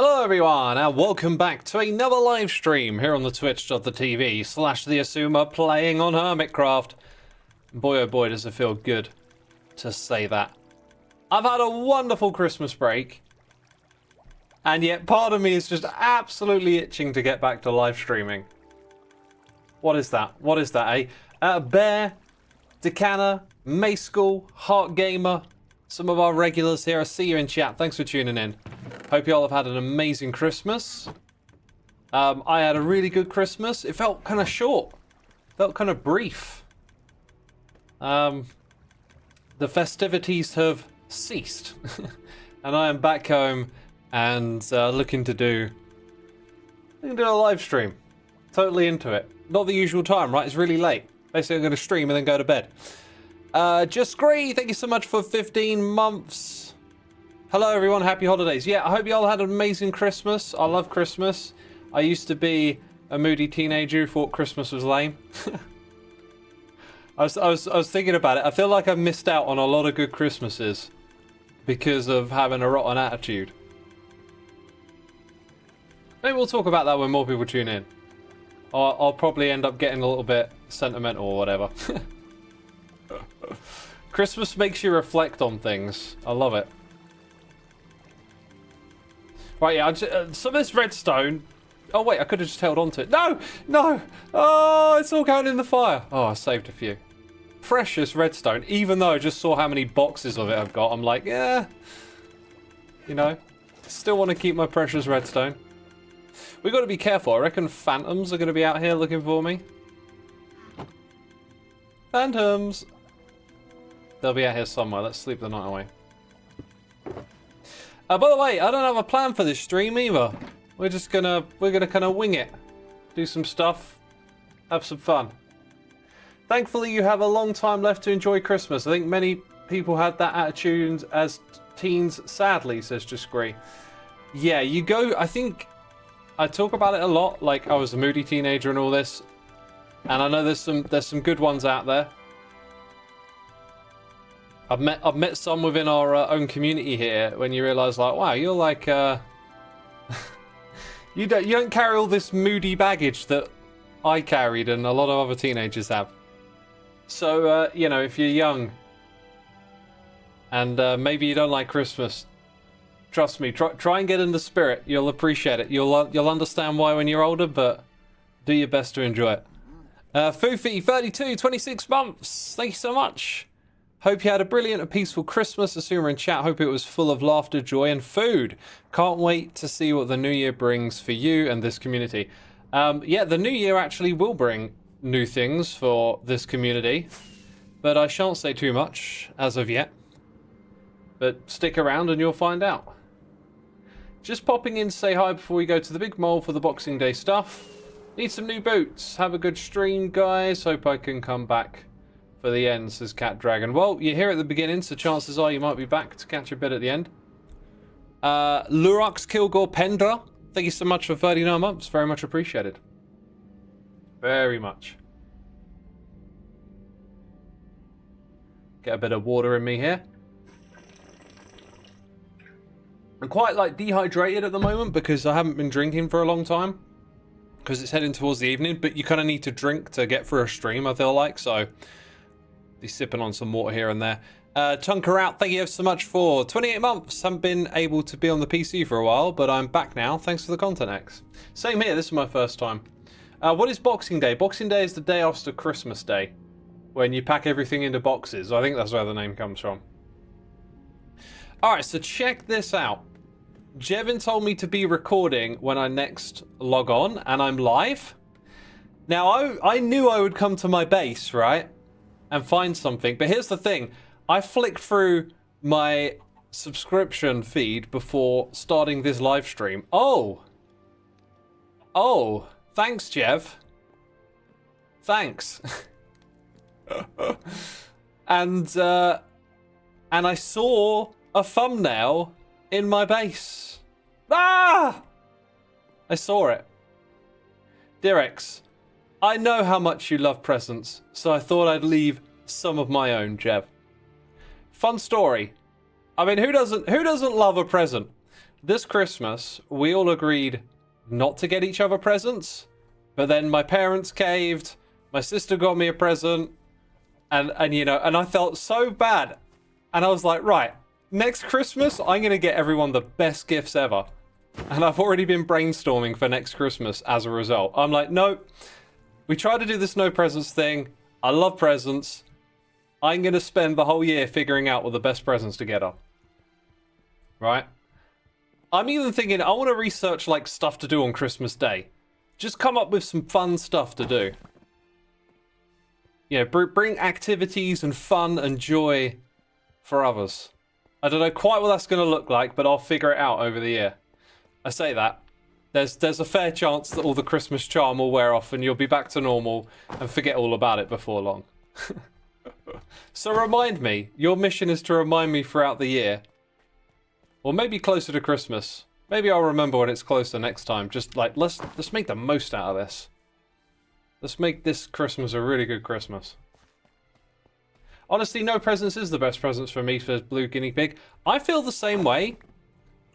Hello everyone and welcome back to another live stream here on the twitch.tv / the Xisuma playing on Hermitcraft. Boy oh boy does it feel good to say that. I've had a wonderful Christmas break and yet part of me is just absolutely itching to get back to live streaming. What is that? What is that, eh? Bear, Decana, Mayschool, Heart Gamer, some of our regulars here. I see you in chat. Thanks for tuning in. Hope you all have had an amazing Christmas. I had a really good Christmas. It felt kind of short. Felt kind of brief. The festivities have ceased. And I am back home and looking to do a live stream. Totally into it. Not the usual time, right? It's really late. Basically, I'm going to stream and then go to bed. Just Gree, thank you so much for 15 months. Hello everyone, happy holidays. Yeah, I hope you all had an amazing Christmas. I love Christmas. I used to be a moody teenager who thought Christmas was lame. I was thinking about it. I feel like I've missed out on a lot of good Christmases because of having a rotten attitude. Maybe we'll talk about that when more people tune in. I'll probably end up getting a little bit sentimental or whatever. Christmas makes you reflect on things. I love it. Right, yeah, some of this redstone... Oh, wait, I could have just held on to it. No! No! Oh, it's all going in the fire. Oh, I saved a few. Precious redstone. Even though I just saw how many boxes of it I've got, I'm like, yeah. You know, still want to keep my precious redstone. We've got to be careful. I reckon phantoms are going to be out here looking for me. Phantoms! They'll be out here somewhere. Let's sleep the night away. By the way, I don't have a plan for this stream either. We're gonna kind of wing it, do some stuff, have some fun. Thankfully, you have a long time left to enjoy Christmas. I think many people had that attitude as teens. Sadly, says Discree. Yeah, you go. I think I talk about it a lot. Like I was a moody teenager and all this, and I know there's some good ones out there. I've met some within our own community here. When you realise, like, wow, you're like, you don't carry all this moody baggage that I carried and a lot of other teenagers have. So you know, if you're young and maybe you don't like Christmas, trust me, try and get in the spirit. You'll appreciate it. You'll understand why when you're older, but do your best to enjoy it. Foofy 32, 26 months. Thank you so much. Hope you had a brilliant and peaceful Christmas. Xisuma in chat. Hope it was full of laughter, joy, and food. Can't wait to see what the new year brings for you and this community. Yeah, the new year actually will bring new things for this community, but I shan't say too much as of yet. But stick around and you'll find out. Just popping in to say hi before we go to the big mall for the Boxing Day stuff. Need some new boots. Have a good stream, guys. Hope I can come back for the end, says Cat Dragon. Well, you're here at the beginning, so chances are you might be back to catch a bit at the end. Lurox Kilgore Pendra, thank you so much for 39 months. Very much appreciated. Very much. Get a bit of water in me here. I'm quite like dehydrated at the moment because I haven't been drinking for a long time. Because it's heading towards the evening, but you kind of need to drink to get through a stream, I feel like, so be sipping on some water here and there. Tunker out, thank you so much for 28 months. Haven't been able to be on the PC for a while, but I'm back now. Thanks for the content, X. Same here, this is my first time. What is Boxing Day? Boxing Day is the day after Christmas Day, when you pack everything into boxes. I think that's where the name comes from. Alright, so check this out. Jevin told me to be recording when I next log on, and I'm live. Now, I knew I would come to my base, right? And find something. But here's the thing. I flicked through my subscription feed before starting this live stream. Oh. Oh. Thanks, Jev. Thanks. And I saw a thumbnail in my base. Ah! I saw it. Direx, I know how much you love presents, so I thought I'd leave some of my own, Jev. Fun story. I mean, who doesn't love a present? this Christmas, we all agreed not to get each other presents, but then my parents caved, my sister got me a present, and you know, and I felt so bad. And I was like, right, next Christmas, I'm going to get everyone the best gifts ever. And I've already been brainstorming for next Christmas as a result. I'm like, no, we tried to do this no presents thing. I love presents. I'm going to spend the whole year figuring out what the best presents to get are. Right? I'm even thinking I want to research like stuff to do on Christmas Day. Just come up with some fun stuff to do. You know, bring activities and fun and joy for others. I don't know quite what that's going to look like, but I'll figure it out over the year. I say that. There's a fair chance that all the Christmas charm will wear off and you'll be back to normal and forget all about it before long. So remind me. Your mission is to remind me throughout the year. Or maybe closer to Christmas. Maybe I'll remember when it's closer next time. Just like, let's make the most out of this. Let's make this Christmas a really good Christmas. Honestly, no presents is the best presents for me for Blue Guinea Pig. I feel the same way.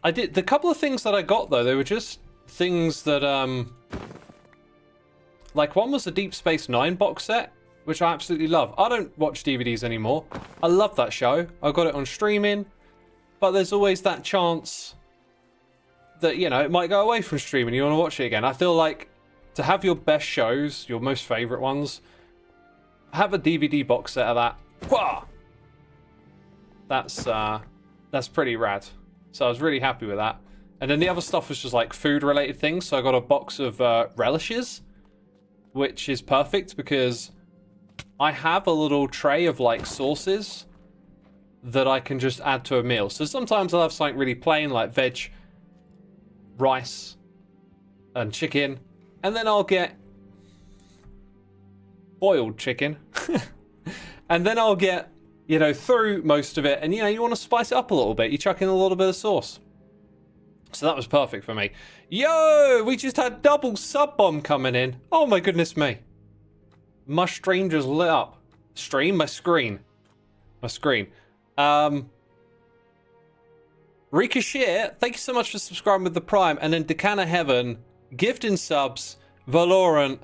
I did the couple of things that I got though, they were just things that like one was the Deep Space Nine box set, which I absolutely love. I don't watch DVDs anymore. I love that show. I got it on streaming, but there's always that chance that, you know, it might go away from streaming and you want to watch it again. I feel like to have your best shows, your most favorite ones, have a DVD box set of that. That's pretty rad. So I was really happy with that. And then the other stuff was just like food related things. So I got a box of relishes, which is perfect because I have a little tray of like sauces that I can just add to a meal. So sometimes I'll have something really plain like veg, rice, and chicken. And then I'll get boiled chicken. And then I'll get, you know, through most of it. And, you know, you want to spice it up a little bit. You chuck in a little bit of sauce. So that was perfect for me. Yo, we just had double sub bomb coming in. Oh, my goodness me. My stream just lit up. Stream? My screen. My screen. Ricochet, thank you so much for subscribing with the Prime. And then Decana Heaven, gifting subs. Valorant,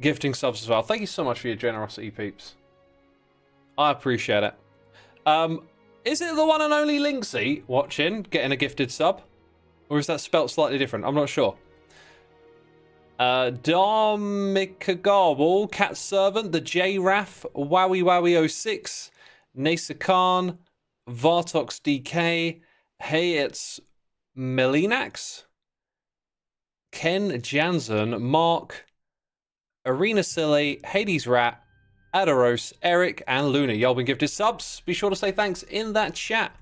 gifting subs as well. Thank you so much for your generosity, peeps. I appreciate it. Is it the one and only Linksy watching, getting a gifted sub? Or is that spelt slightly different? I'm not sure. Domikagawal, Cat Servant, the J-Raff, Wowie06, Nasa Khan, Vartox DK, Hey, it's Melinax, Ken Jansen, Mark, Arena Silly, Hades Rat, Adaros, Eric, and Luna. Y'all been gifted subs. Be sure to say thanks in that chat.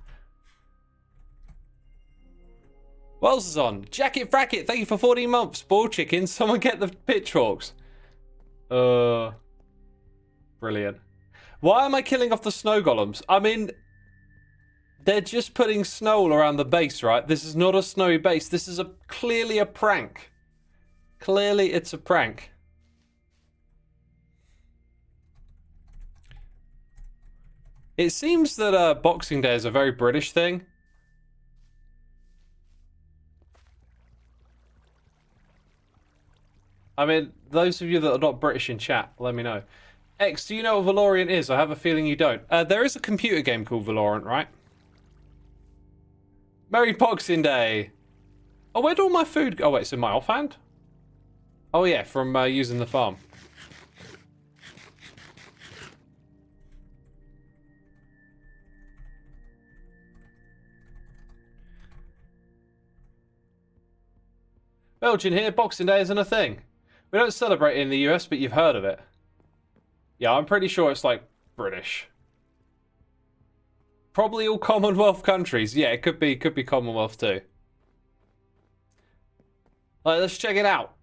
What else is on? Jacket Fracket, thank you for 14 months. Ball chicken, someone get the pitchforks. Brilliant. Why am I killing off the snow golems? I mean, they're just putting snow all around the base, right? This is not a snowy base. This is clearly a prank. Clearly it's a prank. It seems that Boxing Day is a very British thing. I mean, those of you that are not British in chat, let me know. X, do you know what Valorant is? I have a feeling you don't. There is a computer game called Valorant, right? Merry Boxing Day! Oh, where'd all my food go? Oh, wait, it's in my offhand? Oh, yeah, from using the farm. Belgian here, Boxing Day isn't a thing. We don't celebrate it in the US, but you've heard of it. Yeah, I'm pretty sure it's like British. Probably all Commonwealth countries. Yeah, it could be Commonwealth too. Like, let's check it out.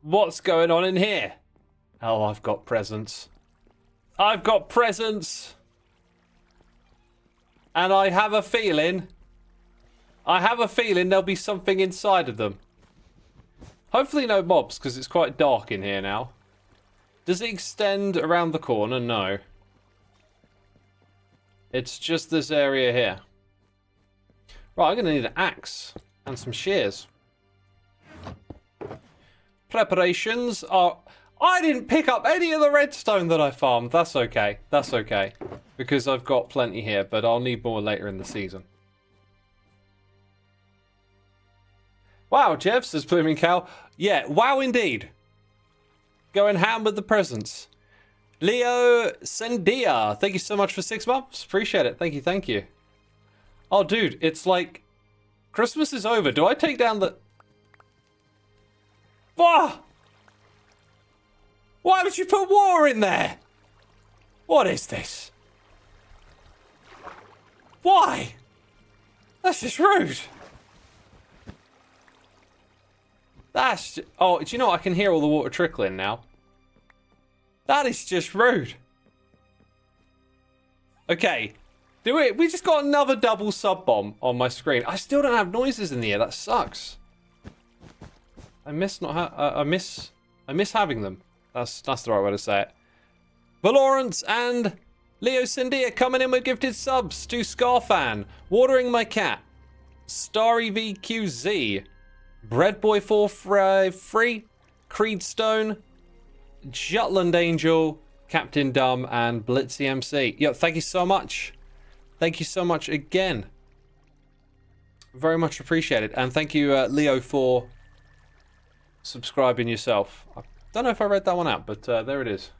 What's going on in here? Oh, I've got presents. I've got presents. And I have a feeling there'll be something inside of them. Hopefully no mobs, because it's quite dark in here now. Does it extend around the corner? No. It's just this area here. Right, I'm going to need an axe. And some shears. Preparations are... I didn't pick up any of the redstone that I farmed. That's okay. That's okay. Because I've got plenty here, but I'll need more later in the season. Wow, Jeff, says Blooming Cow. Yeah, wow indeed. Going ham with the presents. Leo Sendia, thank you so much for 6 months. Appreciate it. Thank you, thank you. Oh, dude, it's like... Christmas is over. Do I take down the... Wah! Why would you put water in there? What is this? Why? That's just rude. That's just... Oh, do you know what? I can hear all the water trickling now. That is just rude. Okay. We just got another double sub bomb on my screen. I still don't have noises in the air. That sucks. I miss having them. That's the right way to say it. Valorant and Leo Cindy are coming in with gifted subs. Stu Scarfan, Watering My Cat, Starry VQZ, Breadboy 4 Creed Stone, Jutland Angel, Captain Dumb, and Blitzy MC. Yo, thank you so much. Thank you so much again. Very much appreciated. And thank you, Leo, for subscribing yourself. I don't know if I read that one out, but there it is.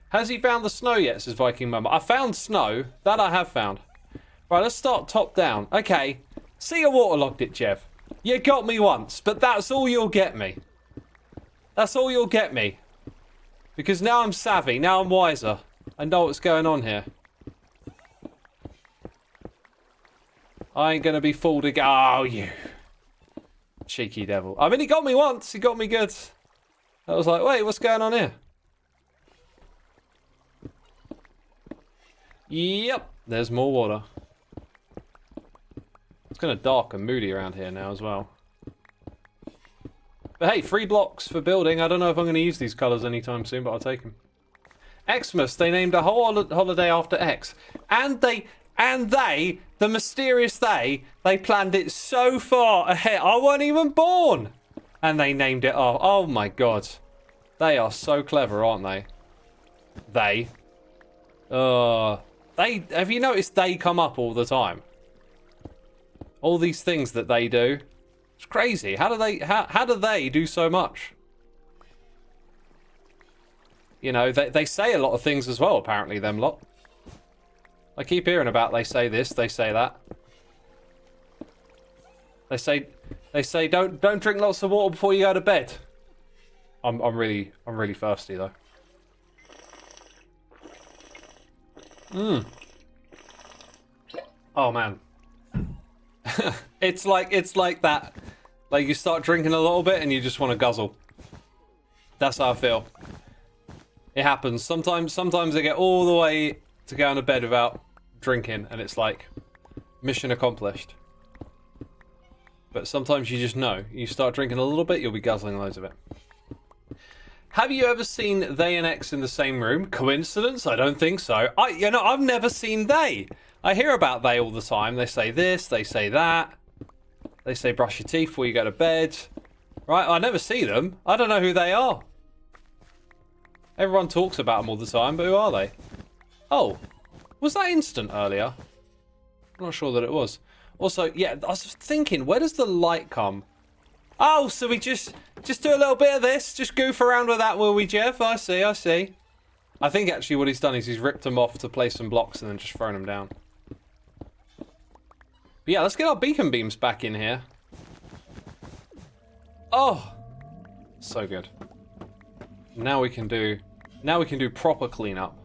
Has he found the snow yet, says Viking Mama. I found snow. That I have found. Right, let's start top down. Okay. See, you waterlogged it, Jeff. You got me once, but that's all you'll get me. That's all you'll get me. Because now I'm savvy. Now I'm wiser. I know what's going on here. I ain't gonna be fooled again. Oh, you cheeky devil. I mean, he got me once. He got me good. I was like, wait, what's going on here? Yep, there's more water. It's kind of dark and moody around here now as well. But hey, 3 blocks for building. I don't know if I'm going to use these colours anytime soon, but I'll take them. Xmas, they named a whole holiday after X. And they, the mysterious they planned it so far ahead. I wasn't even born. And they named it off. Oh my god. They are so clever, aren't they? They. Have you noticed they come up all the time? All these things that they do. It's crazy. How do they do so much? You know, they say a lot of things as well, apparently, them lot. I keep hearing about they say this, they say that. They say don't drink lots of water before you go to bed. I'm really thirsty though. Oh man. it's like that. Like you start drinking a little bit and you just want to guzzle. That's how I feel. It happens. Sometimes I get all the way to going to bed without drinking and it's like mission accomplished. But sometimes you just know. You start drinking a little bit, you'll be guzzling loads of it. Have you ever seen they and X in the same room? Coincidence? I don't think so. I've never seen they. I hear about they all the time. They say this, they say that. They say brush your teeth before you go to bed. Right? I never see them. I don't know who they are. Everyone talks about them all the time, but who are they? Oh, was that instant earlier? I'm not sure that it was. Also, yeah, I was thinking, where does the light come? Oh, so we just do a little bit of this, just goof around with that, will we, Jeff? I see. I think actually what he's done is he's ripped them off to place some blocks and then just thrown them down. But yeah, let's get our beacon beams back in here. Oh, so good. Now we can do proper cleanup.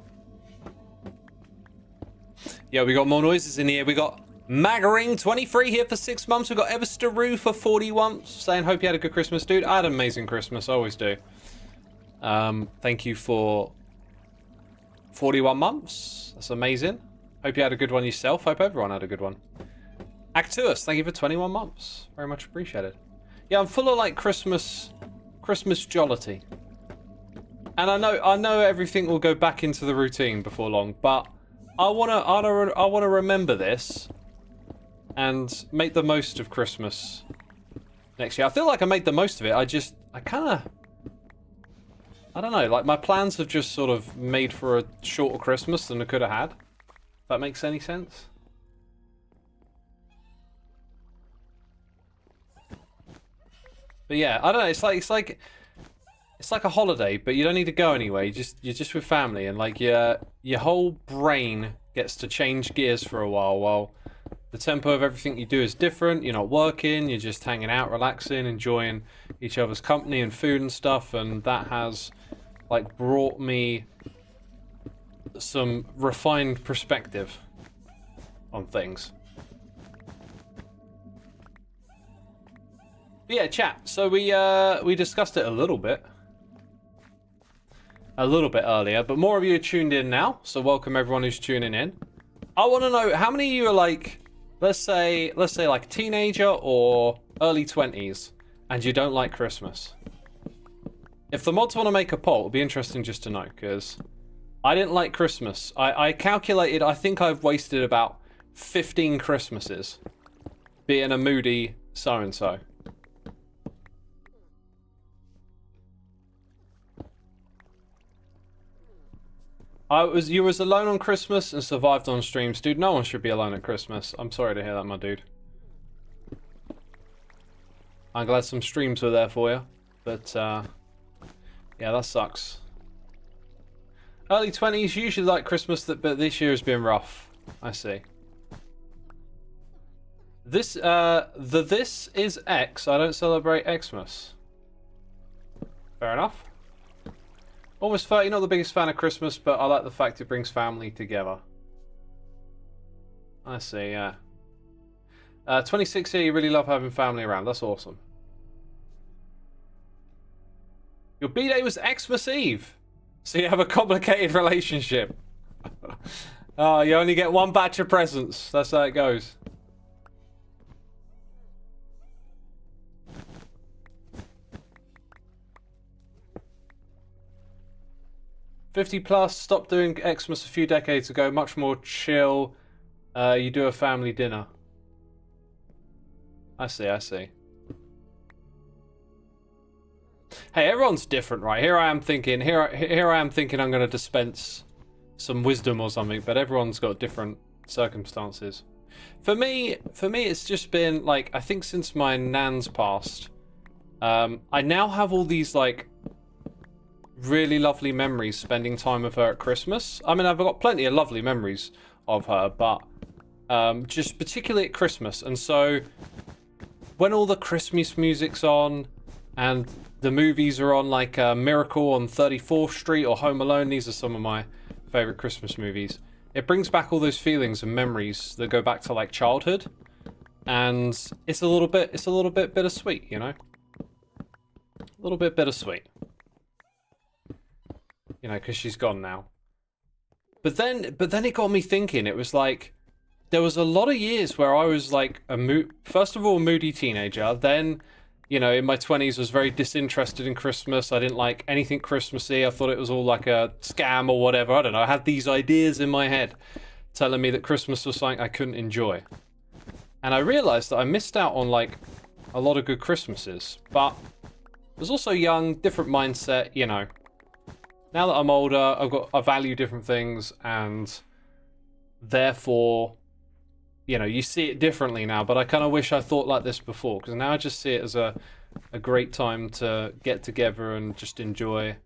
Yeah, we got more noises in here. We got Magaring23 here for 6 months. We've got Everstaroo for 41, saying, hope you had a good Christmas, dude. I had an amazing Christmas, I always do. Thank you for 41 months. That's amazing. Hope you had a good one yourself. Hope everyone had a good one. Actuous, thank you for 21 months. Very much appreciated. Yeah, I'm full of like Christmas jollity. And I know everything will go back into the routine before long, but I wanna remember this and make the most of Christmas next year. I feel like I made the most of it. I don't know, like my plans have just sort of made for a shorter Christmas than I could have had. If that makes any sense. But yeah, I don't know, it's like a holiday, but you don't need to go anywhere. You're just with family, and like your whole brain gets to change gears for a while the tempo of everything you do is different. You're not working, you're just hanging out, relaxing, enjoying each other's company and food and stuff, and that has like brought me some refined perspective on things. But yeah, chat. So we discussed it a little bit earlier, but more of you are tuned in now, so welcome everyone who's tuning in. I want to know how many of you are like, let's say like a teenager or early 20s, and you don't like Christmas. If the mods want to make a poll, it'll be interesting just to know, because I didn't like Christmas. I calculated, I think I've wasted about 15 Christmases being a moody so-and-so. You was alone on Christmas and survived on streams. Dude, no one should be alone at Christmas. I'm sorry to hear that, my dude. I'm glad some streams were there for you. But, yeah, that sucks. Early 20s, usually like Christmas, but this year has been rough. I see. This is X. I don't celebrate Xmas. Fair enough. Almost 30, not the biggest fan of Christmas, but I like the fact it brings family together. I see, yeah. 26 here, you really love having family around. That's awesome. Your B-Day was Xmas Eve. So you have a complicated relationship. Oh, you only get one batch of presents. That's how it goes. +50, stopped doing Xmas a few decades ago. Much more chill. You do a family dinner. I see, I see. Hey, everyone's different, right? Here I am thinking I'm going to dispense some wisdom or something, but everyone's got different circumstances. For me, it's just been like, I think since my nan's passed, I now have all these like really lovely memories spending time with her at Christmas. I mean, I've got plenty of lovely memories of her, but just particularly at Christmas. And so when all the Christmas music's on and the movies are on, like Miracle on 34th Street or Home Alone, these are some of my favorite Christmas movies. It brings back all those feelings and memories that go back to like childhood, and it's a little bit bittersweet, you know, a little bit bittersweet. You know, because she's gone now. But then it got me thinking. It was like, there was a lot of years where I was like first of all, a moody teenager. Then, you know, in my 20s was very disinterested in Christmas. I didn't like anything Christmassy. I thought it was all like a scam or whatever. I don't know. I had these ideas in my head telling me that Christmas was something I couldn't enjoy. And I realized that I missed out on like a lot of good Christmases. But I was also young, different mindset, you know. Now that I'm older, I value different things, and therefore, you know, you see it differently now. But I kind of wish I thought like this before, because now I just see it as a great time to get together and just enjoy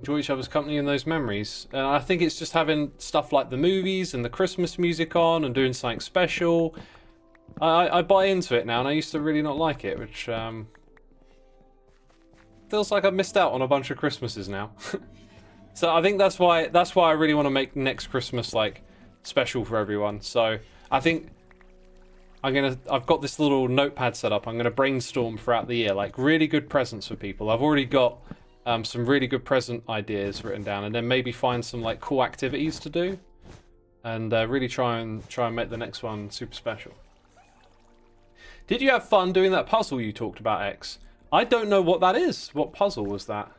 each other's company and those memories. And I think it's just having stuff like the movies and the Christmas music on and doing something special. I buy into it now, and I used to really not like it, which feels like I've missed out on a bunch of Christmases now. So I think that's why I really want to make next Christmas like special for everyone. So I think I've got this little notepad set up. I'm gonna brainstorm throughout the year, like really good presents for people. I've already got some really good present ideas written down, and then maybe find some like cool activities to do, and really try and make the next one super special. Did you have fun doing that puzzle you talked about, X? I don't know what that is. What puzzle was that?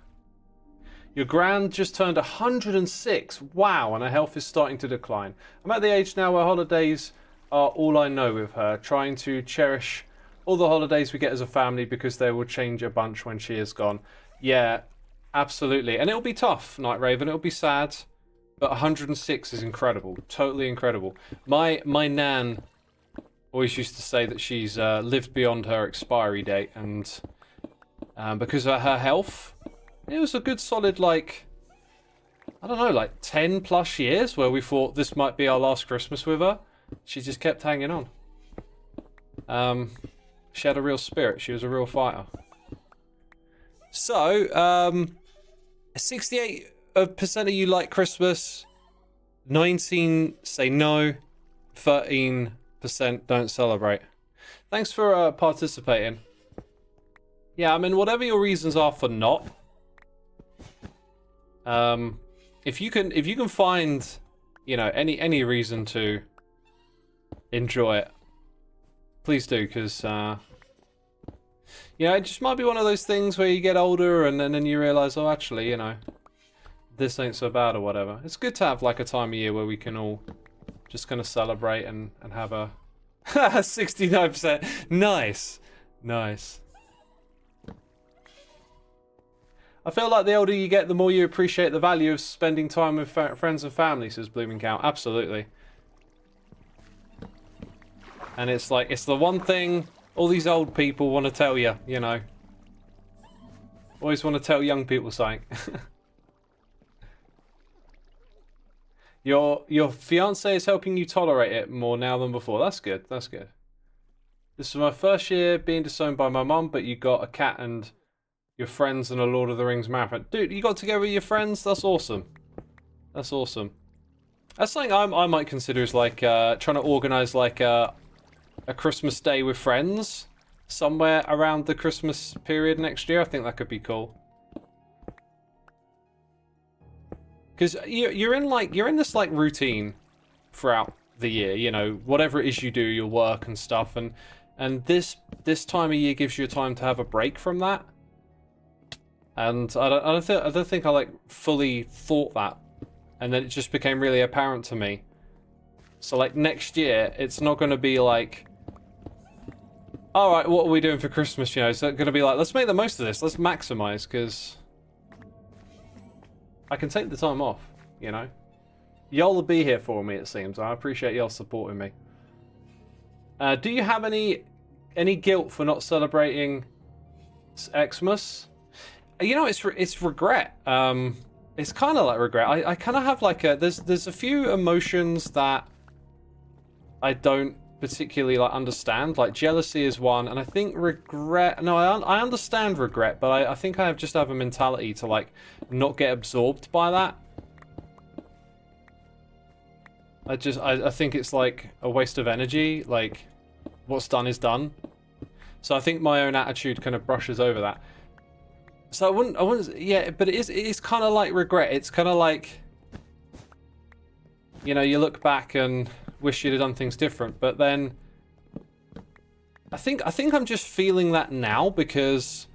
Your grand just turned 106. Wow, and her health is starting to decline. I'm at the age now where holidays are all I know with her, trying to cherish all the holidays we get as a family because they will change a bunch when she is gone. Yeah, absolutely. And it'll be tough, Night Raven. It'll be sad. But 106 is incredible. Totally incredible. My nan always used to say that she's lived beyond her expiry date. And because of her health, it was a good solid, like, I don't know, like 10 plus years where we thought this might be our last Christmas with her. She just kept hanging on. She had a real spirit. She was a real fighter. So, 68% of you like Christmas. 19 say no. 13% don't celebrate. Thanks for participating. Yeah, I mean, whatever your reasons are for not. If you can find, you know, any reason to enjoy it, please do, because you know, it just might be one of those things where you get older and then you realize, oh, actually, you know, this ain't so bad or whatever. It's good to have like a time of year where we can all just kind of celebrate and have a 69%. Nice. I feel like the older you get, the more you appreciate the value of spending time with friends and family, says Blooming Cow. Absolutely. And it's like, it's the one thing all these old people want to tell you, you know. Always want to tell young people something. Your fiance is helping you tolerate it more now than before. That's good. That's good. This is my first year being disowned by my mum, but you got a cat and your friends and a Lord of the Rings marathon. Dude, you got together with your friends? That's awesome. That's awesome. That's something I might consider is like trying to organise like a Christmas day with friends somewhere around the Christmas period next year. I think that could be cool. Because you're in this like routine throughout the year, you know, whatever it is you do, your work and stuff, and this time of year gives you time to have a break from that. And I don't think I like fully thought that, and then it just became really apparent to me. So like next year, it's not going to be like, all right, what are we doing for Christmas? You know, it's going to be like, let's make the most of this. Let's maximize, because I can take the time off, you know. Y'all will be here for me, it seems. I appreciate y'all supporting me. Do you have any guilt for not celebrating Xmas? You know, it's regret. It's kind of like regret. I kind of have like there's a few emotions that I don't particularly like understand. Like jealousy is one, and I think regret. No, I understand regret, but I think I just have a mentality to like not get absorbed by that. I think it's like a waste of energy. Like what's done is done. So I think my own attitude kind of brushes over that. So I wouldn't, yeah, but it is kind of like regret. It's kind of like, you know, you look back and wish you'd have done things different, but then I think I'm just feeling that now because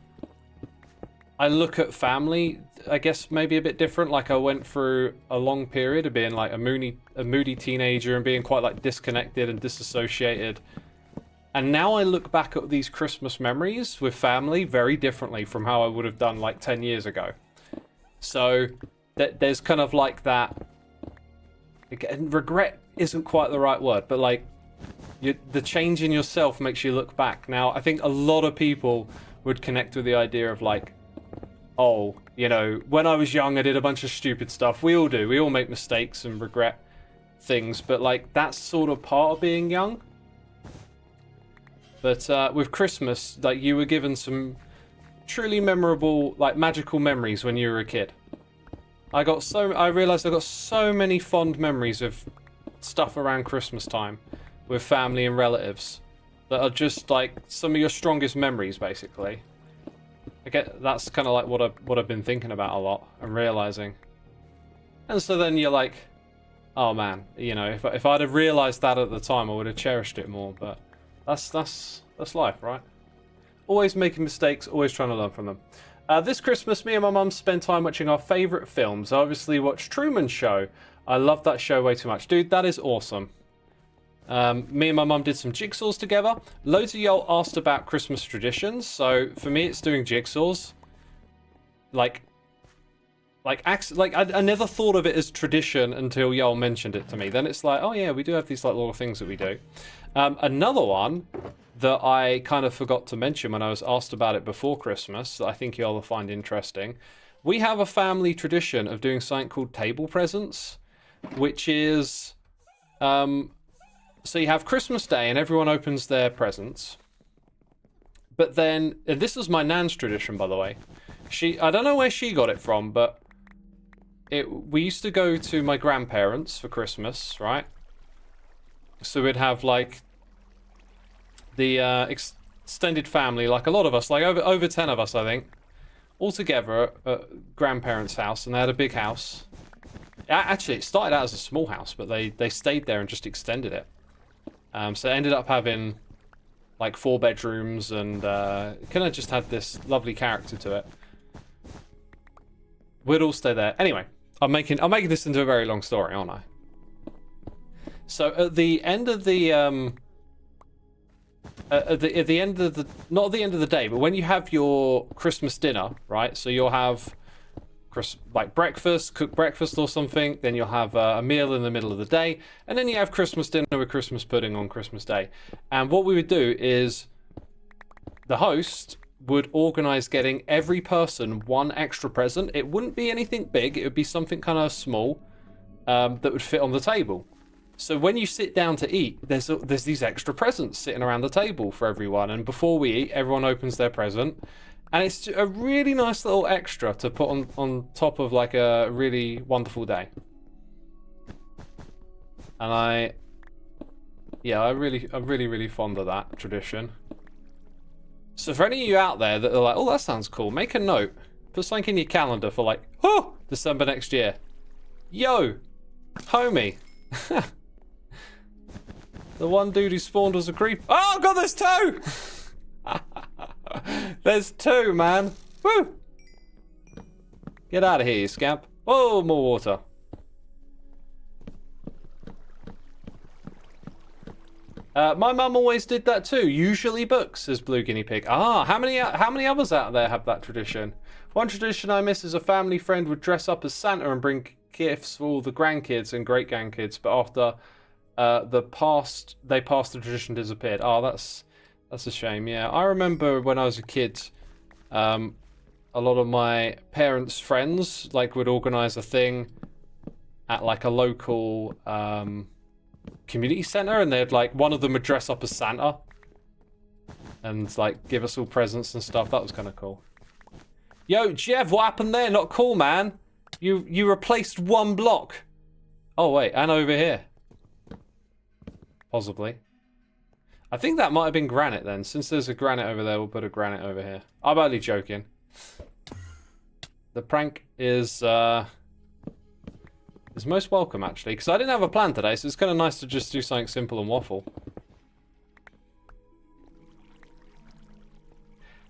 I look at family, I guess maybe a bit different. Like I went through a long period of being like a moody teenager and being quite like disconnected and disassociated. And now I look back at these Christmas memories with family very differently from how I would have done like 10 years ago. So there's kind of like that, again, regret isn't quite the right word, but like the change in yourself makes you look back. Now, I think a lot of people would connect with the idea of like, oh, you know, when I was young, I did a bunch of stupid stuff. We all do. We all make mistakes and regret things, but like that's sort of part of being young. But with Christmas, like you were given some truly memorable, like magical memories when you were a kid. I realized I got so many fond memories of stuff around Christmas time with family and relatives that are just like some of your strongest memories, basically. That's kind of like what I've been thinking about a lot and realizing. And so then you're like, oh man, you know, if I'd have realized that at the time, I would have cherished it more. But that's life, right? Always making mistakes, always trying to learn from them. This Christmas, me and my mum spent time watching our favourite films. I obviously watched Truman Show. I love that show way too much. Dude, that is awesome. Me and my mum did some jigsaws together. Loads of y'all asked about Christmas traditions. So for me, it's doing jigsaws. I never thought of it as tradition until y'all mentioned it to me. Then it's like, oh yeah, we do have these like little things that we do. Another one that I kind of forgot to mention when I was asked about it before Christmas, that I think y'all will find interesting. We have a family tradition of doing something called table presents, which is, so you have Christmas Day and everyone opens their presents. But then, and this was my nan's tradition, by the way. I don't know where she got it from, but we used to go to my grandparents for Christmas, right? So we'd have like the extended family, like a lot of us, like over 10 of us, I think, all together at grandparents' house, and they had a big house. Actually, it started out as a small house, but they stayed there and just extended it. So it ended up having like 4 bedrooms, and kind of just had this lovely character to it. We'd all stay there. Anyway, I'm making this into a very long story, aren't I? So at the end of the not at the end of the day, but when you have your Christmas dinner, right? So you'll have like cooked breakfast or something. Then you'll have a meal in the middle of the day, and then you have Christmas dinner with Christmas pudding on Christmas Day. And what we would do is the host would organize getting every person one extra present. It wouldn't be anything big. It would be something kind of small that would fit on the table. So when you sit down to eat, there's these extra presents sitting around the table for everyone. And before we eat, everyone opens their present. And it's a really nice little extra to put on top of like a really wonderful day. And I'm really fond of that tradition. So for any of you out there that are like, oh, that sounds cool, make a note. Put something in your calendar for like, oh, December next year. Yo, homie. The one dude who spawned was a creep. Oh god, there's 2! There's 2, man. Woo! Get out of here, you scamp. Oh, more water. My mum always did that too. Usually books, says Blue Guinea Pig. Ah, how many others out there have that tradition? One tradition I miss is a family friend would dress up as Santa and bring gifts for all the grandkids and great grandkids, but after they passed, the tradition disappeared. Oh, that's a shame. Yeah, I remember when I was a kid, a lot of my parents' friends like would organize a thing at like a local community center, and they'd like, one of them would dress up as Santa and like give us all presents and stuff. That was kind of cool. Yo, Jev, what happened there? Not cool, man. You replaced 1 block. Oh wait, and over here. Possibly. I think that might have been granite then. Since there's a granite over there, we'll put a granite over here. I'm only joking. The prank is most welcome, actually, because I didn't have a plan today, so it's kind of nice to just do something simple and waffle.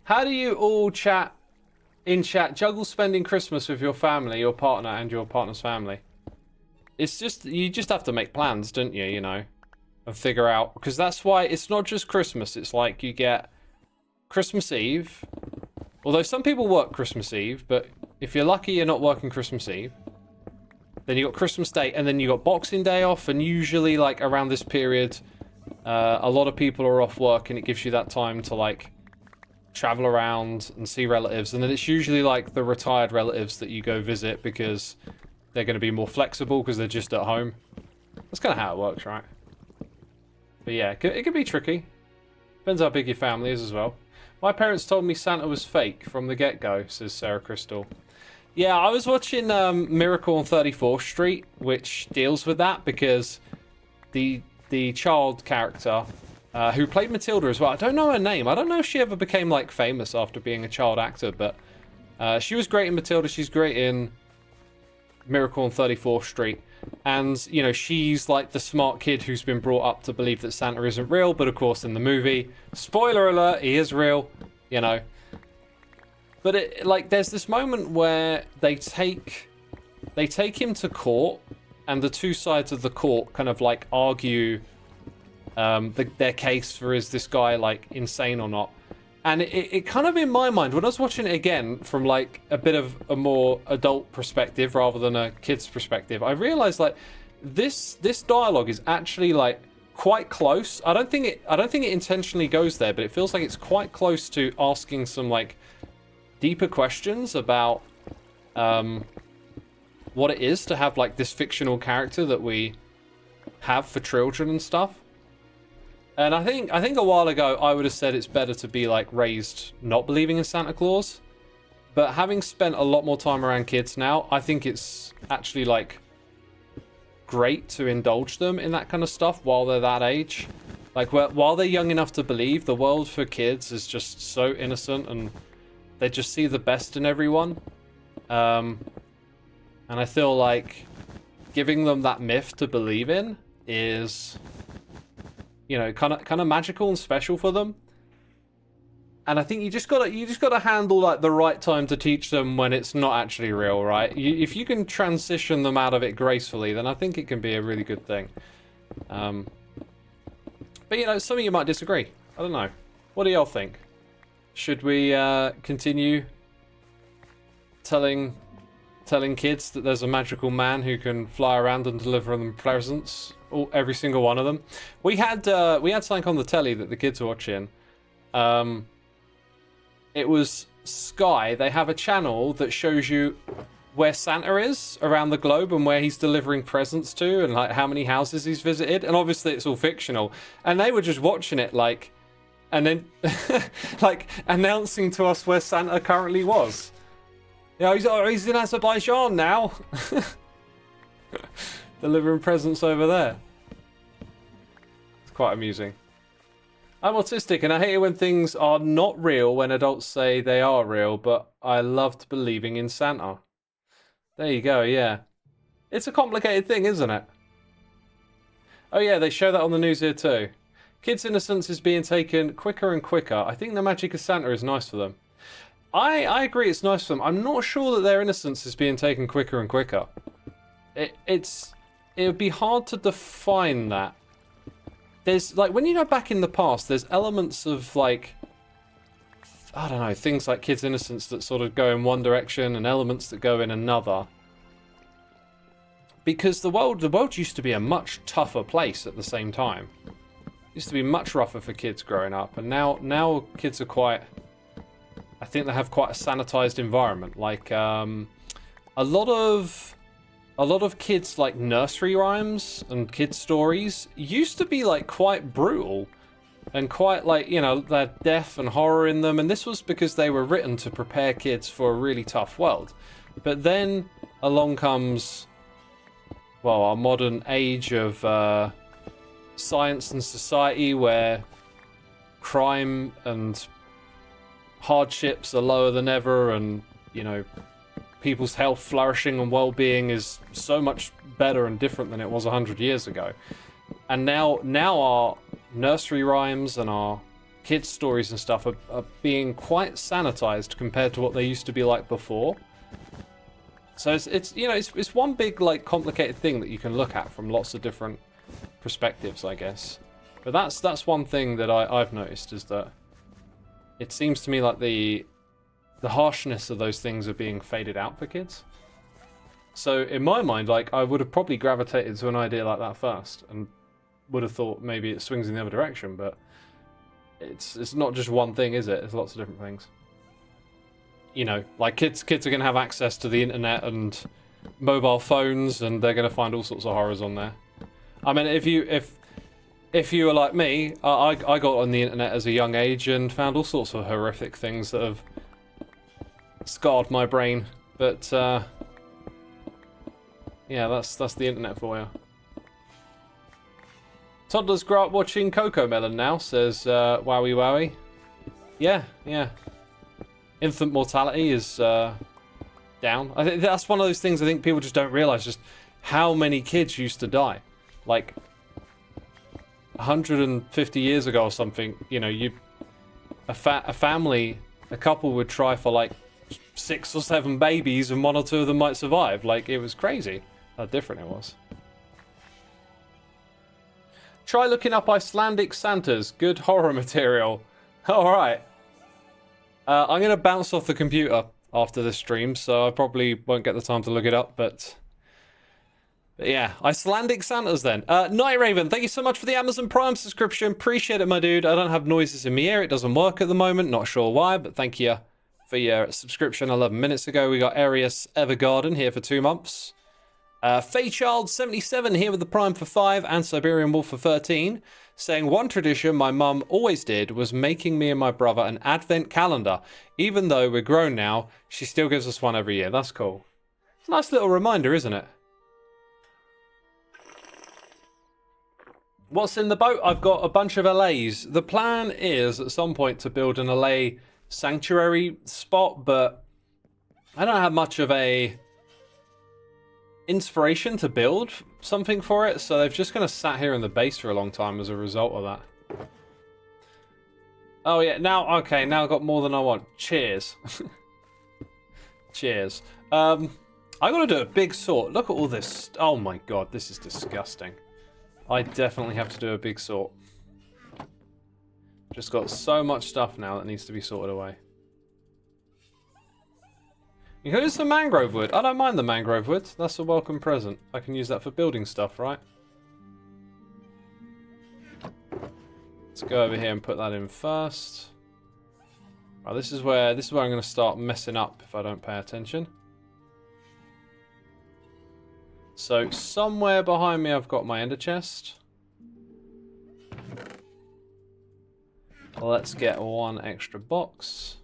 How do you all juggle spending Christmas with your family, your partner, and your partner's family? It's just, you just have to make plans, don't you, you know, and figure out, because that's why it's not just Christmas. It's like you get Christmas Eve, although some people work Christmas Eve, but if you're lucky, you're not working Christmas Eve. Then you got Christmas Day, and then you got Boxing Day off, and usually like around this period, a lot of people are off work, and it gives you that time to like travel around and see relatives. And then it's usually like the retired relatives that you go visit because they're going to be more flexible because they're just at home. That's kind of how it works, right? But yeah, it can be tricky. Depends how big your family is as well. My parents told me Santa was fake from the get-go, says Sarah Crystal. Yeah, I was watching Miracle on 34th Street, which deals with that, because the child character who played Matilda as well, I don't know her name. I don't know if she ever became like famous after being a child actor, but she was great in Matilda. She's great in Miracle on 34th Street. And, you know, she's like the smart kid who's been brought up to believe that Santa isn't real, but of course in the movie, spoiler alert, he is real, you know. But it, like, there's this moment where they take him to court, and the two sides of the court kind of like argue their case for is this guy like insane or not. And it kind of, in my mind, when I was watching it again from like a bit of a more adult perspective rather than a kid's perspective, I realized like this dialogue is actually like quite close. I don't think it intentionally goes there, but it feels like it's quite close to asking some like deeper questions about what it is to have like this fictional character that we have for children and stuff. And I think a while ago I would have said it's better to be like raised not believing in Santa Claus. But having spent a lot more time around kids now, I think it's actually like great to indulge them in that kind of stuff while they're that age. Like while they're young enough to believe, the world for kids is just so innocent and they just see the best in everyone. And I feel like giving them that myth to believe in is, you know, kind of magical and special for them. And I think you just gotta handle like the right time to teach them when it's not actually real, right? If you can transition them out of it gracefully, then I think it can be a really good thing. But you know, some of you might disagree. I don't know. What do y'all think? Should we continue telling kids that there's a magical man who can fly around and deliver them presents? Every single one of them. We had something on the telly that the kids were watching. It was Sky. They have a channel that shows you where Santa is around the globe and where he's delivering presents to and like how many houses he's visited. And obviously it's all fictional. And they were just watching it like, and then like announcing to us where Santa currently was. Yeah, he's in Azerbaijan now. Delivering presents over there. It's quite amusing. I'm autistic and I hate it when things are not real when adults say they are real, but I loved believing in Santa. There you go, yeah. It's a complicated thing, isn't it? Oh yeah, they show that on the news here too. Kids' innocence is being taken quicker and quicker. I think the magic of Santa is nice for them. I agree it's nice for them. I'm not sure that their innocence is being taken quicker and quicker. It would be hard to define that. There's, like, when you go back in the past, there's elements of, like, I don't know, things like kids' innocence that sort of go in one direction and elements that go in another. Because the world used to be a much tougher place at the same time. It used to be much rougher for kids growing up, and now kids are quite, I think they have quite a sanitized environment. Like, a lot of kids' like nursery rhymes and kids' stories used to be like quite brutal and quite like, you know, they had death and horror in them, and this was because they were written to prepare kids for a really tough world. But then along comes, well, our modern age of science and society where crime and hardships are lower than ever, and, you know, people's health flourishing and well-being is so much better and different than it was 100 years ago. And now our nursery rhymes and our kids' stories and stuff are being quite sanitized compared to what they used to be like before. So it's you know, it's one big like complicated thing that you can look at from lots of different perspectives, I guess. But that's one thing that I've noticed, is that it seems to me like the harshness of those things are being faded out for kids. So in my mind, like, I would have probably gravitated to an idea like that first and would have thought maybe it swings in the other direction, but it's not just one thing, is it? There's lots of different things. You know, like kids are going to have access to the internet and mobile phones, and they're going to find all sorts of horrors on there. I mean, if you were like me, I got on the internet as a young age and found all sorts of horrific things that have scarred my brain, but yeah, that's the internet for you. Toddlers grow up watching Coco Melon now, says Wowie Wowie. Yeah. Infant mortality is down. I think that's one of those things I think people just don't realize, just how many kids used to die. Like 150 years ago or something, you know, a family, a couple would try for like 6 or 7 babies and 1 or 2 of them might survive. Like, it was crazy how different it was. Try looking up Icelandic Santas. Good horror material. Alright. I'm going to bounce off the computer after this stream, so I probably won't get the time to look it up, but yeah, Icelandic Santas then. Night Raven, thank you so much for the Amazon Prime subscription. Appreciate it, my dude. I don't have noises in my ear. It doesn't work at the moment. Not sure why, but thank you for your subscription 11 minutes ago. We got Arius Evergarden here for 2 months. Faychild77 here with the Prime for 5 and Siberian Wolf for 13. Saying one tradition my mum always did was making me and my brother an advent calendar. Even though we're grown now, she still gives us one every year. That's cool. It's a nice little reminder, isn't it? What's in the boat? I've got a bunch of allays. The plan is at some point to build an allay sanctuary spot, but I don't have much of a inspiration to build something for it, so they've just kind of sat here in the base for a long time as a result of that. Oh yeah, now, okay, now I've got more than I want. Cheers. Cheers. I gotta do a big sort. Look at all this. Oh my god, this is disgusting. I definitely have to do a big sort. Just got so much stuff now that needs to be sorted away. You can use some mangrove wood. I don't mind the mangrove wood. That's a welcome present. I can use that for building stuff, right? Let's go over here and put that in first. Right, this is where I'm going to start messing up if I don't pay attention. So somewhere behind me I've got my ender chest. Let's get one extra box.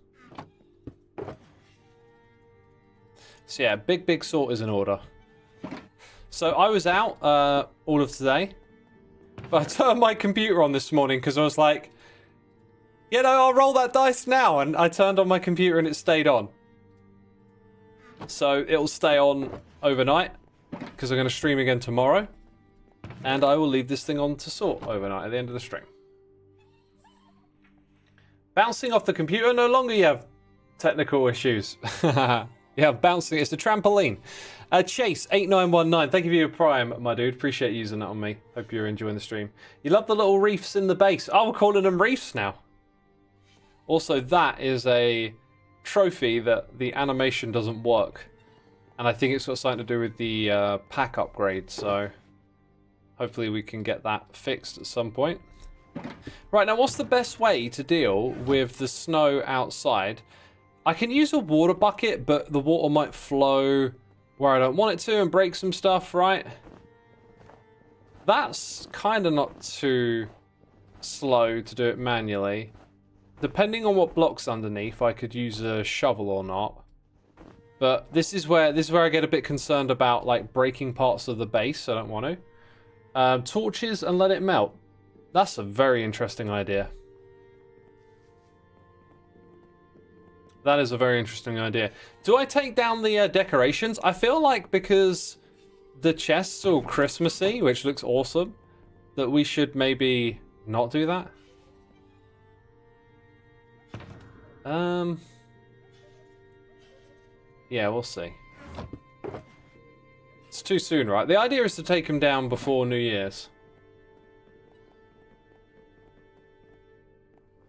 So yeah, big sort is in order. So I was out all of today. But I turned my computer on this morning because I was like, you know, I'll roll that dice now. And I turned on my computer and it stayed on. So it'll stay on overnight because I'm going to stream again tomorrow. And I will leave this thing on to sort overnight at the end of the stream. Bouncing off the computer, no longer you have technical issues. Yeah, bouncing, it's a trampoline. Chase8919, thank you for your Prime, my dude. Appreciate you using that on me. Hope you're enjoying the stream. You love the little reefs in the base. Oh, we're calling them reefs now. Also, that is a trophy that the animation doesn't work. And I think it's got something to do with the pack upgrade, so hopefully we can get that fixed at some point. Right, now what's the best way to deal with the snow outside? I can use a water bucket, but the water might flow where I don't want it to and break some stuff, right? That's kind of not too slow to do it manually. Depending on what block's underneath, I could use a shovel or not. But this is where I get a bit concerned about like breaking parts of the base, so I don't want to. Torches and let it melt. That's a very interesting idea. That is a very interesting idea. Do I take down the decorations? I feel like because the chests are all Christmassy, which looks awesome, that we should maybe not do that. Yeah, we'll see. It's too soon, right? The idea is to take them down before New Year's.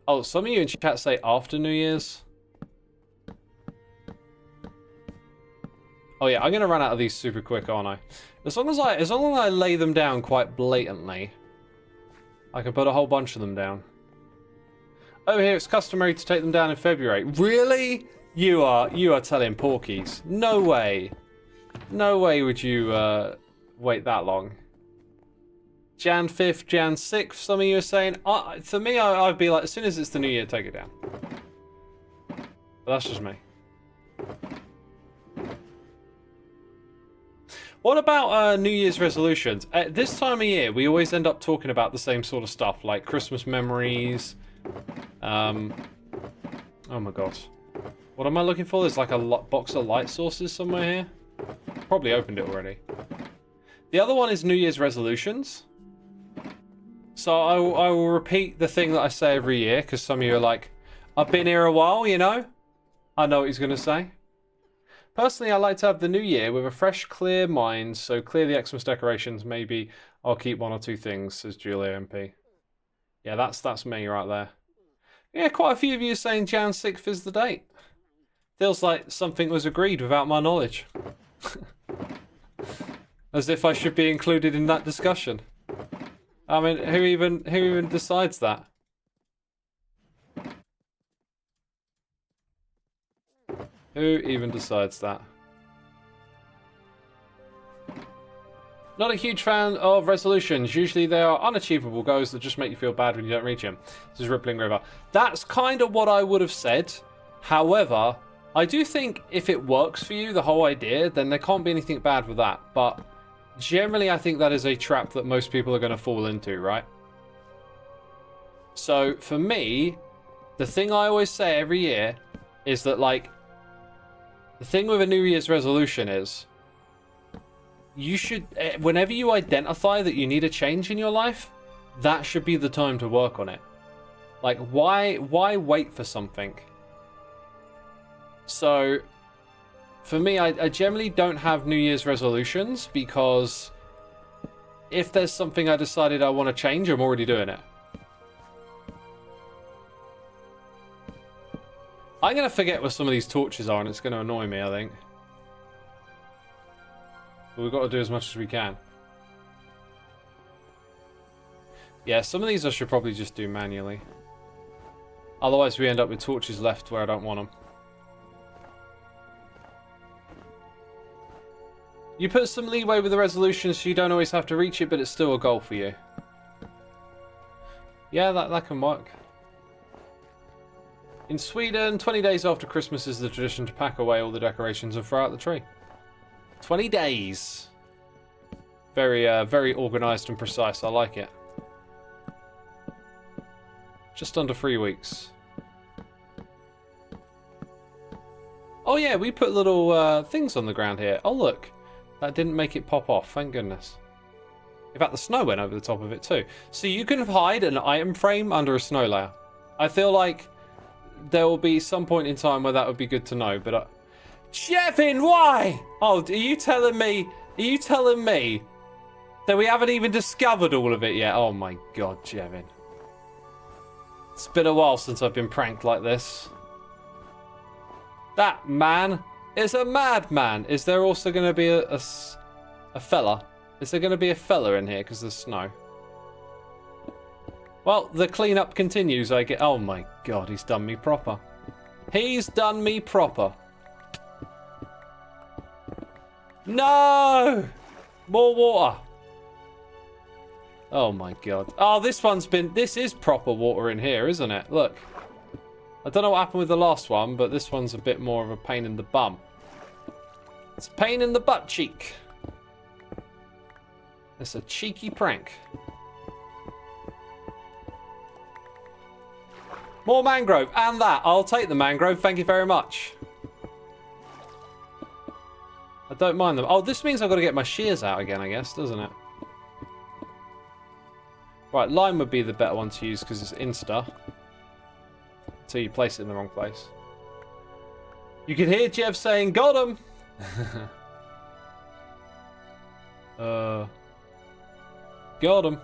Oh, some of you in chat say after New Year's. Oh yeah, I'm gonna run out of these super quick, aren't I? As long as I lay them down quite blatantly, I can put a whole bunch of them down. Over here, it's customary to take them down in February. Really? You are telling porkies. No way. No way would you wait that long. Jan 5th, Jan 6th, some of you are saying. For me, I'd be like, as soon as it's the new year, take it down. But that's just me. What about New Year's resolutions? At this time of year, we always end up talking about the same sort of stuff, like Christmas memories. Oh my god. What am I looking for? There's like a box of light sources somewhere here. Probably opened it already. The other one is New Year's resolutions. So I will repeat the thing that I say every year, because some of you are like, I've been here a while, you know? I know what he's going to say. Personally, I like to have the new year with a fresh, clear mind, so clear the Xmas decorations. Maybe I'll keep one or two things, says Julia MP. Yeah, that's me right there. Yeah, quite a few of you saying Jan 6th is the date. Feels like something was agreed without my knowledge. As if I should be included in that discussion. I mean, who even decides that? Who even decides that? Not a huge fan of resolutions. Usually they are unachievable goals that just make you feel bad when you don't reach them. This is Rippling River. That's kind of what I would have said. However, I do think if it works for you, the whole idea, then there can't be anything bad with that. But generally, I think that is a trap that most people are going to fall into, right? So for me, the thing I always say every year is that, like, the thing with a New Year's resolution is you should, whenever you identify that you need a change in your life, that should be the time to work on it. Like, why wait for something? So, for me, I generally don't have New Year's resolutions because if there's something I decided I want to change, I'm already doing it. I'm going to forget where some of these torches are and it's going to annoy me, I think. But we've got to do as much as we can. Yeah, some of these I should probably just do manually. Otherwise we end up with torches left where I don't want them. You put some leeway with the resolutions so you don't always have to reach it, but it's still a goal for you. Yeah, that can work. In Sweden, 20 days after Christmas is the tradition to pack away all the decorations and throw out the tree. 20 days. Very organised and precise. I like it. Just under 3 weeks. Oh yeah, we put little things on the ground here. Oh look, that didn't make it pop off. Thank goodness. In fact, the snow went over the top of it too. So you can hide an item frame under a snow layer. I feel like there will be some point in time where that would be good to know, but Jevin, why? Oh, are you telling me that we haven't even discovered all of it yet? Oh my god, Jevin. It's been a while since I've been pranked like this. That man is a madman. Is there also going to be a fella? Is there going to be a fella in here because there's snow? Well, the cleanup continues. Oh my god, he's done me proper. He's done me proper. No! More water. Oh my god. Oh, this is proper water in here, isn't it? Look. I don't know what happened with the last one, but this one's a bit more of a pain in the bum. It's a pain in the butt cheek. It's a cheeky prank. More mangrove, and that. I'll take the mangrove, thank you very much. I don't mind them. Oh, this means I've got to get my shears out again, I guess, doesn't it? Right, lime would be the better one to use because it's insta. Until you place it in the wrong place. You can hear Jeff saying, got him! Got him.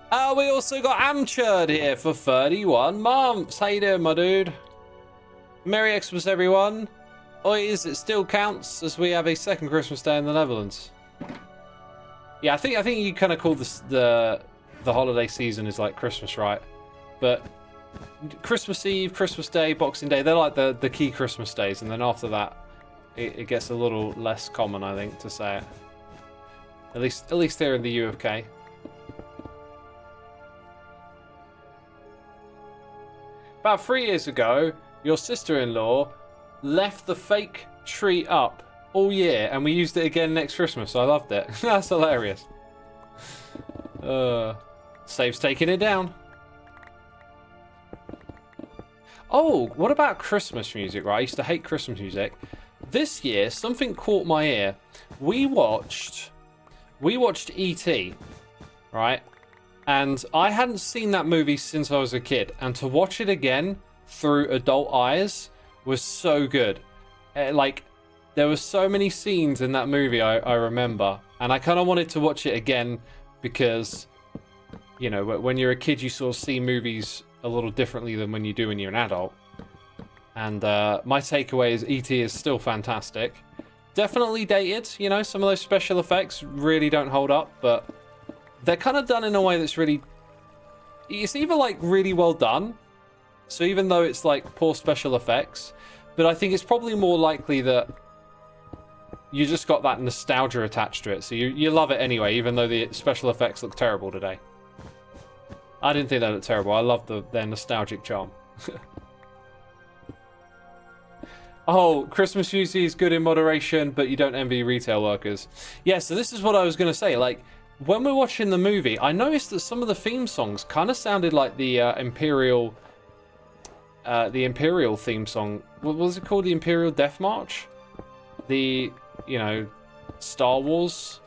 Oh, we also got Amchurd here for 31 months. How you doing, my dude? Merry Xmas, everyone. It still counts as we have a second Christmas day in the Netherlands. Yeah, I think you kind of call this the holiday season is like Christmas, right? But Christmas Eve, Christmas Day, Boxing Day, they're like the key Christmas days, and then after that, it gets a little less common, I think, to say it. At least here in the UFK. About 3 years ago, your sister-in-law left the fake tree up all year, and we used it again next Christmas. I loved it. That's hilarious. Save's taking it down. Oh, what about Christmas music, right? I used to hate Christmas music. This year, something caught my ear. We watched E.T., right? And I hadn't seen that movie since I was a kid. And to watch it again through adult eyes was so good. Like, there were so many scenes in that movie I remember, and I kind of wanted to watch it again because, you know, when you're a kid, you sort of see movies a little differently than when you do when you're an adult. And my takeaway is E.T. is still fantastic. Definitely dated, you know, some of those special effects really don't hold up, but they're kind of done in a way that's really... It's either, like, really well done, so even though it's, like, poor special effects, but I think it's probably more likely that you just got that nostalgia attached to it, so you love it anyway, even though the special effects look terrible today. I didn't think they looked terrible. I love their nostalgic charm. Oh, Christmas music is good in moderation, but you don't envy retail workers. Yeah, so this is what I was going to say. Like, when we're watching the movie, I noticed that some of the theme songs kind of sounded like the Imperial theme song. What was it called? The Imperial Death March? The, you know, Star Wars.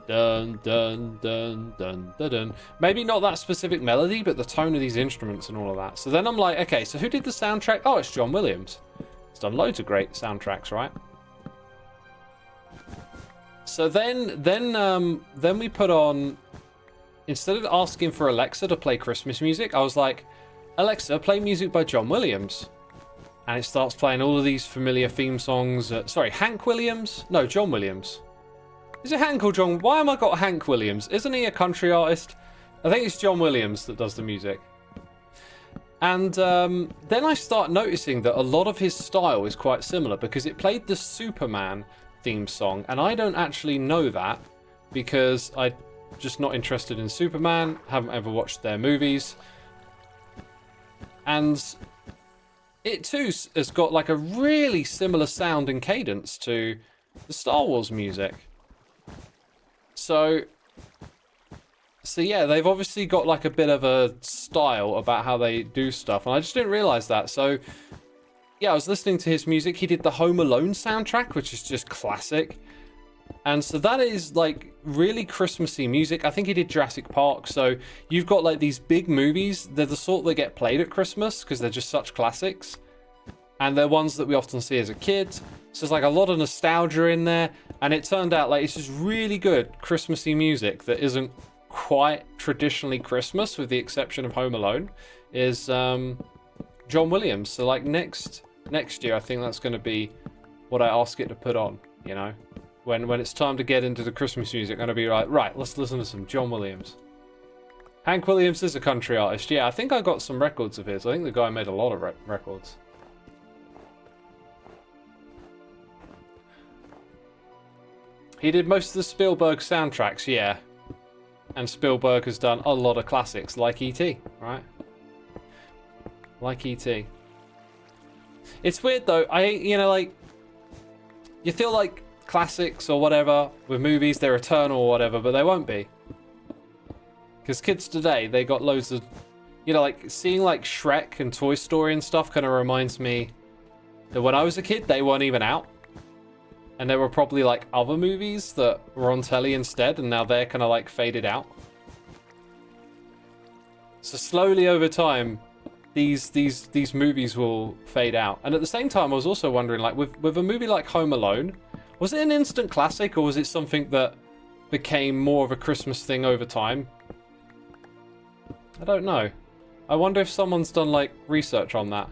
Dun, dun, dun, dun, dun, dun. Maybe not that specific melody, but the tone of these instruments and all of that. So then I'm like, okay, so who did the soundtrack? Oh, it's John Williams. He's done loads of great soundtracks, right? So then we put on, instead of asking for Alexa to play Christmas music, I was like, Alexa, play music by John Williams. And it starts playing all of these familiar theme songs. Sorry, Hank Williams? No, John Williams. Is it Hank or John? Why am I got Hank Williams? Isn't he a country artist? I think it's John Williams that does the music. And then I start noticing that a lot of his style is quite similar because it played the Superman theme song, and I don't actually know that because I'm just not interested in Superman, haven't ever watched their movies. And it too has got like a really similar sound and cadence to the Star Wars music. So yeah, they've obviously got like a bit of a style about how they do stuff, and I just didn't realize that. So yeah, I was listening to his music. He did the Home Alone soundtrack, which is just classic. And so that is like really Christmassy music. I think he did Jurassic Park. So you've got like these big movies. They're the sort that get played at Christmas because they're just such classics. And they're ones that we often see as a kid. So there's like a lot of nostalgia in there. And it turned out like it's just really good Christmassy music that isn't quite traditionally Christmas, with the exception of Home Alone, is John Williams. So like next year, I think that's going to be what I ask it to put on, you know? When it's time to get into the Christmas music, I'm going to be like, right, let's listen to some John Williams. Hank Williams is a country artist. Yeah, I think I got some records of his. I think the guy made a lot of records. He did most of the Spielberg soundtracks, yeah. And Spielberg has done a lot of classics, like E.T., right? Like E.T. It's weird, though. You know, like, you feel like classics or whatever with movies, they're eternal or whatever, but they won't be. Because kids today, they got loads of, you know, like, seeing, like, Shrek and Toy Story and stuff kind of reminds me that when I was a kid, they weren't even out. And there were probably like other movies that were on telly instead, and now they're kind of like faded out. So slowly over time, these movies will fade out. And at the same time, I was also wondering, like with a movie like Home Alone, was it an instant classic, or was it something that became more of a Christmas thing over time? I don't know. I wonder if someone's done like research on that.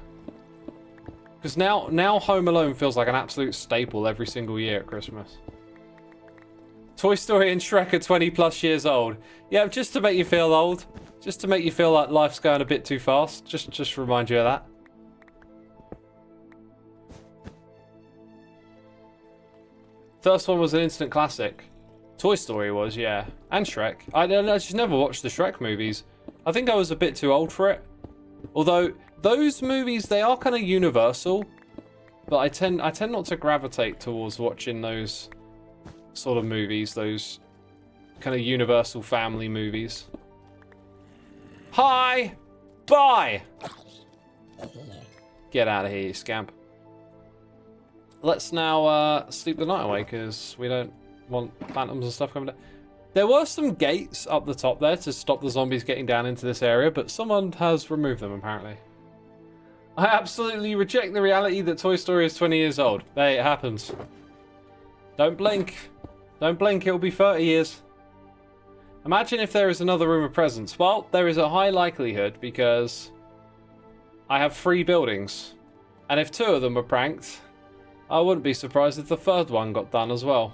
Because now Home Alone feels like an absolute staple every single year at Christmas. Toy Story and Shrek are 20 plus years old. Yeah, just to make you feel old. Just to make you feel like life's going a bit too fast. Just to remind you of that. First one was an instant classic. Toy Story was, yeah. And Shrek. I just never watched the Shrek movies. I think I was a bit too old for it. Although those movies, they are kind of universal, but I tend not to gravitate towards watching those sort of movies, those kind of universal family movies. Hi! Bye! Get out of here, you scamp. Let's now sleep the night away, because we don't want phantoms and stuff coming down. There were some gates up the top there to stop the zombies getting down into this area, but someone has removed them, apparently. I absolutely reject the reality that Toy Story is 20 years old. Hey, it happens. Don't blink. Don't blink, it'll be 30 years. Imagine if there is another room of presents. Well, there is a high likelihood because I have 3 buildings. And if 2 of them were pranked, I wouldn't be surprised if the third one got done as well.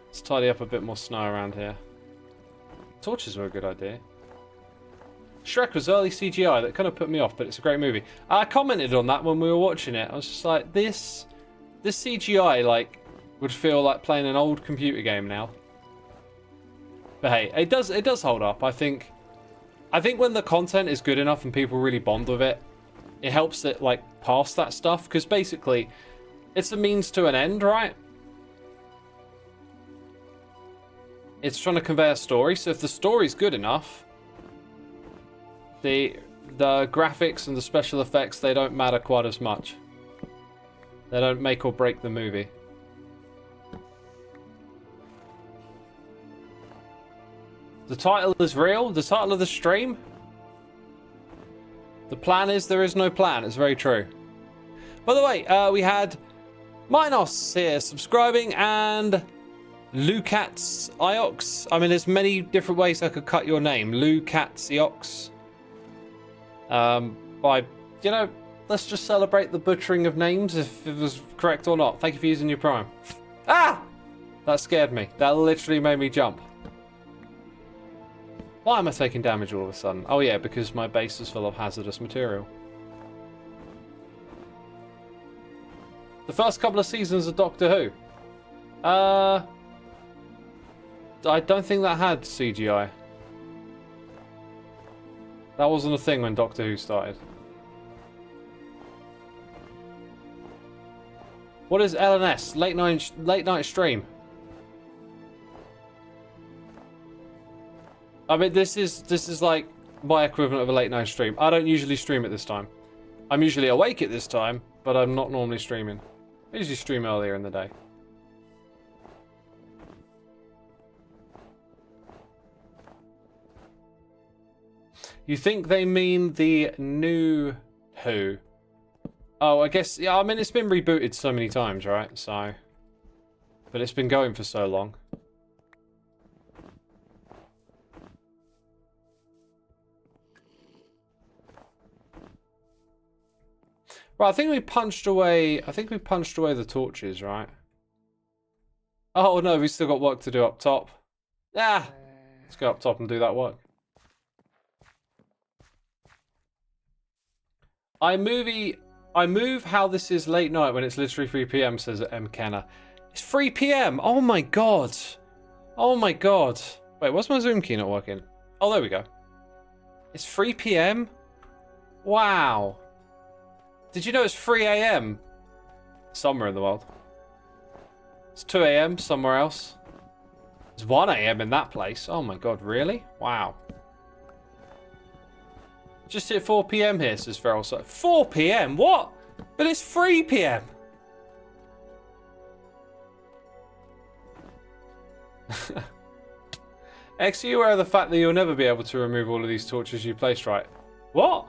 Let's tidy up a bit more snow around here. Torches were a good idea. Shrek was early CGI. That kind of put me off, but it's a great movie. I commented on that when we were watching it. I was just like, this CGI, like, would feel like playing an old computer game now. But hey, it does hold up. I think when the content is good enough and people really bond with it, it helps it, like, pass that stuff. Because basically, it's a means to an end, right? It's trying to convey a story. So if the story's good enough, the graphics and the special effects, they don't matter quite as much. They don't make or break the movie. The title is real. The title of the stream. The plan is there is no plan. It's very true. By the way, we had Minos here subscribing and Lucats Iox. I mean, there's many different ways I could cut your name. Lucats Iox. By, you know, let's just celebrate the butchering of names if it was correct or not. Thank you for using your Prime. Ah! That scared me. That literally made me jump. Why am I taking damage all of a sudden? Oh yeah, because my base is full of hazardous material. The first couple of seasons of Doctor Who. I don't think that had CGI. That wasn't a thing when Doctor Who started. What is LNS? Late night stream. I mean, this is like my equivalent of a late night stream. I don't usually stream at this time. I'm usually awake at this time, but I'm not normally streaming. I usually stream earlier in the day. You think they mean the new Who? Oh, I guess, yeah, I mean, it's been rebooted so many times, right? So, but it's been going for so long. Right, I think we punched away the torches, right? Oh no, we still got work to do up top. Yeah, let's go up top and do that work. I move how this is late night when it's literally 3 PM, says M. Kenner. It's 3 PM! Oh my god! Oh my god. Wait, what's my zoom key not working? Oh, there we go. It's 3 PM? Wow. Did you know it's 3 AM? Somewhere in the world. It's 2 AM somewhere else. It's 1 AM in that place. Oh my god, really? Wow. Just hit 4 PM here, says Feral. So 4 PM? What? But it's 3 PM. X, are you aware of the fact that you'll never be able to remove all of these torches you placed, right? What?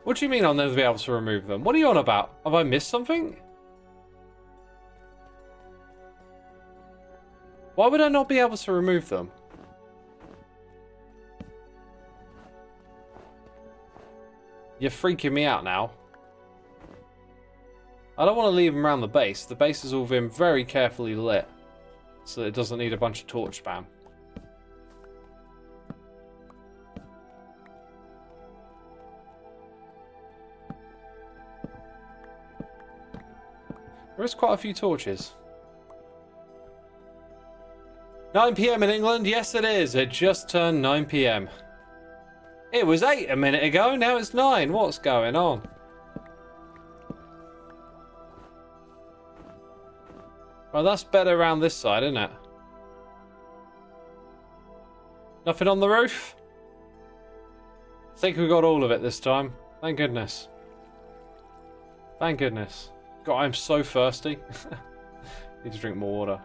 What do you mean I'll never be able to remove them? What are you on about? Have I missed something? Why would I not be able to remove them? You're freaking me out now. I don't want to leave them around the base. The base has all been very carefully lit, so that it doesn't need a bunch of torch spam. There is quite a few torches. 9 PM in England? Yes, it is. It just turned 9 PM. It was 8 a minute ago, now it's 9. What's going on? Well, that's better around this side, isn't it? Nothing on the roof? I think we got all of it this time. Thank goodness. Thank goodness. God, I'm so thirsty. Need to drink more water.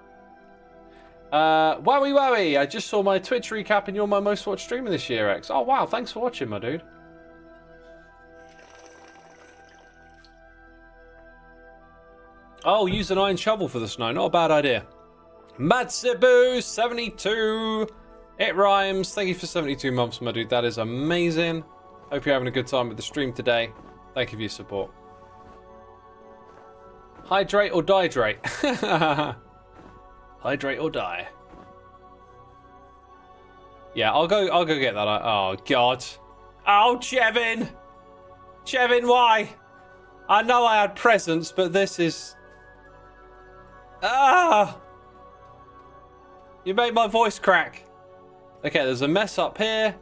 Wowie! I just saw my Twitch recap and you're my most watched streamer this year, X. Oh wow, thanks for watching, my dude. Oh, use an iron shovel for the snow. Not a bad idea. Matsubu72. It rhymes. Thank you for 72 months, my dude. That is amazing. Hope you're having a good time with the stream today. Thank you for your support. Hydrate or dihydrate? Hydrate or die. Yeah, I'll go get that. Oh god. Oh, Jevin! Jevin, why? I know I had presents, but this is... Ah! You made my voice crack. Okay, there's a mess up here.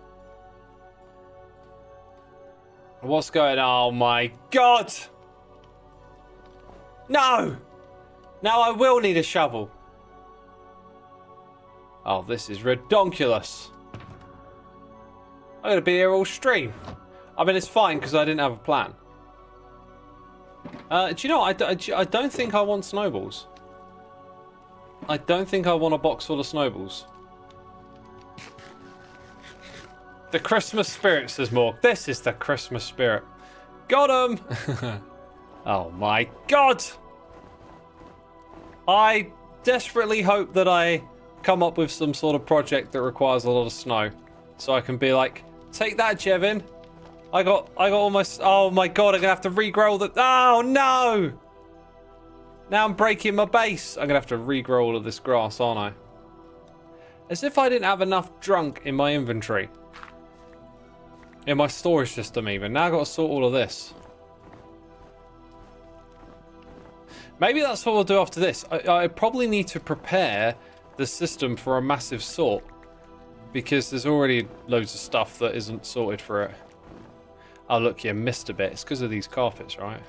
What's going on? Oh my god! No! Now I will need a shovel. Oh, this is redonkulous. I'm going to be here all stream. I mean, it's fine because I didn't have a plan. Do you know what? I don't think I want snowballs. I don't think I want a box full of snowballs. The Christmas spirit, says Morg. This is the Christmas spirit. Got him! Oh my god! I desperately hope that I come up with some sort of project that requires a lot of snow. So I can be like, take that, Jevin. I got almost... Oh my god, I'm going to have to regrow all the... Oh no! Now I'm breaking my base. I'm going to have to regrow all of this grass, aren't I? As if I didn't have enough junk in my inventory. In my storage system even. Now I've got to sort all of this. Maybe that's what we'll do after this. I probably need to prepare the system for a massive sort. Because there's already loads of stuff that isn't sorted for it. Oh look, you missed a bit. It's because of these carpets, right?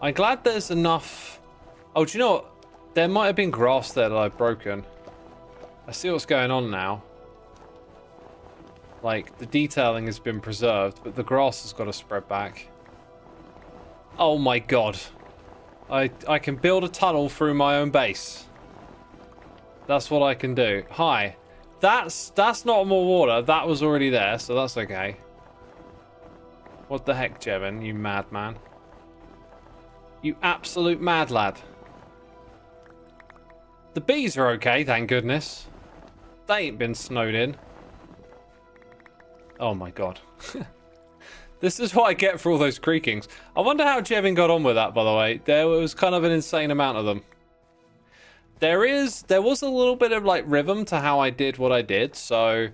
I'm glad there's enough... Oh, do you know what? There might have been grass there that I've broken. I see what's going on now. Like, the detailing has been preserved, but the grass has got to spread back. Oh my god. I can build a tunnel through my own base. That's what I can do. Hi. That's not more water. That was already there, so that's okay. What the heck, Jevin? You madman. You absolute mad lad. The bees are okay, thank goodness. They ain't been snowed in. Oh my god. This is what I get for all those creakings. I wonder how Jevin got on with that, by the way. There was kind of an insane amount of them. There was a little bit of like rhythm to how I did what I did, so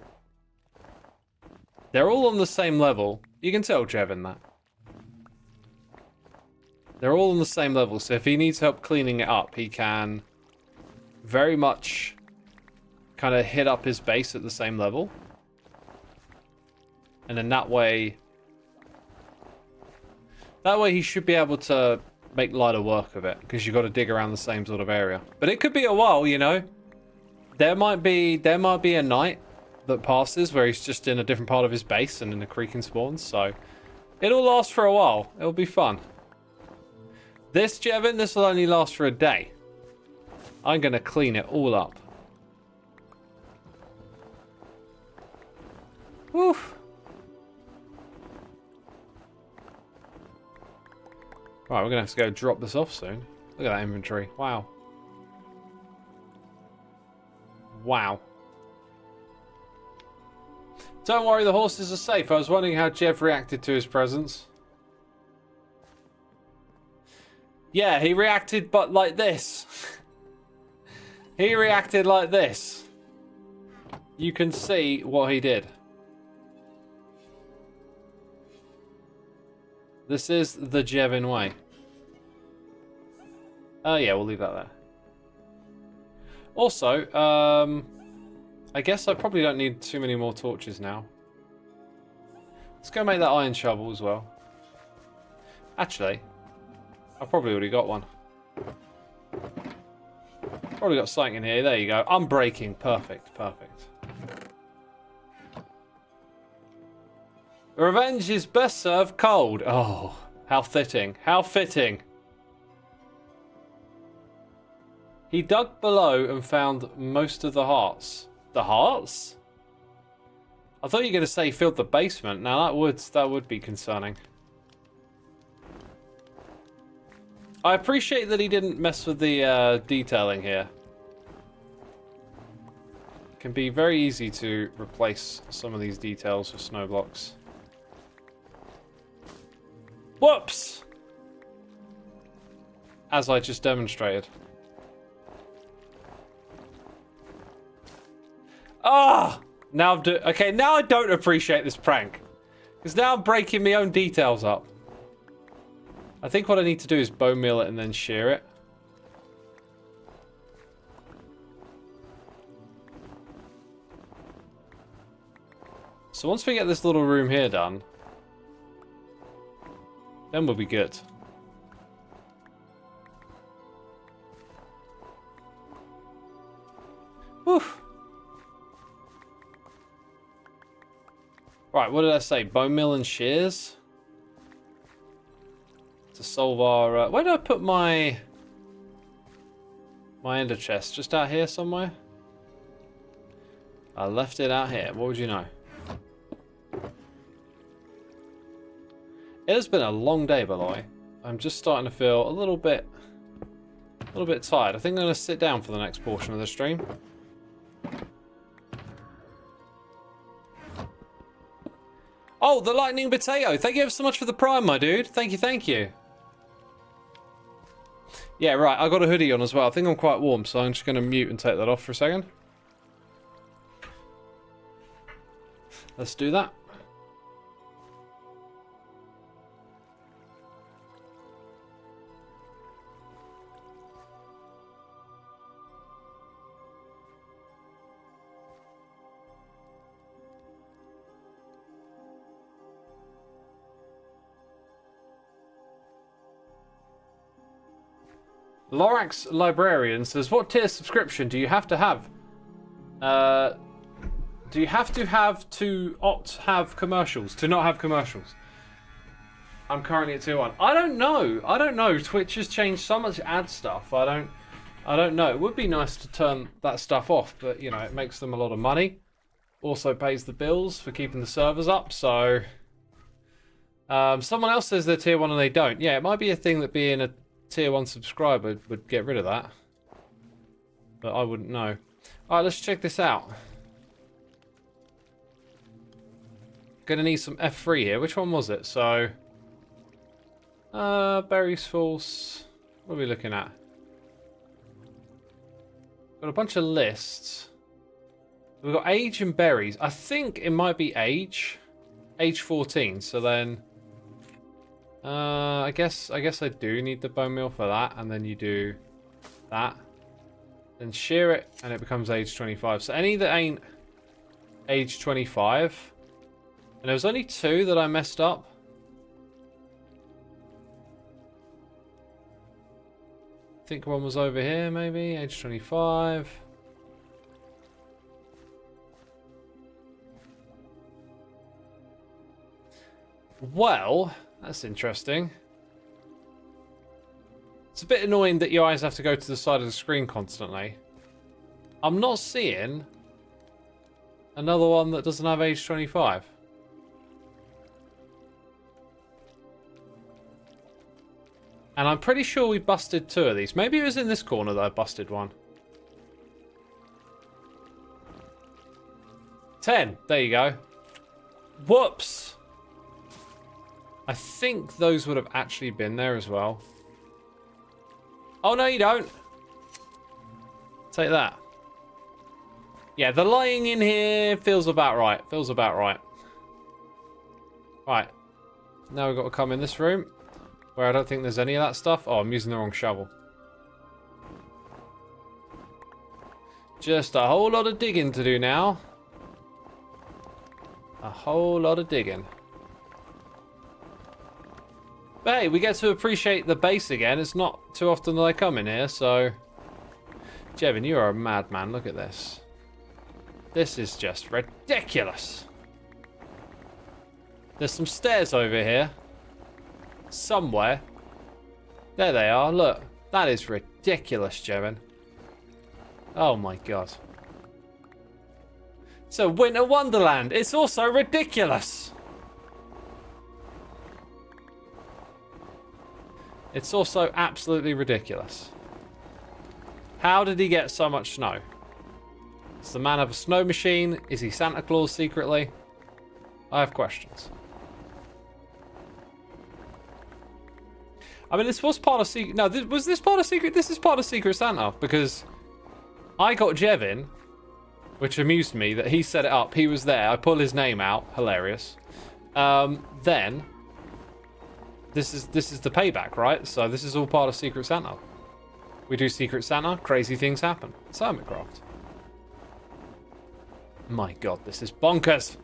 they're all on the same level. You can tell Jevin that. They're all on the same level, so if he needs help cleaning it up, he can very much kind of hit up his base at the same level. And then that way he should be able to make lighter work of it, because you've got to dig around the same sort of area. But it could be a while, you know. There might be a night that passes where he's just in a different part of his base and in the creaking spawns, so it'll last for a while. It'll be fun. This, Jevin, this will only last for a day. I'm going to clean it all up. Whew. Right, we're going to have to go drop this off soon. Look at that inventory. Wow. Wow. Don't worry, the horses are safe. I was wondering how Jev reacted to his presence. Yeah, he reacted, but like this. He reacted like this. You can see what he did. This is the Jevin way. Oh yeah, we'll leave that there. Also, I guess I probably don't need too many more torches now. Let's go make that iron shovel as well. Actually, I've probably already got one. Probably got something in here. There you go. Unbreaking. Perfect. Perfect. Revenge is best served cold. Oh, how fitting. How fitting. He dug below and found most of the hearts. The hearts? I thought you were going to say he filled the basement. Now that would be concerning. I appreciate that he didn't mess with the detailing here. It can be very easy to replace some of these details with snow blocks. Whoops! As I just demonstrated. Ah! Now okay, now I don't appreciate this prank. Because now I'm breaking my own details up. I think what I need to do is bone meal it and then shear it. So once we get this little room here done, then we'll be good. Whew. Right, what did I say? Bone meal and shears? To solve our... where did I put my ender chest? Just out here somewhere? I left it out here. What would you know? It has been a long day, by the way. I'm just starting to feel a little bit tired. I think I'm going to sit down for the next portion of the stream. Oh, the lightning potato. Thank you ever so much for the prime, my dude. Thank you, thank you. Yeah, right. I got a hoodie on as well. I think I'm quite warm, so I'm just going to mute and take that off for a second. Let's do that. Lorax Librarian says, what tier subscription do you have to have? Do you have to have commercials? To not have commercials? I'm currently at tier 1. I don't know. Twitch has changed so much ad stuff. I don't know. It would be nice to turn that stuff off, but you know, it makes them a lot of money. Also pays the bills for keeping the servers up, so... someone else says they're tier 1 and they don't. Yeah, it might be a thing that being a tier 1 subscriber would get rid of that. But I wouldn't know. Alright, let's check this out. Gonna need some F3 here. Which one was it? So... berries false. What are we looking at? Got a bunch of lists. We've got age and berries. I think it might be age. Age 14. So then... I guess I do need the bone meal for that, and then you do that. Then shear it, and it becomes age 25. So any that ain't age 25, and there was only 2 that I messed up. I think one was over here, maybe age 25. Well. That's interesting. It's a bit annoying that your eyes have to go to the side of the screen constantly. I'm not seeing another one that doesn't have age 25. And I'm pretty sure we busted 2 of these. Maybe it was in this corner that I busted one. 10. There you go. Whoops. I think those would have actually been there as well. Oh, no, you don't. Take that. Yeah, the lying in here feels about right. Feels about right. Right. Now we've got to come in this room, where I don't think there's any of that stuff. Oh, I'm using the wrong shovel. Just a whole lot of digging to do now. A whole lot of digging. But hey, we get to appreciate the base again. It's not too often that I come in here, so... Jevin, you are a madman. Look at this. This is just ridiculous. There's some stairs over here. Somewhere. There they are. Look. That is ridiculous, Jevin. Oh my god. It's a winter wonderland. It's also ridiculous. It's also absolutely ridiculous. How did he get so much snow? Does the man have a snow machine? Is he Santa Claus secretly? I have questions. I mean, this was part of Secret... No, was this part of Secret? This is part of Secret Santa, because I got Jevin, which amused me that he set it up. He was there. I pulled his name out. Hilarious. Then, this is the payback, right? So this is all part of Secret Santa. We do Secret Santa, crazy things happen. It's Hermitcraft. My god, this is bonkers.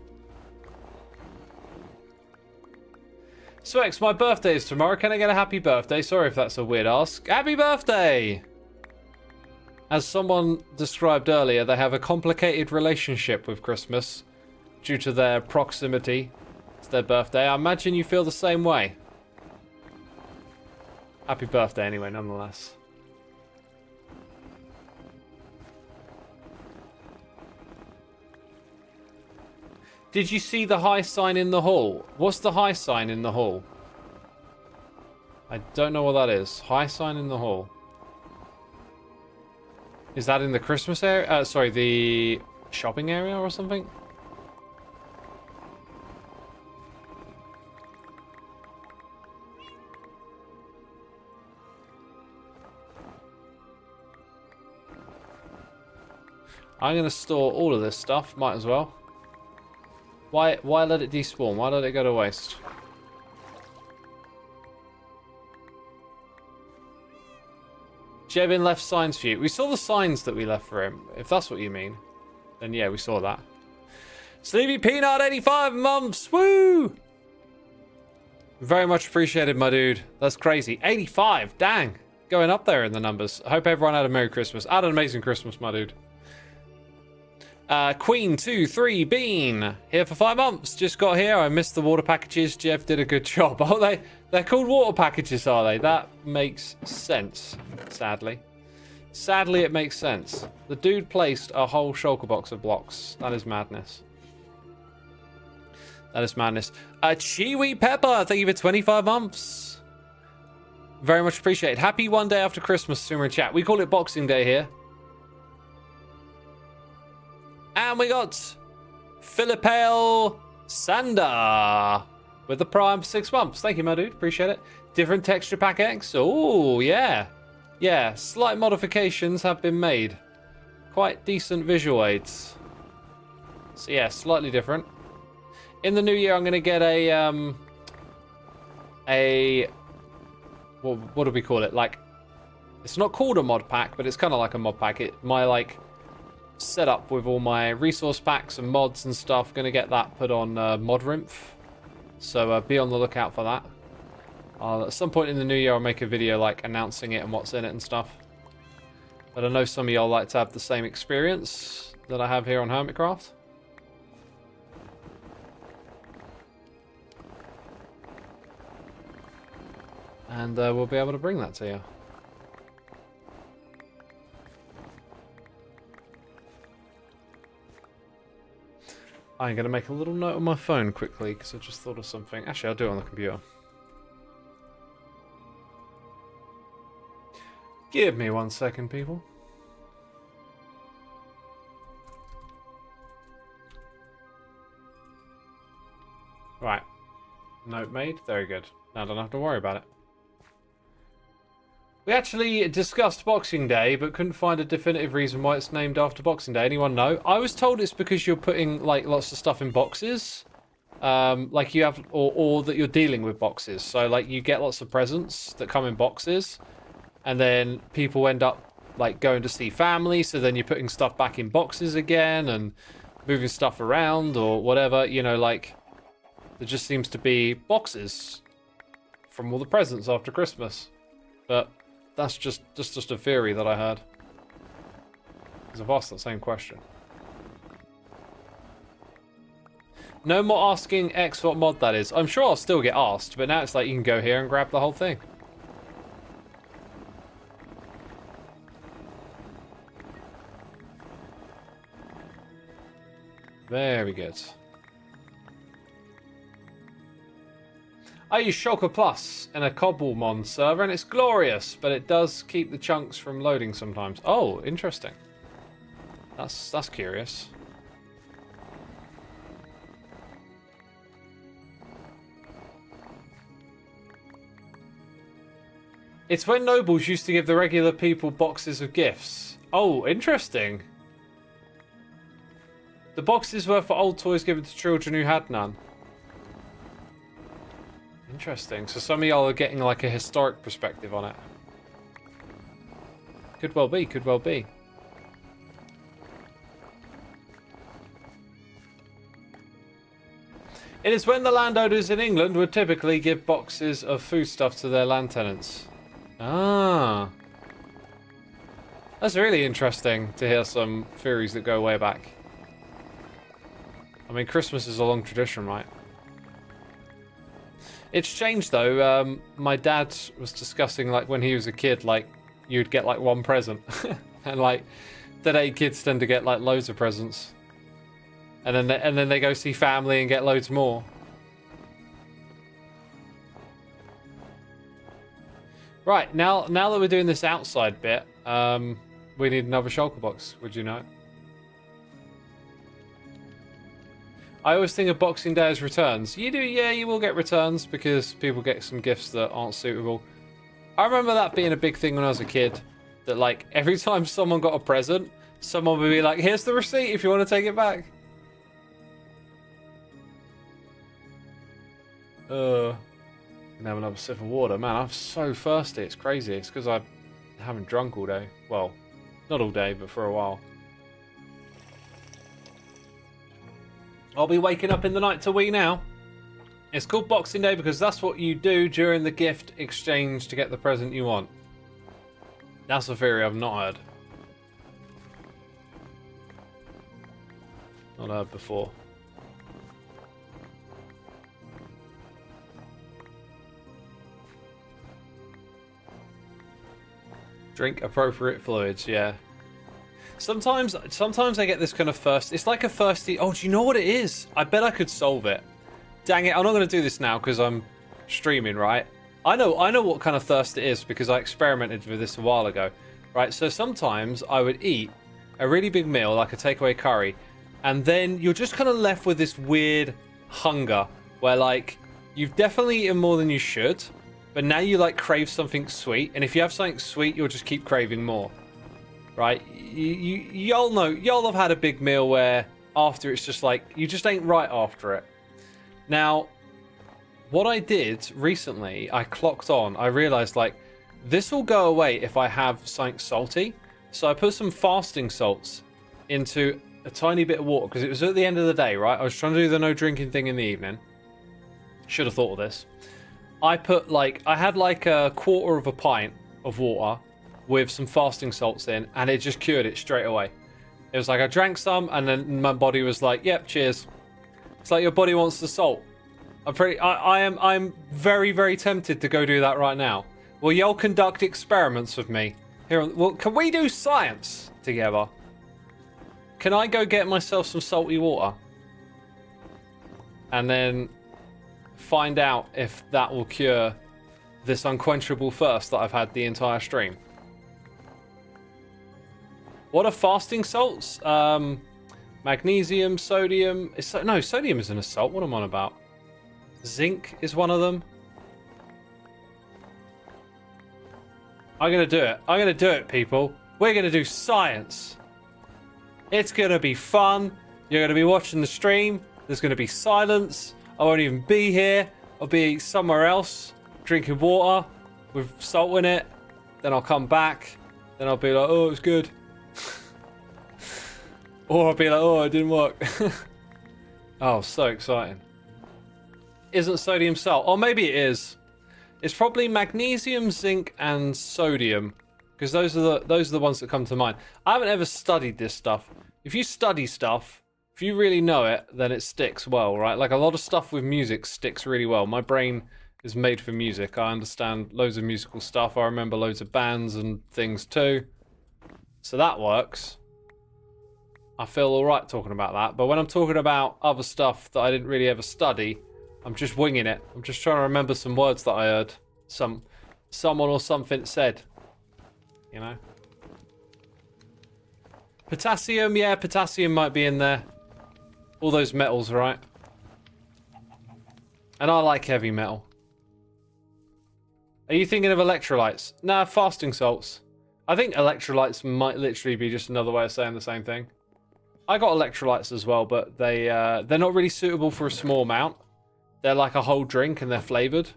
Swex, my birthday is tomorrow. Can I get a happy birthday? Sorry if that's a weird ask. Happy birthday! As someone described earlier, they have a complicated relationship with Christmas due to their proximity to their birthday. I imagine you feel the same way. Happy birthday anyway, nonetheless. Did you see the high sign in the hall? What's the high sign in the hall? I don't know what that is. High sign in the hall. Is that in the Christmas area? Sorry, the shopping area or something? I'm going to store all of this stuff. Might as well. Why let it despawn? Why let it go to waste? Jevin left signs for you. We saw the signs that we left for him. If that's what you mean, then yeah, we saw that. Sleepy Peanut, 85 months. Woo! Very much appreciated, my dude. That's crazy. 85. Dang. Going up there in the numbers. I hope everyone had a Merry Christmas. I had an amazing Christmas, my dude. Queen23 Bean here for 5 months. Just got here. I missed the water packages. Jeff did a good job. Oh, they're called water packages, are they? That makes sense. Sadly, it makes sense. The dude placed a whole shulker box of blocks. That is madness. That is madness. Chiwi Pepper, thank you for 25 months. Very much appreciated. Happy one day after Christmas, Sumer in chat. We call it Boxing Day here. And we got Philippale Sander with the Prime for 6 months. Thank you, my dude. Appreciate it. Different texture pack X. Oh, yeah. Yeah, slight modifications have been made. Quite decent visual aids. So, yeah, slightly different. In the new year, I'm going to get what do we call it? Like, it's not called a mod pack, but it's kind of like a mod pack. Set up with all my resource packs and mods and stuff. Gonna get that put on Modrinth, so be on the lookout for that. At some point in the new year I'll make a video like announcing it and what's in it and stuff, but I know some of y'all like to have the same experience that I have here on Hermitcraft. And we'll be able to bring that to you. I'm going to make a little note on my phone quickly because I just thought of something. Actually, I'll do it on the computer. Give me 1 second, people. Right. Note made. Very good. Now I don't have to worry about it. We actually discussed Boxing Day, but couldn't find a definitive reason why it's named after Boxing Day. Anyone know? I was told it's because you're putting like lots of stuff in boxes, like you have, or that you're dealing with boxes. So like you get lots of presents that come in boxes, and then people end up like going to see family. So then you're putting stuff back in boxes again and moving stuff around or whatever. You know, like there just seems to be boxes from all the presents after Christmas, but. That's just a theory that I heard. Because I've asked that same question. No more asking X what mod that is. I'm sure I'll still get asked, but now it's like you can go here and grab the whole thing. Very good. I use Shulker Plus in a Cobblemon server, and it's glorious, but it does keep the chunks from loading sometimes. Oh, interesting. That's curious. It's when nobles used to give the regular people boxes of gifts. Oh, interesting. The boxes were for old toys given to children who had none. Interesting. So some of y'all are getting like a historic perspective on it. Could well be, could well be. It is when the landowners in England would typically give boxes of foodstuff to their land tenants. Ah. That's really interesting to hear some theories that go way back. I mean, Christmas is a long tradition, right? It's changed though. My dad was discussing like when he was a kid, like you'd get like one present, and like today kids tend to get like loads of presents, and then they go see family and get loads more. Right, now that we're doing this outside bit, we need another shulker box. Would you know? I always think of Boxing Day as returns. You do, yeah, you will get returns because people get some gifts that aren't suitable. I remember that being a big thing when I was a kid. That like every time someone got a present, someone would be like, "Here's the receipt if you want to take it back." Can have another sip of water. Man, I'm so thirsty. It's crazy. It's because I haven't drunk all day. Well, not all day, but for a while. I'll be waking up in the night to wee now. It's called Boxing Day because that's what you do during the gift exchange to get the present you want. That's a theory I've not heard. Not heard before. Drink appropriate fluids, yeah. Sometimes I get this kind of thirst. It's like a thirsty. Oh, do you know what it is? I bet I could solve it. Dang it! I'm not going to do this now because I'm streaming, right? I know what kind of thirst it is because I experimented with this a while ago, right? So sometimes I would eat a really big meal, like a takeaway curry, and then you're just kind of left with this weird hunger where like you've definitely eaten more than you should, but now you like crave something sweet, and if you have something sweet, you'll just keep craving more. Right, y'all know, y'all have had a big meal where after it's just like you just ain't right after it. Now, what I did recently, I clocked on. I realized like this will go away if I have something salty. So I put some fasting salts into a tiny bit of water because it was at the end of the day, right? I was trying to do the no drinking thing in the evening. Should have thought of this. I had like a quarter of a pint of water with some fasting salts in, and it just cured it straight away. It was like I drank some, and then my body was like, "Yep, cheers." It's like your body wants the salt. I'm very, very tempted to go do that right now. Will y'all conduct experiments with me? Well, can we do science together? Can I go get myself some salty water, and then find out if that will cure this unquenchable thirst that I've had the entire stream? What are fasting salts? Magnesium, sodium. No, sodium isn't a salt. What am I on about? Zinc is one of them. I'm going to do it. I'm going to do it, people. We're going to do science. It's going to be fun. You're going to be watching the stream. There's going to be silence. I won't even be here. I'll be somewhere else drinking water with salt in it. Then I'll come back. Then I'll be like, oh, it's good. Or I'll be like, oh, it didn't work. Oh, so exciting. Isn't sodium salt? Or maybe it is. It's probably magnesium, zinc, and sodium. Because those are the ones that come to mind. I haven't ever studied this stuff. If you study stuff, if you really know it, then it sticks well, right? Like a lot of stuff with music sticks really well. My brain is made for music. I understand loads of musical stuff. I remember loads of bands and things too. So that works. I feel alright talking about that. But when I'm talking about other stuff that I didn't really ever study, I'm just winging it. I'm just trying to remember some words that I heard. Someone or something said. You know? Potassium, yeah, potassium might be in there. All those metals, right? And I like heavy metal. Are you thinking of electrolytes? Nah, fasting salts. I think electrolytes might literally be just another way of saying the same thing. I got electrolytes as well, but they're not really suitable for a small amount. They're like a whole drink and they're flavored.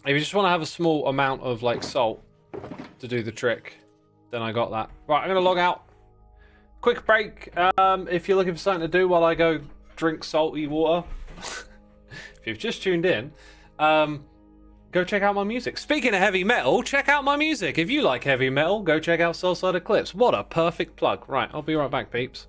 If you just want to have a small amount of like salt to do the trick, then I got that. Right, I'm gonna log out. Quick break. If you're looking for something to do while I go drink salty water, if you've just tuned in, go check out my music. Speaking of heavy metal, check out my music. If you like heavy metal, go check out Soulside Eclipse. What a perfect plug. Right, I'll be right back, peeps.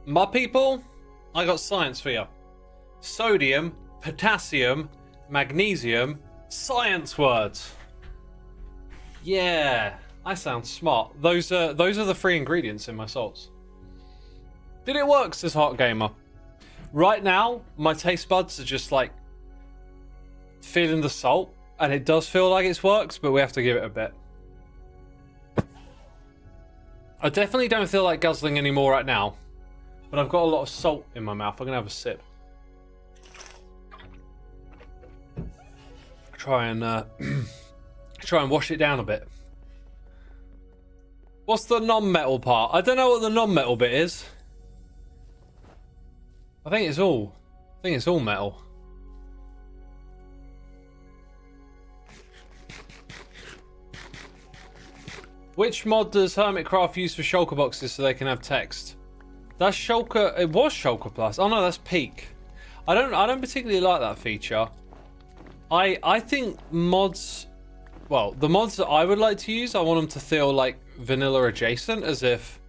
My people, I got science for you. Sodium, potassium, magnesium, science words. Yeah, I sound smart. Those are the 3 ingredients in my salts. Did it work, says Hot Gamer? Right now, my taste buds are just like feeling the salt, and it does feel like it's worked, but we have to give it a bit. I definitely don't feel like guzzling anymore right now. But I've got a lot of salt in my mouth. I'm gonna have a sip. Try and wash it down a bit. What's the non-metal part? I don't know what the non-metal bit is. I think it's all metal. Which mod does Hermitcraft use for shulker boxes so they can have text? That's shulker. It was shulker plus. Oh no, that's peak. I don't particularly like that feature. I think mods. Well, the mods that I would like to use, I want them to feel like vanilla adjacent, as if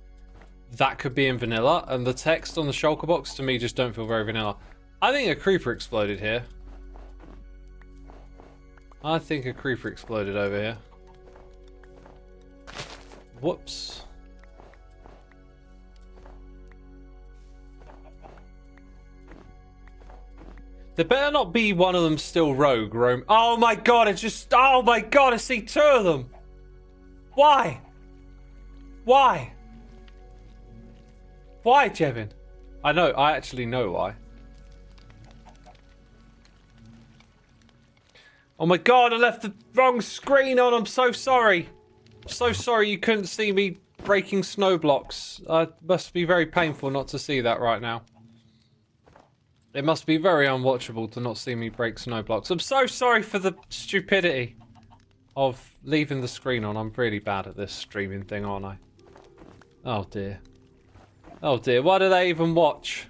that could be in vanilla, and the text on the shulker box to me just don't feel very vanilla. I think a creeper exploded here. I think a creeper exploded over here. Whoops. There better not be one of them still rogue. Oh my god, it's just... Oh my god, I see 2 of them. Why? Why? Why, Jevin? I actually know why. Oh my god, I left the wrong screen on. I'm so sorry. I'm so sorry you couldn't see me breaking snow blocks. It must be very painful not to see that right now. It must be very unwatchable to not see me break snow blocks. I'm so sorry for the stupidity of leaving the screen on. I'm really bad at this streaming thing, aren't I? Oh dear. Oh dear, why do they even watch?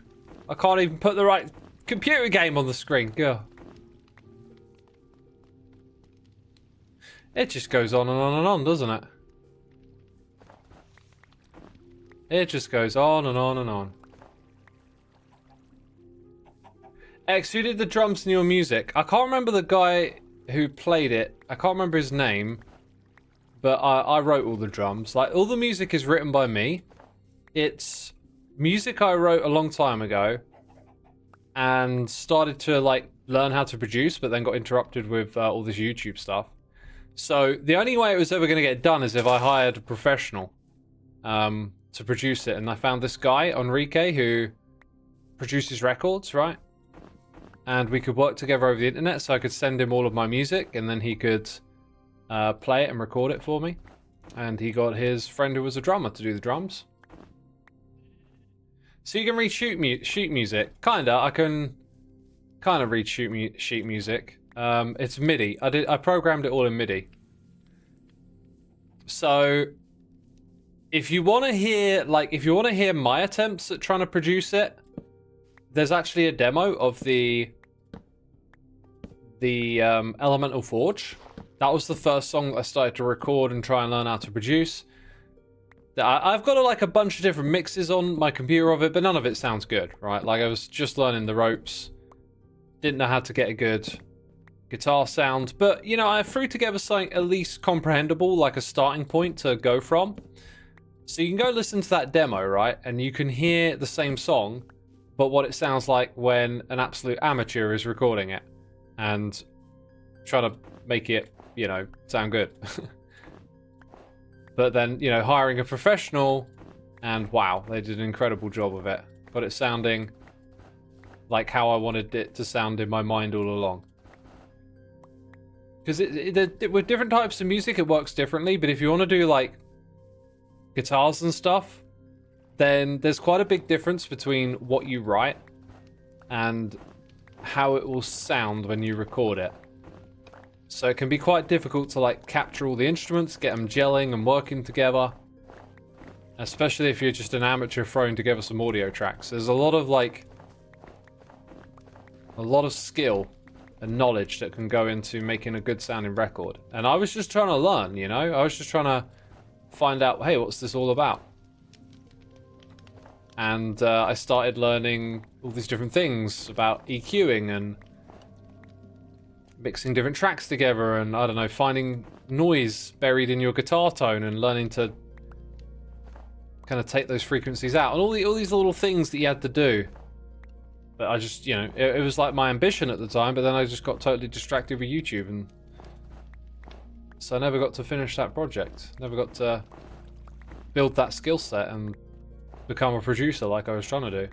I can't even put the right computer game on the screen. Go. It just goes on and on and on, doesn't it? It just goes on and on and on. X, who did the drums in your music? I can't remember the guy who played it. I can't remember his name, but I wrote all the drums. Like, all the music is written by me. It's music I wrote a long time ago and started to, like, learn how to produce, but then got interrupted with all this YouTube stuff. So the only way it was ever going to get done is if I hired a professional to produce it. And I found this guy, Enrique, who produces records, right? And we could work together over the internet, so I could send him all of my music, and then he could play it and record it for me. And he got his friend who was a drummer to do the drums. So you can read sheet music. Kinda. I can kind of read sheet music. It's MIDI. I programmed it all in MIDI. So if you want to hear my attempts at trying to produce it, there's actually a demo of the Elemental Forge. That was the first song that I started to record and try and learn how to produce. I've got like a bunch of different mixes on my computer of it, but none of it sounds good, right? Like, I was just learning the ropes. Didn't know how to get a good guitar sound, but, you know, I threw together something at least comprehensible, like a starting point to go from. So you can go listen to that demo, right? And you can hear the same song, but what it sounds like when an absolute amateur is recording it and trying to make it, you know, sound good. But then, you know, hiring a professional, and wow, they did an incredible job of it. Got it sounding like how I wanted it to sound in my mind all along. Because with different types of music, it works differently. But if you want to do, like, guitars and stuff, then there's quite a big difference between what you write and how it will sound when you record it. So it can be quite difficult to, like, capture all the instruments, get them gelling and working together. Especially if you're just an amateur throwing together some audio tracks. There's a lot of skill and knowledge that can go into making a good sounding record. And I was just trying to learn, you know? I was just trying to find out, hey, what's this all about? And I started learning all these different things about EQing and mixing different tracks together, and, I don't know, finding noise buried in your guitar tone and learning to kind of take those frequencies out, and all these little things that you had to do. But I just, you know, it was like my ambition at the time, but then I just got totally distracted with YouTube, and so I never got to finish that project. Never got to build that skill set and become a producer like I was trying to do.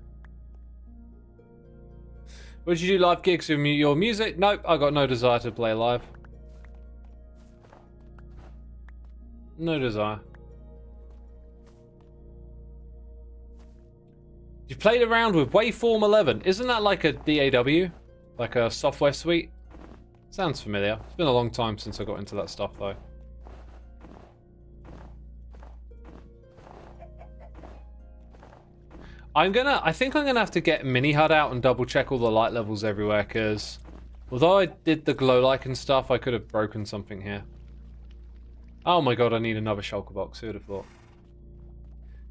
Would you do live gigs with your music? Nope, I got no desire to play live. No desire. You played around with Waveform 11. Isn't that like a DAW? Like a software suite? Sounds familiar. It's been a long time since I got into that stuff, though. I think I'm gonna have to get Mini HUD out and double check all the light levels everywhere, because although I did the glow lichen stuff, I could have broken something here. Oh my god, I need another shulker box. Who would have thought?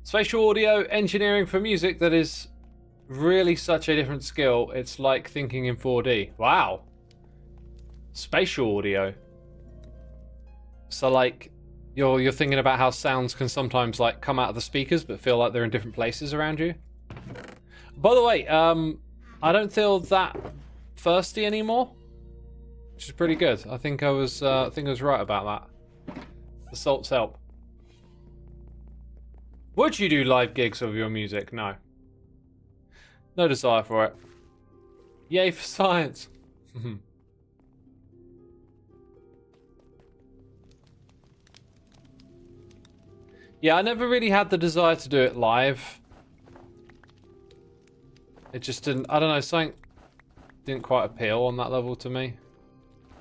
Spatial audio engineering for music, that is really such a different skill. It's like thinking in 4D. Wow. Spatial audio. So, like, you're thinking about how sounds can sometimes, like, come out of the speakers but feel like they're in different places around you. By the way, I don't feel that thirsty anymore, which is pretty good. I think I was right about that. The salts help. Would you do live gigs of your music? No. No desire for it. Yay for science. Yeah, I never really had the desire to do it live. It just didn't, I don't know, something didn't quite appeal on that level to me.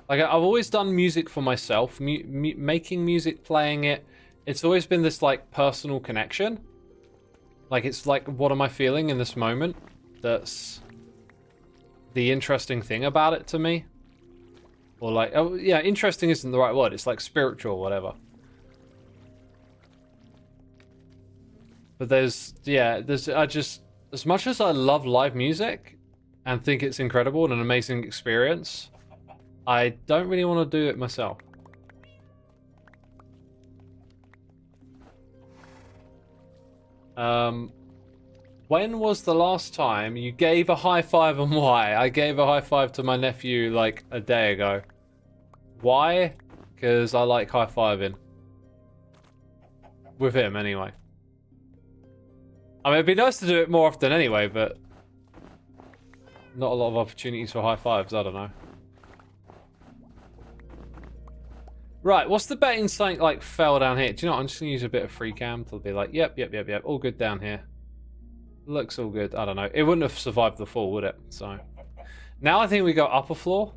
Like, I've always done music for myself. Making music, playing it. It's always been this, like, personal connection. Like, it's like, what am I feeling in this moment? That's the interesting thing about it to me. Or, like, oh, yeah, interesting isn't the right word. It's, like, spiritual or whatever. But there's, as much as I love live music and think it's incredible and an amazing experience, I don't really want to do it myself. When was the last time you gave a high five and why? I gave a high five to my nephew like a day ago. Why? Because I like high fiving. With him, anyway. I mean, it'd be nice to do it more often anyway, but not a lot of opportunities for high fives, I don't know. Right, what's the betting something like fell down here? Do you know what? I'm just going to use a bit of free cam to be like, yep, all good down here. Looks all good. I don't know. It wouldn't have survived the fall, would it? So now I think we go upper floor.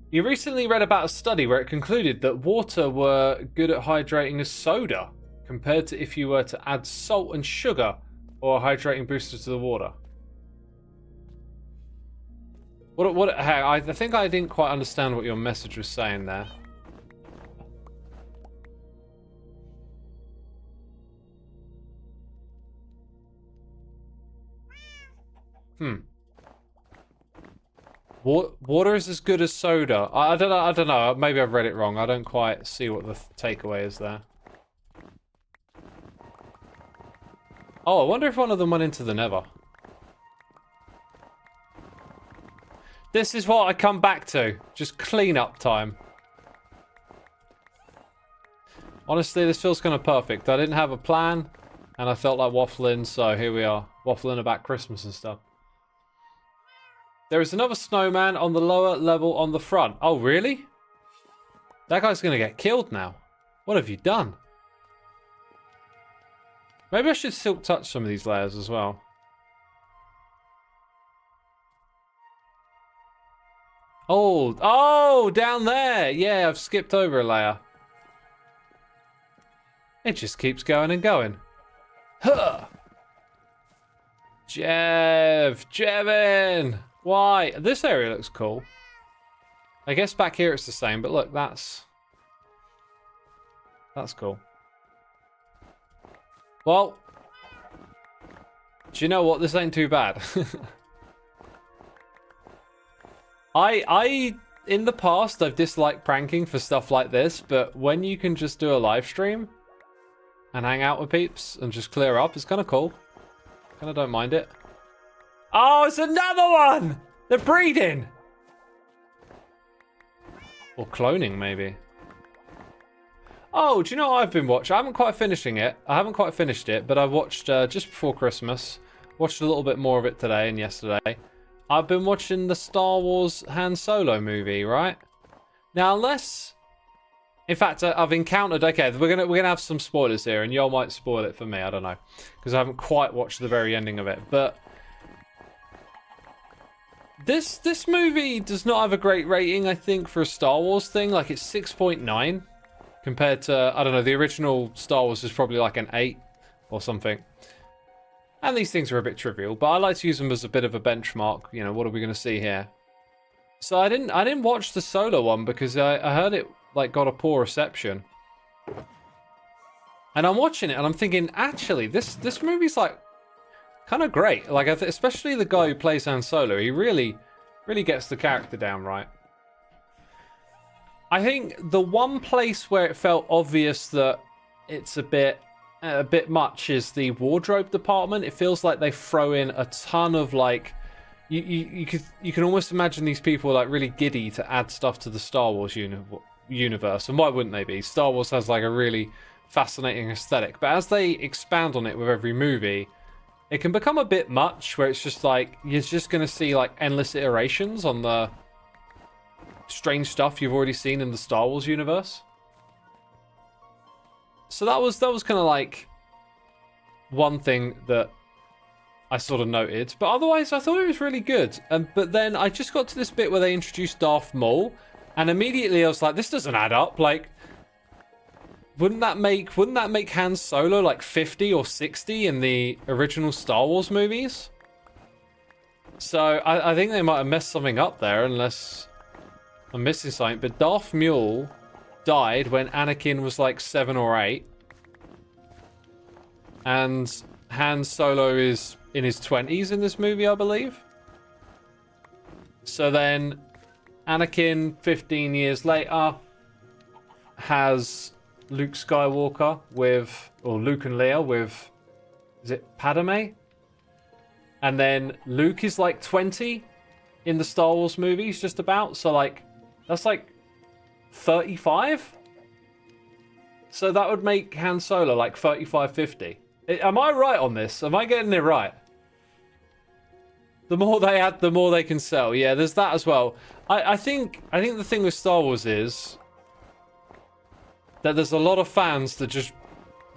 You recently read about a study where it concluded that water were good at hydrating as soda compared to if you were to add salt and sugar or a hydrating booster to the water. Hey, I think I didn't quite understand what your message was saying there. Water is as good as soda. I don't know. Maybe I've read it wrong. I don't quite see what the takeaway is there. Oh, I wonder if one of them went into the Nether. This is what I come back to. Just clean-up time. Honestly, this feels kind of perfect. I didn't have a plan, and I felt like waffling, so here we are. Waffling about Christmas and stuff. There is another snowman on the lower level on the front. Oh, really? That guy's going to get killed now. What have you done? Maybe I should silk touch some of these layers as well. Oh, down there. Yeah, I've skipped over a layer. It just keeps going and going. Huh. Jevin. Why? This area looks cool. I guess back here it's the same, but look, that's cool. Well, do you know what? This ain't too bad. In the past, I've disliked pranking for stuff like this, but when you can just do a live stream and hang out with peeps and just clear up, it's kind of cool. Kind of don't mind it. Oh, it's another one! They're breeding! Or cloning, maybe. Oh, do you know what I've been watching? I haven't quite finished it, but I watched just before Christmas. Watched a little bit more of it today and yesterday. I've been watching the Star Wars Han Solo movie, right? Now, unless... In fact, I've encountered... Okay, we're gonna have some spoilers here, and y'all might spoil it for me, I don't know. Because I haven't quite watched the very ending of it, but... This movie does not have a great rating, I think, for a Star Wars thing. Like, it's 6.9 compared to, I don't know, the original Star Wars is probably like an 8 or something. And these things are a bit trivial, but I like to use them as a bit of a benchmark. You know, what are we going to see here? So I didn't watch the Solo one because I heard it like got a poor reception. And I'm watching it and I'm thinking, actually, this movie's like kind of great. Like, especially the guy who plays Han Solo, he really gets the character down right. I think the one place where it felt obvious that it's a bit much is the wardrobe department. It feels like they throw in a ton of like, you can almost imagine these people like really giddy to add stuff to the Star Wars universe, and why wouldn't they be? Star Wars has like a really fascinating aesthetic, but as they expand on it with every movie, it can become a bit much, where it's just like you're just going to see like endless iterations on the strange stuff you've already seen in the Star Wars universe. So that was kind of like one thing that I sort of noted, but otherwise I thought it was really good. But then I just got to this bit where they introduced Darth Maul, and immediately I was like, this doesn't add up. Like, wouldn't that make Han Solo like 50 or 60 in the original Star Wars movies? So I think they might have messed something up there, unless I'm missing something. But Darth Maul died when Anakin was like 7 or 8. And Han Solo is in his 20s in this movie, I believe. So then Anakin, 15 years later, has Luke Skywalker with, or Luke and Leia with, is it Padme? And then Luke is like 20 in the Star Wars movies, just about. So like, that's like 35? So that would make Han Solo like 35, 50. Am I right on this? Am I getting it right? The more they add, the more they can sell. Yeah, there's that as well. I think the thing with Star Wars is that there's a lot of fans that just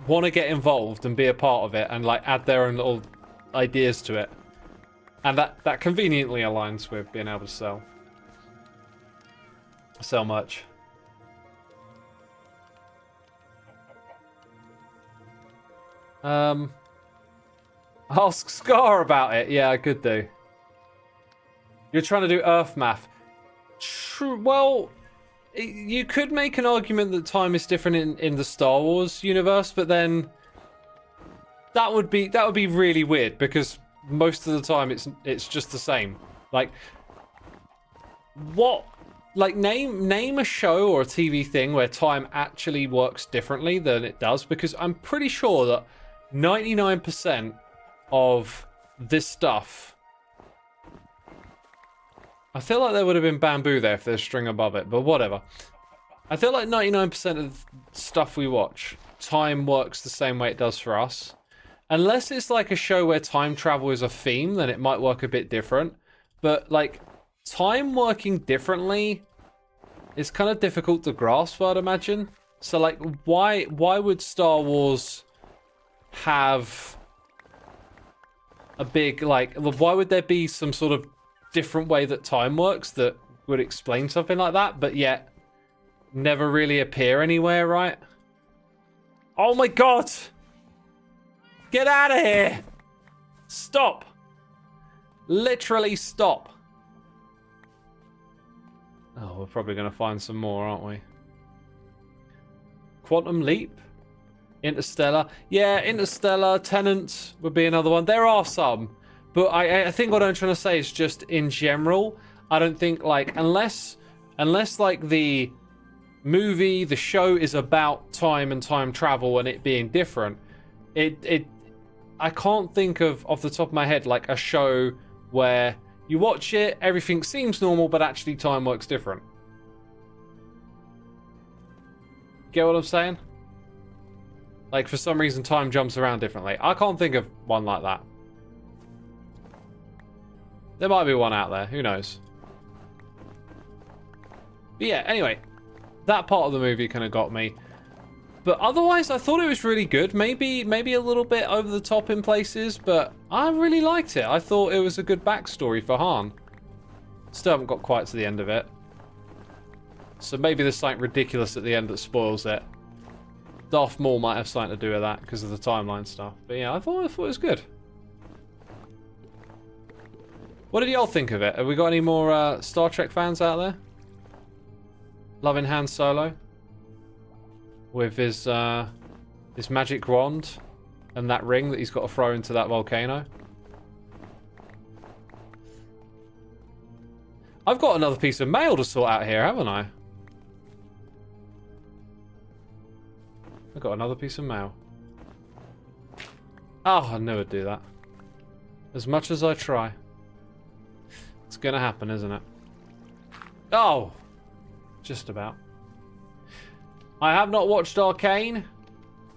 want to get involved and be a part of it and like add their own little ideas to it. And that conveniently aligns with being able to sell much. Ask Scar about it. Yeah, I could do. You're trying to do Earth math. True. Well, you could make an argument that time is different in the Star Wars universe, but then that would be really weird because most of the time it's just the same. Like what? Like name a show or a TV thing where time actually works differently than it does, because I'm pretty sure that 99% of this stuff, I feel like there would have been bamboo there if there's string above it, but whatever. I feel like 99% of stuff we watch, time works the same way it does for us. Unless it's like a show where time travel is a theme, then it might work a bit different. But like, time working differently is kind of difficult to grasp, I'd imagine. So like, why would Star Wars have a big, like, why would there be some sort of different way that time works that would explain something like that, but yet never really appear anywhere, right? Oh my god! Get out of here! Stop! Literally stop. Oh, we're probably going to find some more, aren't we? Quantum Leap? Interstellar? Yeah, Interstellar, Tenant would be another one. There are some. But I think what I'm trying to say is just in general, I don't think, like, unless like the movie, the show is about time and time travel and it being different, I can't think of, off the top of my head, like a show where you watch it, everything seems normal, but actually time works different. Get what I'm saying? Like, for some reason, time jumps around differently. I can't think of one like that. There might be one out there. Who knows? But yeah, anyway. That part of the movie kind of got me. But otherwise, I thought it was really good. Maybe a little bit over the top in places, but I really liked it. I thought it was a good backstory for Han. Still haven't got quite to the end of it. So maybe there's something ridiculous at the end that spoils it. Darth Maul might have something to do with that because of the timeline stuff. But yeah, I thought it was good. What did y'all think of it? Have we got any more Star Trek fans out there? Loving Han Solo? With his magic wand and that ring that he's got to throw into that volcano. I've got another piece of mail to sort out here, haven't I? I've got another piece of mail. Oh, I knew I'd do that. As much as I try. It's gonna happen, isn't it? Oh! Just about. I have not watched Arcane.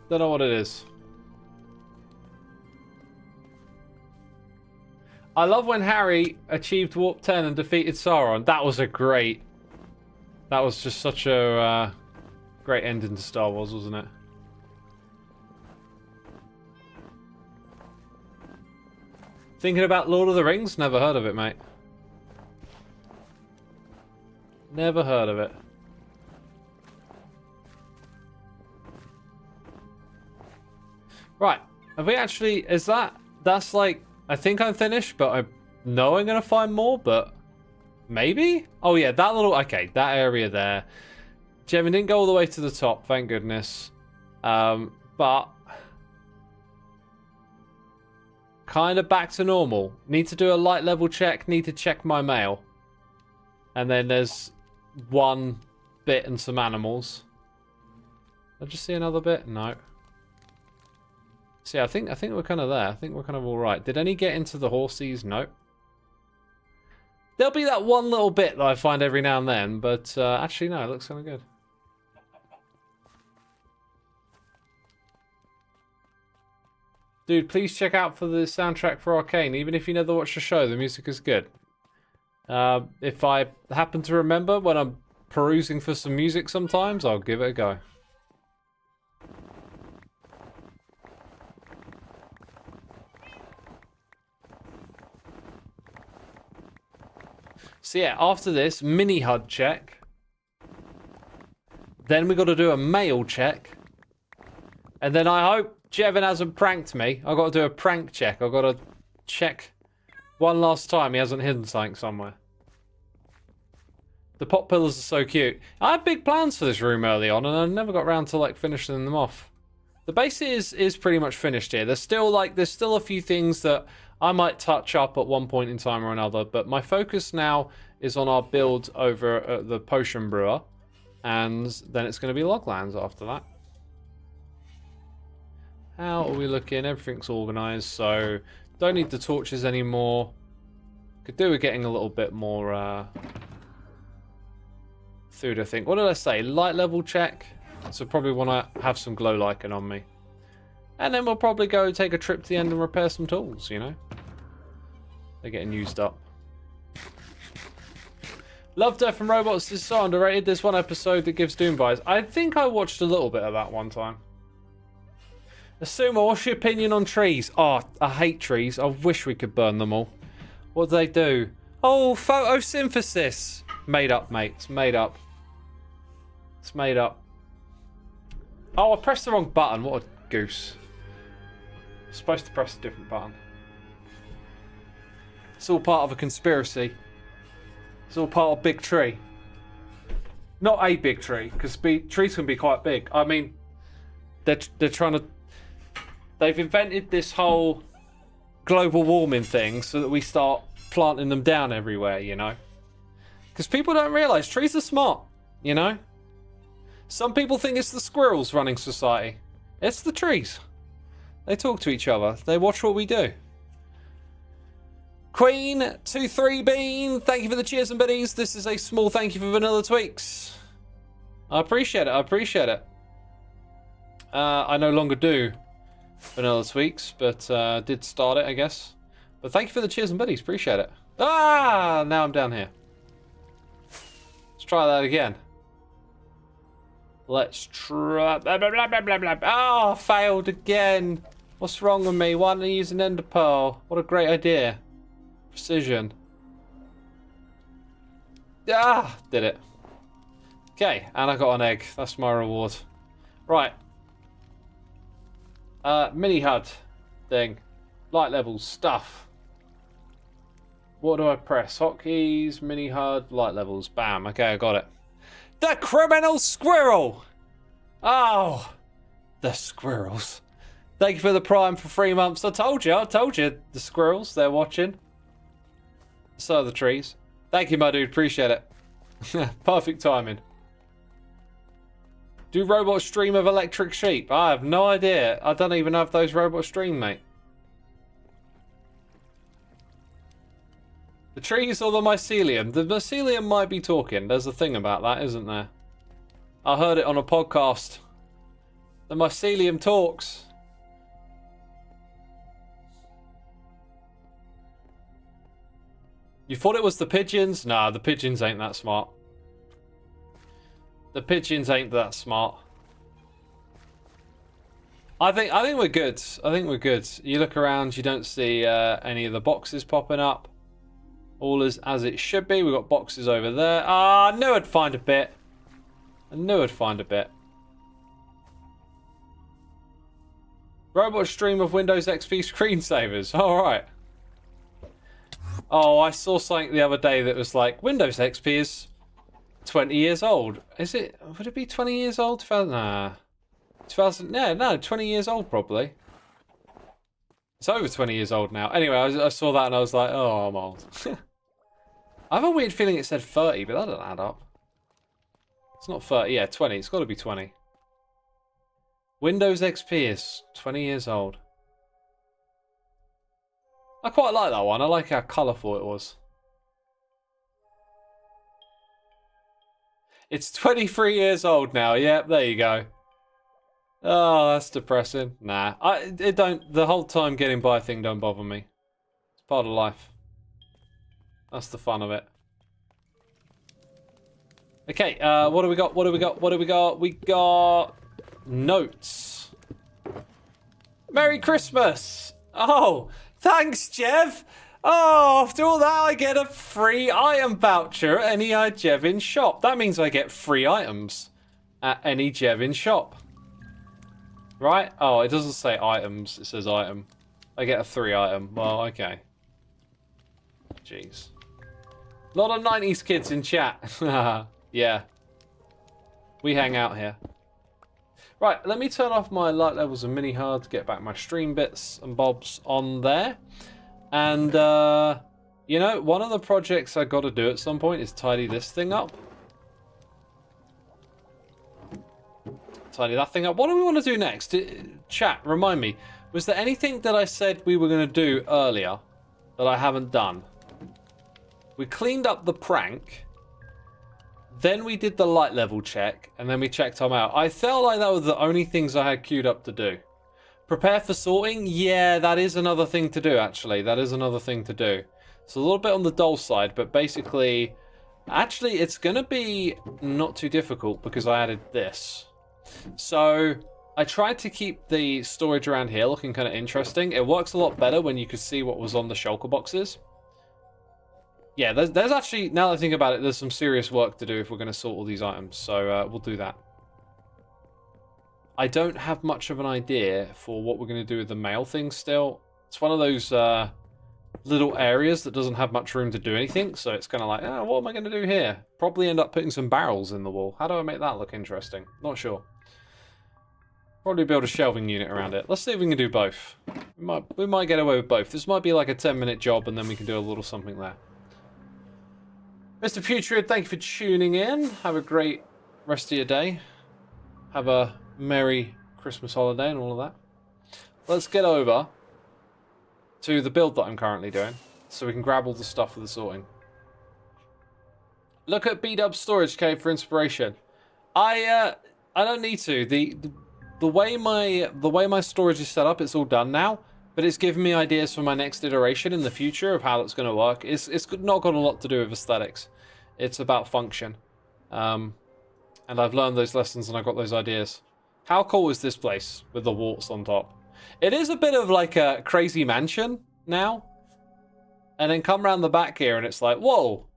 Don't know what it is. I love when Harry achieved Warp 10 and defeated Sauron. That was a great... That was just such a great ending to Star Wars, wasn't it? Thinking about Lord of the Rings? Never heard of it, mate. Never heard of it. Right. Have we actually... Is that... That's like... I think I'm finished, but I know I'm going to find more, but... Maybe? Oh, yeah. That little... Okay. That area there. Jevin didn't go all the way to the top. Thank goodness. But... Kind of back to normal. Need to do a light level check. Need to check my mail. And then there's one bit and some animals. Did I just see another bit? No. See, I think we're kind of there. I think we're kind of all right. Did any get into the horsies? No. There'll be that one little bit that I find every now and then, but actually, no, it looks kind of good. Dude, please check out for the soundtrack for Arcane. Even if you never watched the show, the music is good. If I happen to remember when I'm perusing for some music sometimes, I'll give it a go. So yeah, after this, mini HUD check. Then we got to do a mail check. And then I hope Jevon hasn't pranked me. I've got to do a prank check. I've got to check one last time he hasn't hidden something somewhere. The pot pillars are so cute. I had big plans for this room early on, and I never got around to like finishing them off. The base is pretty much finished here. There's still a few things that I might touch up at one point in time or another, but my focus now is on our build over at the potion brewer, and then it's going to be Loglands after that. How are we looking? Everything's organised, so don't need the torches anymore. Could do with getting a little bit more food, I think. What did I say? Light level check. So probably want to have some glow lichen on me. And then we'll probably go take a trip to the end and repair some tools, you know? They're getting used up. Love, Death and Robots is so underrated. There's one episode that gives Doom vibes. I think I watched a little bit of that one time. Xisuma, what's your opinion on trees? Oh, I hate trees. I wish we could burn them all. What do they do? Oh, photosynthesis. Made up, mate. It's made up. It's made up. Oh, I pressed the wrong button. What a goose. I'm supposed to press a different button. It's all part of a conspiracy. It's all part of a big tree. Not a big tree, because trees can be quite big. I mean, they're trying to... They've invented this whole global warming thing so that we start planting them down everywhere, you know? Because people don't realise trees are smart, you know? Some people think it's the squirrels running society. It's the trees. They talk to each other. They watch what we do. Queen23Bean, thank you for the cheers and biddies. This is a small thank you for Vanilla Tweaks. I appreciate it. I appreciate it. I no longer do Vanilla Tweaks, but did start it, I guess. But thank you for the cheers and biddies. Appreciate it. Ah, now I'm down here. Let's try that again. Let's try... Blah, blah, blah, blah, blah, blah. Oh, failed again. What's wrong with me? Why didn't I use an ender pearl? What a great idea. Precision. Ah, did it. Okay, and I got an egg. That's my reward. Right. Mini HUD thing. Light levels, stuff. What do I press? Hotkeys, mini HUD, light levels. Bam. Okay, I got it. The criminal squirrel! Oh, the squirrels. Thank you for the Prime for 3 months. I told you, the squirrels, they're watching. So are the trees. Thank you, my dude, appreciate it. Perfect timing. Do robots stream of electric sheep? I have no idea. I don't even know if those robots stream, mate. The trees or the mycelium? The mycelium might be talking. There's a thing about that, isn't there? I heard it on a podcast. The mycelium talks. You thought it was the pigeons? Nah, the pigeons ain't that smart. The pigeons ain't that smart. I think we're good. I think we're good. You look around, you don't see any of the boxes popping up. All is as it should be. We've got boxes over there. Ah, I knew I'd find a bit. I knew I'd find a bit. Robot stream of Windows XP screensavers. Alright. Oh, I saw something the other day that was like, Windows XP is 20 years old. Is it? Would it be 20 years old? Nah. 2000, yeah, no, 20 years old probably. It's over 20 years old now. Anyway, I saw that and I was like, oh, I'm old. I have a weird feeling it said 30, but that doesn't add up. It's not 30, yeah, 20. It's got to be 20. Windows XP is 20 years old. I quite like that one. I like how colourful it was. It's 23 years old now. Yep, there you go. Oh, that's depressing. Nah, it don't. The whole time getting by thing don't bother me. It's part of life. That's the fun of it. Okay, what do we got? What do we got? What do we got? We got notes. Merry Christmas! Oh, thanks, Jev. Oh, after all that, I get a free item voucher at any Jevin shop. That means I get free items at any Jevin shop. Right? Oh, it doesn't say items. It says item. I get a 3 item. Well, okay. Jeez. A lot of 90s kids in chat. Yeah. We hang out here. Right, let me turn off my light levels and mini HUD to get back my stream bits and bobs on there. And, you know, one of the projects I got to do at some point is tidy this thing up. Tidy that thing up. What do we want to do next? Chat, remind me. Was there anything that I said we were going to do earlier that I haven't done? We cleaned up the prank. Then we did the light level check. And then we checked them out. I felt like that was the only things I had queued up to do. Prepare for sorting? Yeah, that is another thing to do, actually. That is another thing to do. It's a little bit on the dull side, but basically... Actually, it's going to be not too difficult because I added this. So, I tried to keep the storage around here looking kind of interesting. It works a lot better when you could see what was on the shulker boxes. Yeah, there's actually, now that I think about it, there's some serious work to do if we're going to sort all these items. So, we'll do that. I don't have much of an idea for what we're going to do with the mail thing still. It's one of those little areas that doesn't have much room to do anything. So it's kind of like, oh, what am I going to do here? Probably end up putting some barrels in the wall. How do I make that look interesting? Not sure. Probably build a shelving unit around it. Let's see if we can do both. We might get away with both. This might be like a 10-minute job and then we can do a little something there. Mr. Putrid, thank you for tuning in. Have a great rest of your day. Have a Merry Christmas holiday and all of that. Let's get over to the build that I'm currently doing so we can grab all the stuff for the sorting. Look at B-Dub's storage cave for inspiration. I don't need to. The way my storage is set up, it's all done now, but it's giving me ideas for my next iteration in the future of how that's going to work. It's not got a lot to do with aesthetics. It's about function. And I've learned those lessons and I got those ideas. How cool is this place with the warts on top? It is a bit of like a crazy mansion now. And then come around the back here and it's like, whoa.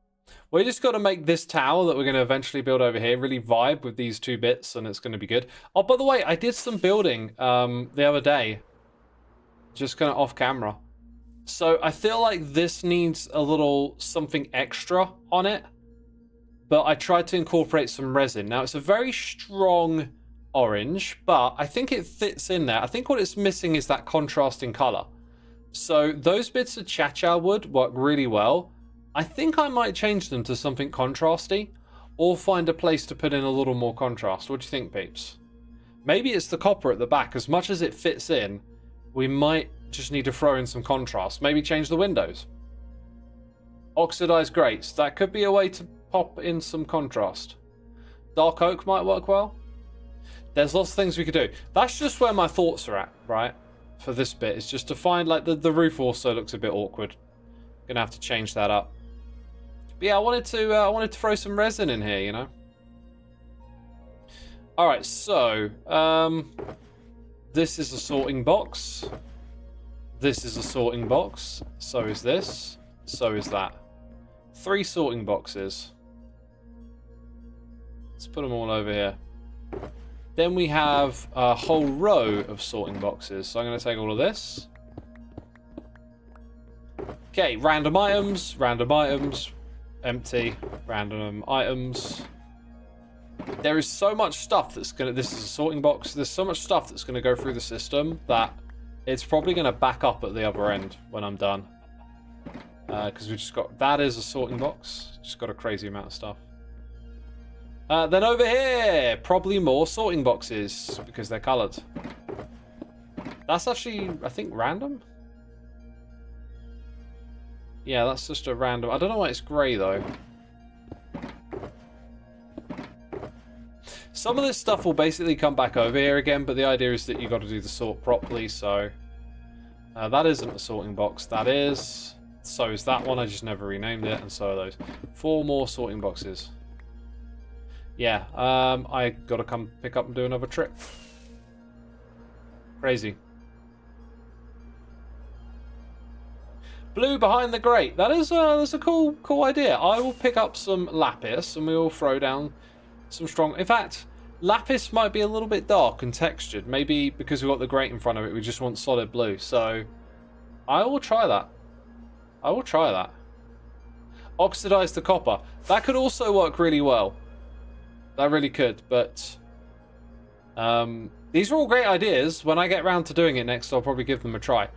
We just got to make this tower that we're going to eventually build over here really vibe with these 2 bits and it's going to be good. Oh, by the way, I did some building the other day. Just kind of off camera. So I feel like this needs a little something extra on it. But I tried to incorporate some resin. Now, it's a very strong orange, but I think it fits in there. I think what it's missing is that contrasting color. So those bits of cha-cha wood work really well. I think I might change them to something contrasty or find a place to put in a little more contrast. What do you think, peeps? Maybe it's the copper at the back. As much as it fits in, we might just need to throw in some contrast. Maybe change the windows. Oxidized grates. That could be a way to pop in some contrast. Dark oak might work well. There's lots of things we could do. That's just where my thoughts are at, right? For this bit, is just to find, like, the roof also looks a bit awkward. Gonna have to change that up. But yeah, I wanted to throw some resin in here, you know. All right, so this is a sorting box. This is a sorting box. So is this. So is that. 3 sorting boxes. Let's put them all over here. Then we have a whole row of sorting boxes. So I'm going to take all of this. Okay, random items, empty, random items. There is so much stuff that's going to... This is a sorting box. There's so much stuff that's going to go through the system that it's probably going to back up at the other end when I'm done. Because we just got... That is a sorting box. Just got a crazy amount of stuff. Then over here, probably more sorting boxes because they're coloured. That's actually, I think, random. Yeah, that's just a random... I don't know why it's grey, though. Some of this stuff will basically come back over here again, but the idea is that you've got to do the sort properly, so... that isn't a sorting box. That is... So is that one. I just never renamed it, and so are those. 4 more sorting boxes. Yeah, I gotta come pick up and do another trip. Crazy. Blue behind the grate. That is that's a cool idea. I will pick up some lapis and we will throw down some strong... In fact, lapis might be a little bit dark and textured. Maybe because we've got the grate in front of it, we just want solid blue. So I will try that. I will try that. Oxidize the copper. That could also work really well. That really could, but these are all great ideas. When I get round to doing it next, I'll probably give them a try.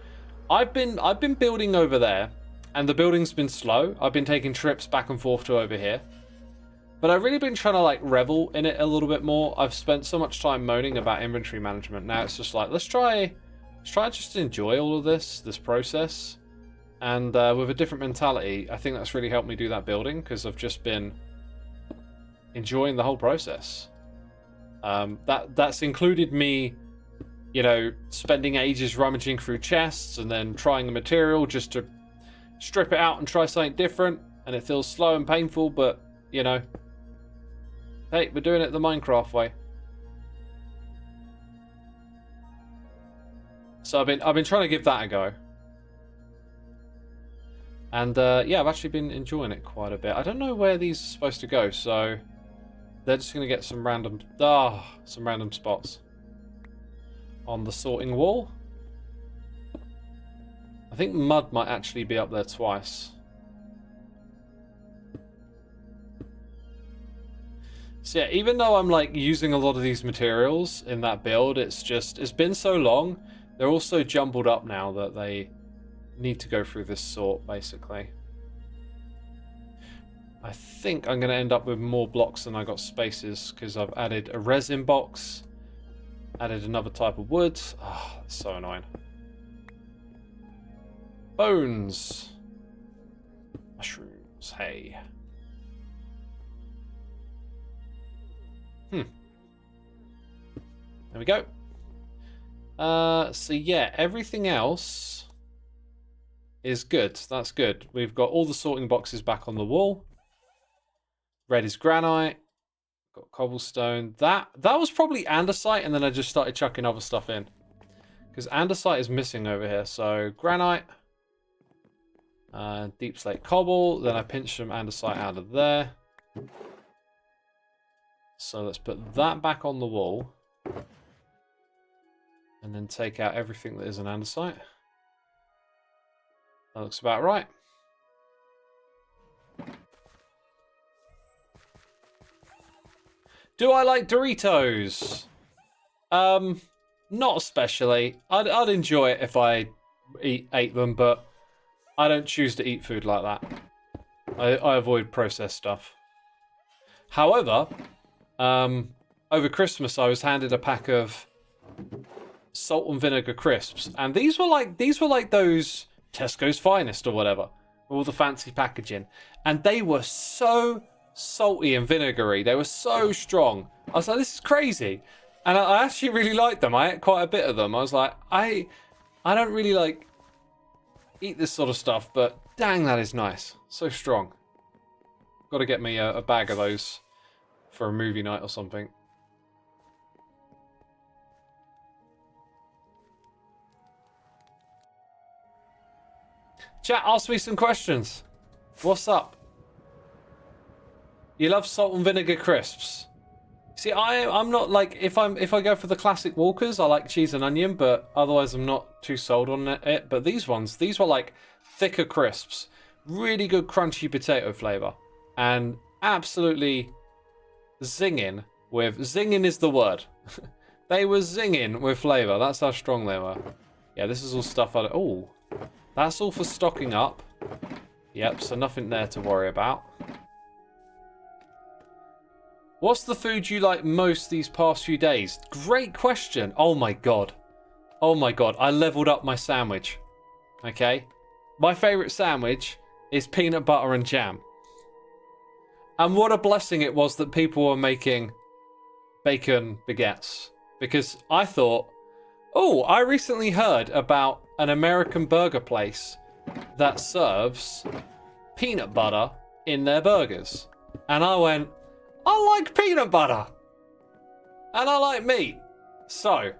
I've been building over there, and the building's been slow. I've been taking trips back and forth to over here, but I've really been trying to like revel in it a little bit more. I've spent so much time moaning about inventory management. Now it's just like let's try just to enjoy all of this process, and with a different mentality. I think that's really helped me do that building because I've just been enjoying the whole process. That's included me, you know, spending ages rummaging through chests and then trying the material just to strip it out and try something different, and it feels slow and painful, but you know, hey, we're doing it the Minecraft way. So I've been trying to give that a go, and yeah, I've actually been enjoying it quite a bit. I don't know where these are supposed to go, so they're just going to get some random spots on the sorting wall. I think mud might actually be up there twice. So yeah, even though I'm like using a lot of these materials in that build, it's been so long. They're also jumbled up now that they need to go through this sort, basically. I think I'm going to end up with more blocks than I got spaces because I've added a resin box, added another type of wood. Oh, that's so annoying. Bones. Mushrooms. Hay. There we go. So yeah, everything else is good. That's good. We've got all the sorting boxes back on the wall. Red is granite. Got cobblestone. That was probably andesite, and then I just started chucking other stuff in. Because andesite is missing over here. So granite. Deep slate cobble. Then I pinched some andesite out of there. So let's put that back on the wall. And then take out everything that is an andesite. That looks about right. Do I like Doritos? Not especially. I'd enjoy it if I ate them, but I don't choose to eat food like that. I avoid processed stuff. However, over Christmas I was handed a pack of salt and vinegar crisps, and these were like those Tesco's Finest or whatever, all the fancy packaging, and they were so salty and vinegary. They were so strong. I was like, this is crazy. And I actually really liked them. I ate quite a bit of them. I was like, I don't really like eat this sort of stuff, but dang, that is nice. So strong. Got to get me a bag of those for a movie night or something. Chat, ask me some questions. What's up? You love salt and vinegar crisps. See, I'm not like, if I go for the classic Walkers, I like cheese and onion, but otherwise I'm not too sold on it. But these were like thicker crisps, really good crunchy potato flavor, and absolutely zinging is the word. They were zinging with flavor. That's how strong they were. Yeah, this is all stuff oh, that's all for stocking up. Yep, so nothing there to worry about. What's the food you like most these past few days? Great question. Oh my god. Oh my god, I leveled up my sandwich. Okay? My favourite sandwich is peanut butter and jam. And what a blessing it was that people were making bacon baguettes. Because I thought, oh, I recently heard about an American burger place that serves peanut butter in their burgers. And I went, I like peanut butter. And I like meat. So,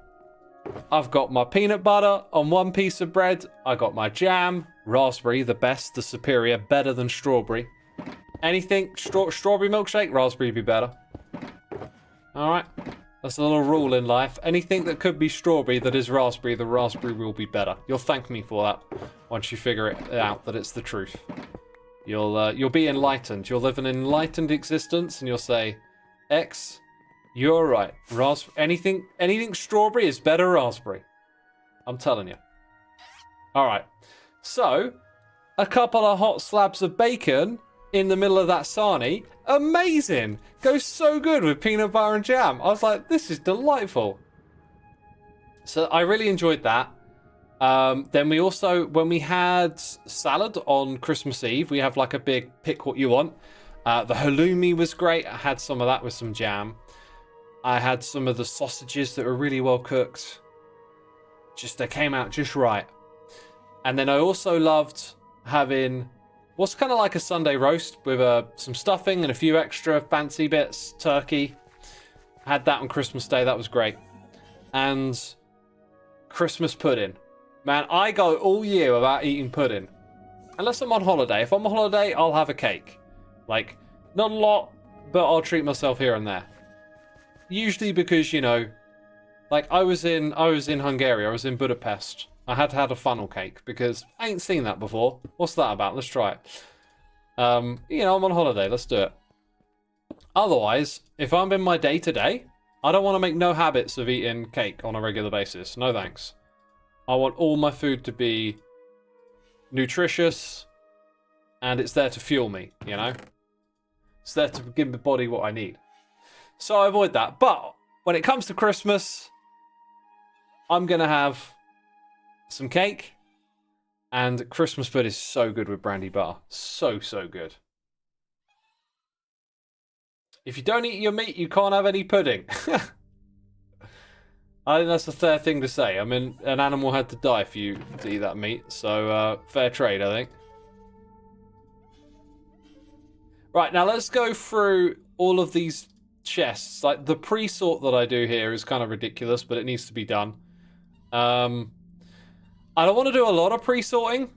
I've got my peanut butter on one piece of bread. I got my jam, raspberry, the best, the superior, better than strawberry. Anything, strawberry milkshake, raspberry would be better. Alright, that's a little rule in life. Anything that could be strawberry that is raspberry, the raspberry will be better. You'll thank me for that once you figure it out that it's the truth. You'll be enlightened. You'll live an enlightened existence and you'll say, X, you're right. Anything strawberry is better raspberry. I'm telling you. Alright, so a couple of hot slabs of bacon in the middle of that sarnie. Amazing! Goes so good with peanut butter and jam. I was like, this is delightful. So I really enjoyed that. Then we also, when we had salad on Christmas Eve, we have like a big pick what you want. The halloumi was great. I had some of that with some jam. I had some of the sausages that were really well cooked. They came out just right. And then I also loved having what's kind of like a Sunday roast with some stuffing and a few extra fancy bits, turkey. Had that on Christmas Day. That was great. And Christmas pudding. Man, I go all year without eating pudding. Unless I'm on holiday. If I'm on holiday, I'll have a cake. Like, not a lot, but I'll treat myself here and there. Usually because, you know, like I was in Hungary. I was in Budapest. I had a funnel cake because I ain't seen that before. What's that about? Let's try it. You know, I'm on holiday. Let's do it. Otherwise, if I'm in my day-to-day, I don't want to make no habits of eating cake on a regular basis. No thanks. I want all my food to be nutritious and it's there to fuel me, you know? It's there to give my body what I need. So I avoid that. But when it comes to Christmas, I'm going to have some cake, and Christmas pudding is so good with brandy butter. So, so good. If you don't eat your meat, you can't have any pudding. I think that's a fair thing to say. I mean, an animal had to die for you to eat that meat, so fair trade, I think. Right, now let's go through all of these chests. Like, the pre-sort that I do here is kind of ridiculous, but it needs to be done. I don't want to do a lot of pre-sorting.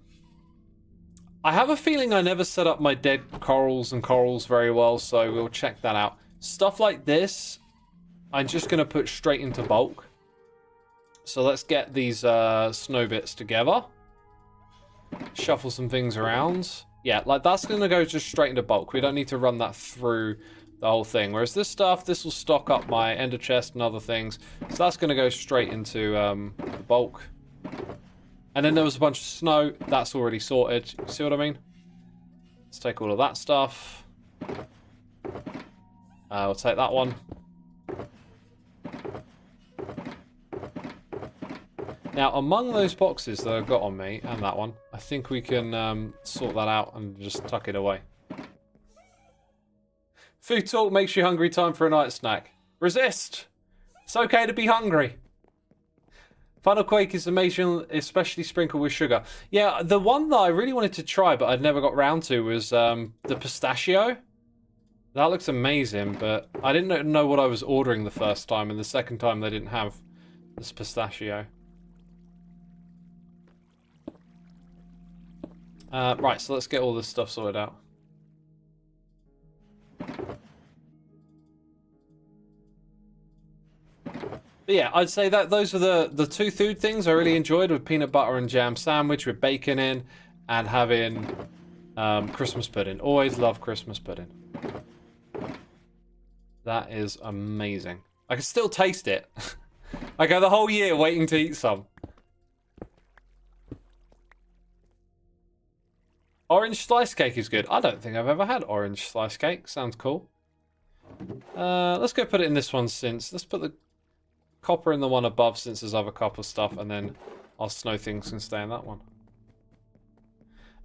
I have a feeling I never set up my dead corals and corals very well, so we'll check that out. Stuff like this, I'm just going to put straight into bulk. So let's get these snow bits together. Shuffle some things around. Yeah, like that's going to go just straight into bulk. We don't need to run that through the whole thing. Whereas this stuff, this will stock up my ender chest and other things. So that's going to go straight into the bulk. And then there was a bunch of snow. That's already sorted. You see what I mean? Let's take all of that stuff. We'll take that one. Now, among those boxes that I've got on me, and that one, I think we can sort that out and just tuck it away. Food talk makes you hungry. Time for a night snack. Resist! It's okay to be hungry. Funnel Quake is amazing, especially sprinkled with sugar. Yeah, the one that I really wanted to try, but I'd never got round to, was the pistachio. That looks amazing, but I didn't know what I was ordering the first time, and the second time they didn't have this pistachio. Right, so let's get all this stuff sorted out. But yeah, I'd say that those are the two food things I really enjoyed, with peanut butter and jam sandwich with bacon in, and having Christmas pudding. Always love Christmas pudding. That is amazing. I can still taste it. I go the whole year waiting to eat some. Orange slice cake is good. I don't think I've ever had orange slice cake. Sounds cool. Let's go put it in this one since... Let's put the copper in the one above since there's other copper stuff, and then our snow things can stay in that one.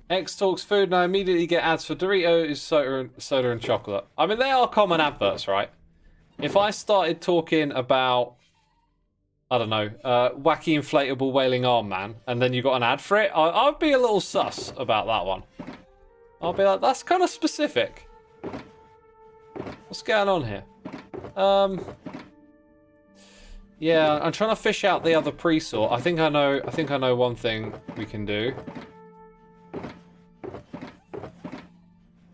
X talks food, and I immediately get ads for Doritos, soda and chocolate. I mean, they are common adverts, right? If I started talking about, I don't know, wacky inflatable wailing arm man, and then you got an ad for it, I'd be a little sus about that one. I'll be like, that's kind of specific. What's going on here? Yeah, I'm trying to fish out the other pre-sort. I think I know one thing we can do.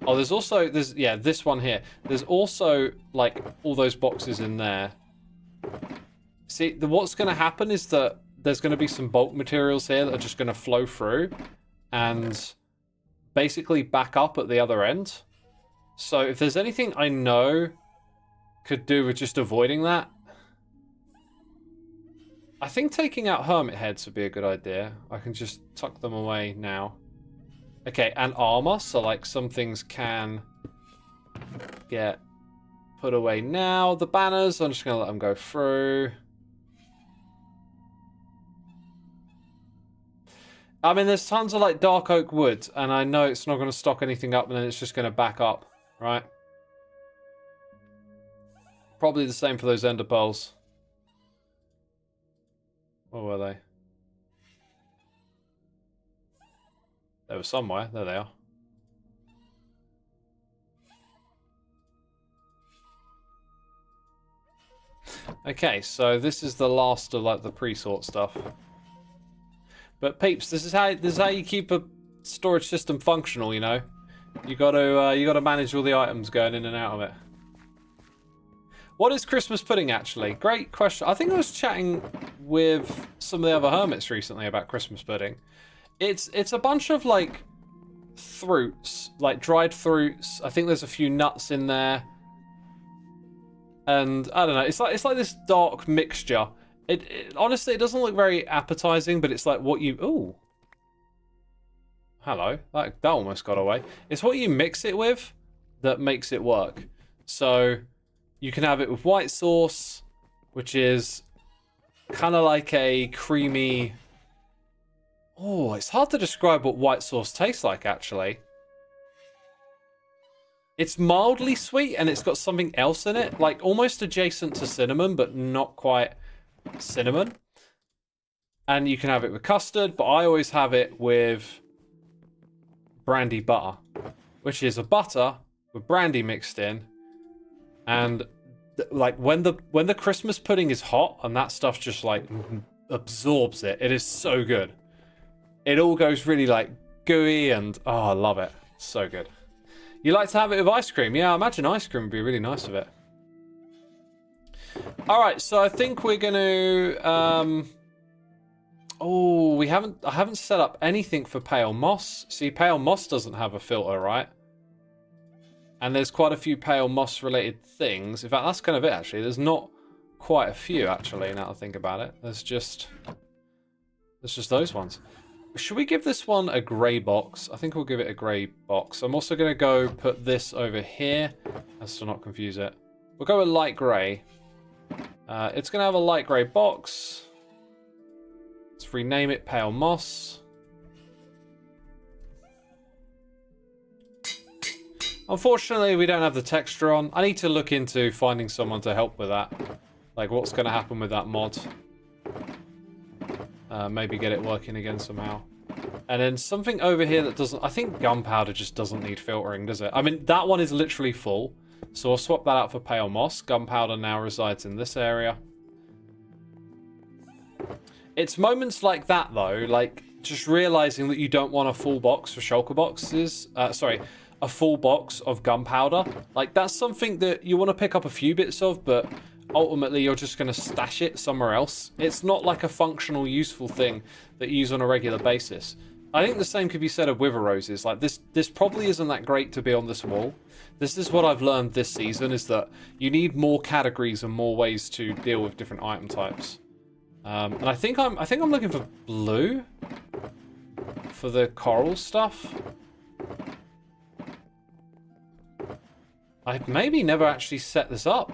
Oh, there's also this one here. There's also like all those boxes in there. See, what's going to happen is that there's going to be some bulk materials here that are just going to flow through and basically back up at the other end. So if there's anything I know could do with just avoiding that, I think taking out hermit heads would be a good idea. I can just tuck them away now. Okay, and armor, so like some things can get put away now. The banners, I'm just going to let them go through. I mean, there's tons of like dark oak wood, and I know it's not going to stock anything up, and then it's just going to back up, right? Probably the same for those ender pearls. Where were they? They were somewhere. There they are. Okay, so this is the last of like the pre-sort stuff. But peeps, this is how you keep a storage system functional. You know, you got to manage all the items going in and out of it. What is Christmas pudding actually? Great question. I think I was chatting with some of the other hermits recently about Christmas pudding. It's a bunch of like fruits, like dried fruits. I think there's a few nuts in there, and I don't know. It's like this dark mixture. Honestly, it doesn't look very appetizing, but it's like what you... Ooh. Hello. That almost got away. It's what you mix it with that makes it work. So you can have it with white sauce, which is kind of like a creamy... Oh, it's hard to describe what white sauce tastes like, actually. It's mildly sweet, and it's got something else in it, like almost adjacent to cinnamon, but not quite cinnamon. And you can have it with custard, but I always have it with brandy butter, which is a butter with brandy mixed in. And like when the Christmas pudding is hot and that stuff just like absorbs it, it is so good. It all goes really like gooey and oh, I love it. So good. You like to have it with ice cream? Yeah, I imagine ice cream would be really nice with it. All right, so I think we're going to... Oh, I haven't set up anything for pale moss. See, pale moss doesn't have a filter, right? And there's quite a few pale moss related things. In fact, that's kind of it, actually. There's not quite a few, actually, now that I think about it. There's just those ones. Should we give this one a grey box? I think we'll give it a grey box. I'm also going to go put this over here, as to not confuse it. We'll go with light grey. It's going to have a light grey box. Let's rename it Pale Moss. Unfortunately, we don't have the texture on. I need to look into finding someone to help with that. Like, what's going to happen with that mod. Maybe get it working again somehow. And then something over here that doesn't... I think gunpowder just doesn't need filtering, does it? I mean, that one is literally full. So I'll swap that out for pale moss. Gunpowder now resides in this area. It's moments like that, though, like just realizing that you don't want a full box for shulker boxes. Sorry, a full box of gunpowder. Like, that's something that you want to pick up a few bits of, but ultimately you're just going to stash it somewhere else. It's not like a functional, useful thing that you use on a regular basis. I think the same could be said of wither roses. Like, this probably isn't that great to be on this wall. This is what I've learned this season, is that you need more categories and more ways to deal with different item types. And I think I'm looking for blue for the coral stuff. I'd maybe never actually set this up.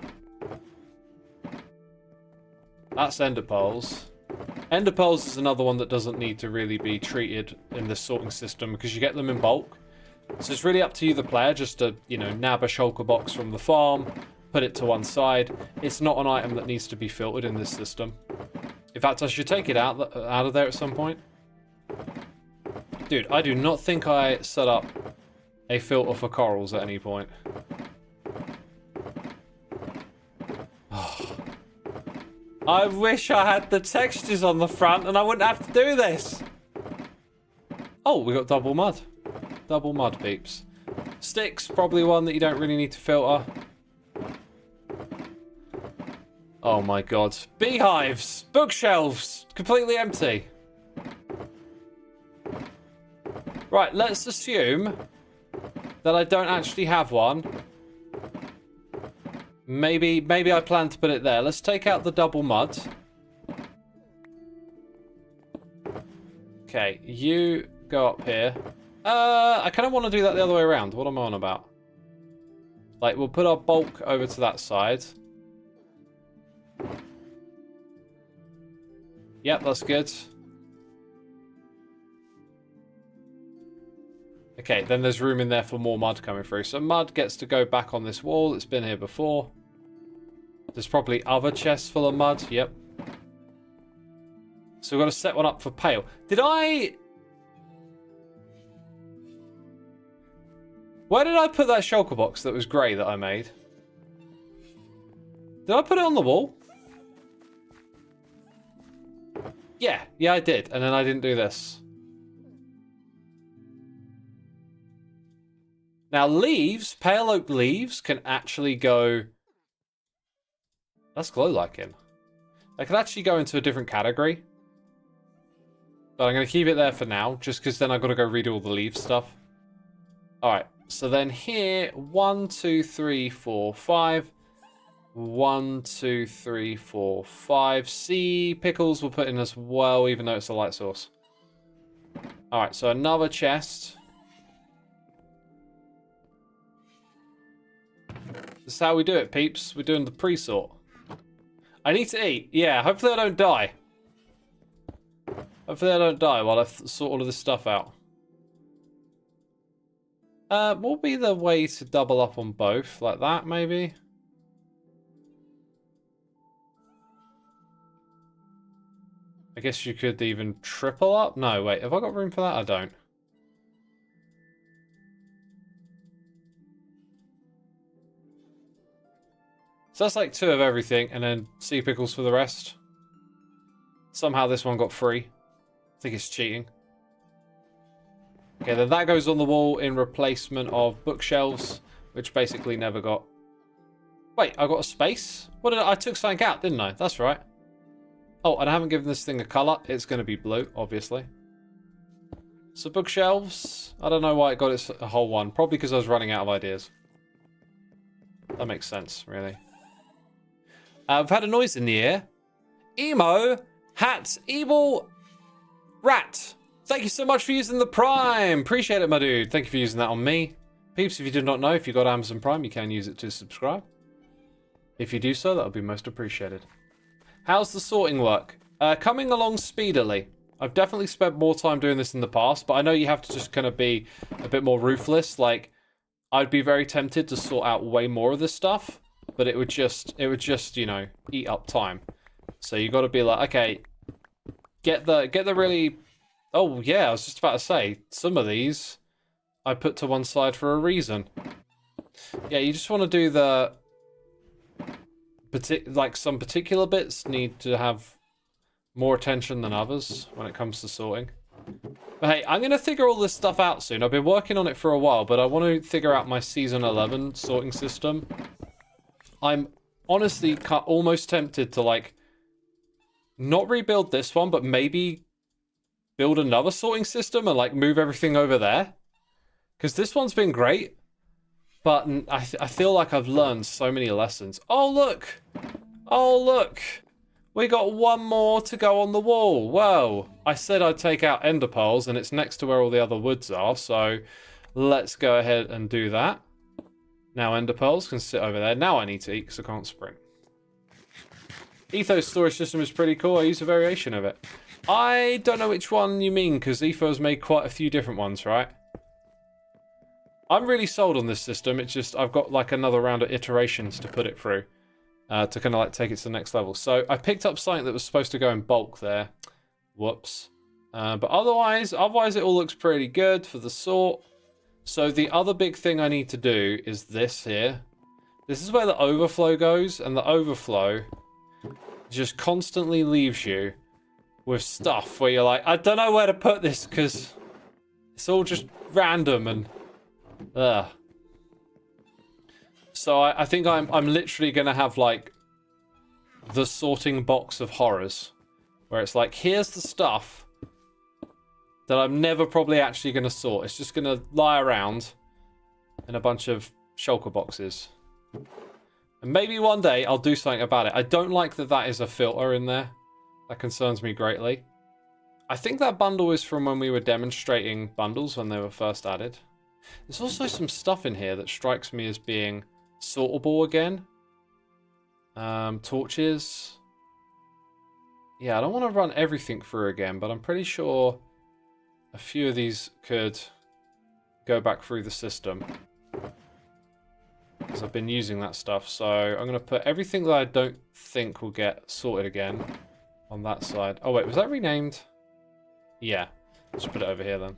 That's ender pearls. Ender pearls is another one that doesn't need to really be treated in this sorting system because you get them in bulk. So it's really up to you, the player, just to, you know, nab a shulker box from the farm, put it to one side. It's not an item that needs to be filtered in this system. In fact, I should take it out of there at some point. Dude, I do not think I set up a filter for corals at any point. Oh. I wish I had the textures on the front and I wouldn't have to do this. Oh, we got double mud. Double mud, peeps. Sticks, probably one that you don't really need to filter. Oh my god. Beehives! Bookshelves! Completely empty. Right, let's assume that I don't actually have one. Maybe I plan to put it there. Let's take out the double mud. Okay, you go up here. I kind of want to do that the other way around. What am I on about? Like, we'll put our bulk over to that side. Yep, that's good. Okay, then there's room in there for more mud coming through. So mud gets to go back on this wall. It's been here before. There's probably other chests full of mud. Yep. So we've got to set one up for pale. Where did I put that shulker box that was grey that I made? Did I put it on the wall? Yeah, I did. And then I didn't do this. Now leaves, pale oak leaves can actually go... That's glow lichen. They can actually go into a different category. But I'm going to keep it there for now, just because then I've got to go redo all the leaf stuff. Alright, so then here, 1, 2, 3, 4, 5. 1, 2, 3, 4, 5. Sea pickles we'll put in as well, even though it's a light source. Alright, so another chest. This is how we do it, peeps. We're doing the pre-sort. I need to eat. Yeah, hopefully I don't die. Hopefully I don't die while I sort all of this stuff out. What will be the way to double up on both? Like that, maybe? I guess you could even triple up? No, wait. Have I got room for that? I don't. So that's like 2 of everything, and then sea pickles for the rest. Somehow this one got free. I think it's cheating. Okay, then that goes on the wall in replacement of bookshelves, which basically never got... Wait, I got a space? What did I took something out, didn't I? That's right. Oh, and I haven't given this thing a colour. It's going to be blue, obviously. So bookshelves. I don't know why it got its a whole one. Probably because I was running out of ideas. That makes sense, really. We've had a noise in the air. Emo, hat, evil, rat. Thank you so much for using the Prime. Appreciate it, my dude. Thank you for using that on me. Peeps, if you did not know, if you got Amazon Prime, you can use it to subscribe. If you do so, that would be most appreciated. How's the sorting work? Coming along speedily. I've definitely spent more time doing this in the past, but I know you have to just kind of be a bit more ruthless. Like, I'd be very tempted to sort out way more of this stuff, but it would just, you know, eat up time. So you got to be like, okay, get the really... Oh yeah, I was just about to say, some of these I put to one side for a reason. Yeah, you just want to do the... like, some particular bits need to have more attention than others when it comes to sorting. But hey, I'm going to figure all this stuff out soon. I've been working on it for a while, but I want to figure out my Season 11 sorting system. I'm honestly almost tempted to, like, not rebuild this one, but maybe build another sorting system and, like, move everything over there. Because this one's been great, but I feel like I've learned so many lessons. Oh, look! Oh, look! We got one more to go on the wall. Whoa. I said I'd take out ender pearls, and it's next to where all the other woods are, so let's go ahead and do that. Now ender pearls can sit over there. Now I need to eat because I can't sprint. Ethos storage system is pretty cool. I use a variation of it. I don't know which one you mean, because Ethos made quite a few different ones, right? I'm really sold on this system. It's just I've got like another round of iterations to put it through to kind of like take it to the next level. So I picked up something that was supposed to go in bulk there. Whoops. But otherwise it all looks pretty good for the sort. So the other big thing I need to do is this here. This is where the overflow goes, and the overflow just constantly leaves you with stuff where you're like, I don't know where to put this because it's all just random and So I think I'm literally gonna have like the sorting box of horrors, where it's like, here's the stuff that I'm never probably actually gonna sort. It's just gonna lie around in a bunch of shulker boxes. And maybe one day I'll do something about it. I don't like that that is a filter in there. That concerns me greatly. I think that bundle is from when we were demonstrating bundles when they were first added. There's also some stuff in here that strikes me as being sortable again. Torches. Yeah, I don't want to run everything through again, but I'm pretty sure a few of these could go back through the system. Because I've been using that stuff, so I'm going to put everything that I don't think will get sorted again on that side. Oh wait, was that renamed? Yeah, let's put it over here then.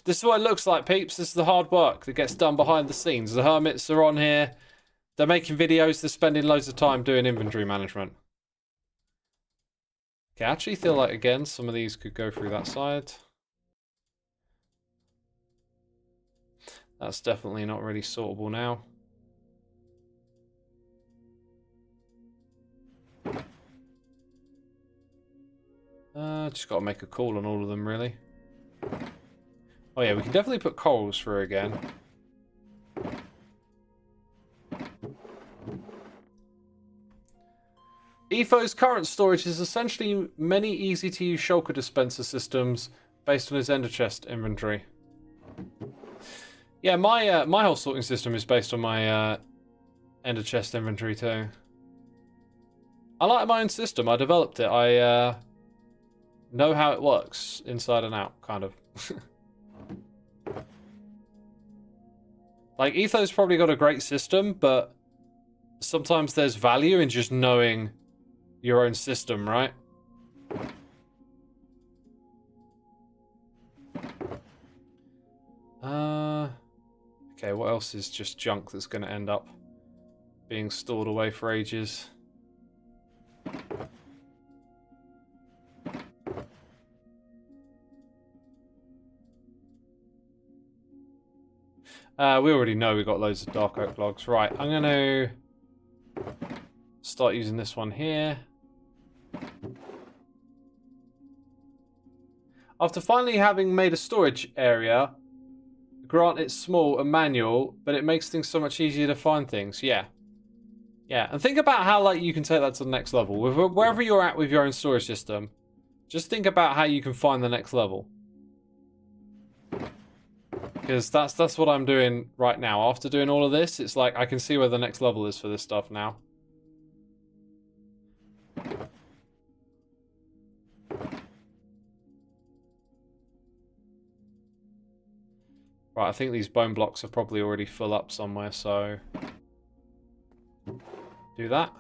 This is what it looks like, peeps. This is the hard work that gets done behind the scenes. The hermits are on here. They're making videos. They're spending loads of time doing inventory management. Okay, I actually feel like, again, some of these could go through that side. That's definitely not really sortable now. Just got to make a call on all of them, really. Oh yeah, we can definitely put corals through again. Etho's current storage is essentially many easy-to-use shulker dispenser systems based on his ender chest inventory. Yeah, my whole sorting system is based on my ender chest inventory too. I like my own system. I developed it. I know how it works inside and out, kind of. Like, Etho's probably got a great system, but sometimes there's value in just knowing your own system, right? Okay, what else is just junk that's going to end up being stored away for ages? We already know we've got loads of dark oak logs. Right, I'm going to start using this one here. After finally having made a storage area, grant it's small and manual, but it makes things so much easier to find things. Yeah. Yeah, and think about how like you can take that to the next level. Wherever you're at with your own storage system, just think about how you can find the next level. Because that's what I'm doing right now. After doing all of this, it's like I can see where the next level is for this stuff now. Right, I think these bone blocks are probably already full up somewhere, so do that.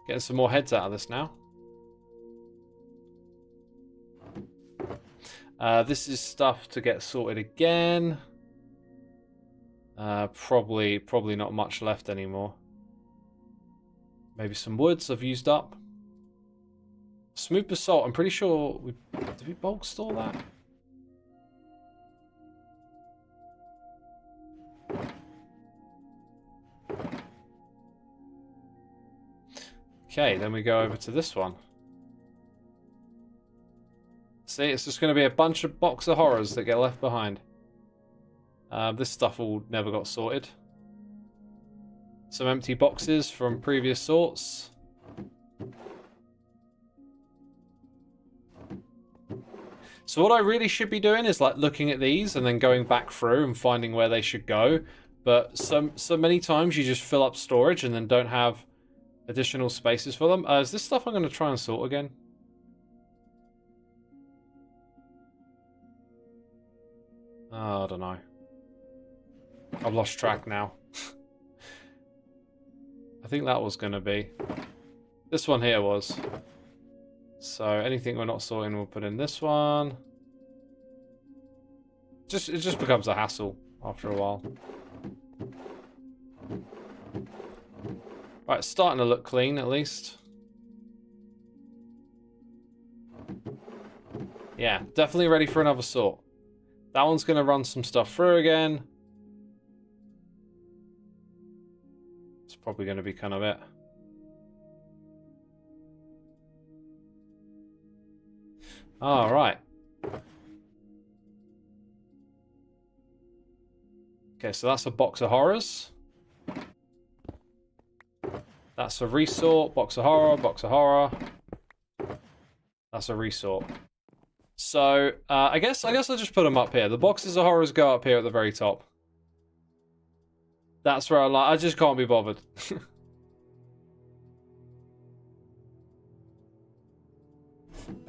Getting some more heads out of this now. This is stuff to get sorted again. Probably not much left anymore. Maybe some woods I've used up. Smooth basalt, I'm pretty sure did we bulk store that? Okay, then we go over to this one. See, it's just going to be a bunch of box of horrors that get left behind. This stuff all never got sorted. Some empty boxes from previous sorts. So what I really should be doing is like looking at these and then going back through and finding where they should go. But so many times you just fill up storage and then don't have additional spaces for them. Is this stuff I'm going to try and sort again? Oh, I don't know. I've lost track now. I think that was going to be. This one here was. So anything we're not sorting, we'll put in this one. It just becomes a hassle after a while. Right, it's starting to look clean at least. Yeah, definitely ready for another sort. That one's going to run some stuff through again. It's probably going to be kind of it. All right. Okay, so that's a box of horrors. That's a resort, box of horror, box of horror. That's a resort. So, I guess I'll just put them up here. The boxes of horrors go up here at the very top. That's where I just can't be bothered.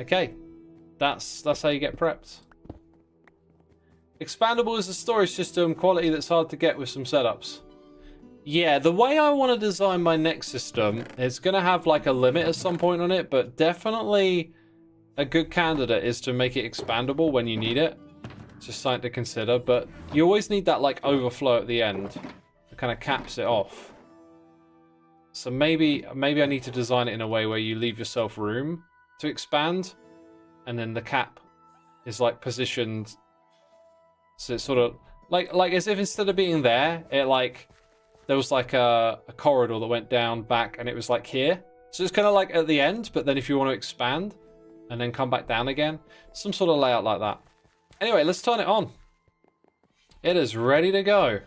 Okay. That's how you get prepped. Expandable is a storage system, quality that's hard to get with some setups. Yeah, the way I want to design my next system, it's going to have like a limit at some point on it, but definitely a good candidate is to make it expandable when you need it. Just something to consider, but you always need that like overflow at the end that kind of caps it off. So maybe I need to design it in a way where you leave yourself room to expand, and then the cap is like positioned so it's sort of like as if instead of being there, it like there was like a corridor that went down back, and it was like here. So it's kind of like at the end, but then if you want to expand and then come back down again, some sort of layout like that. Anyway, let's turn it on. It is ready to go.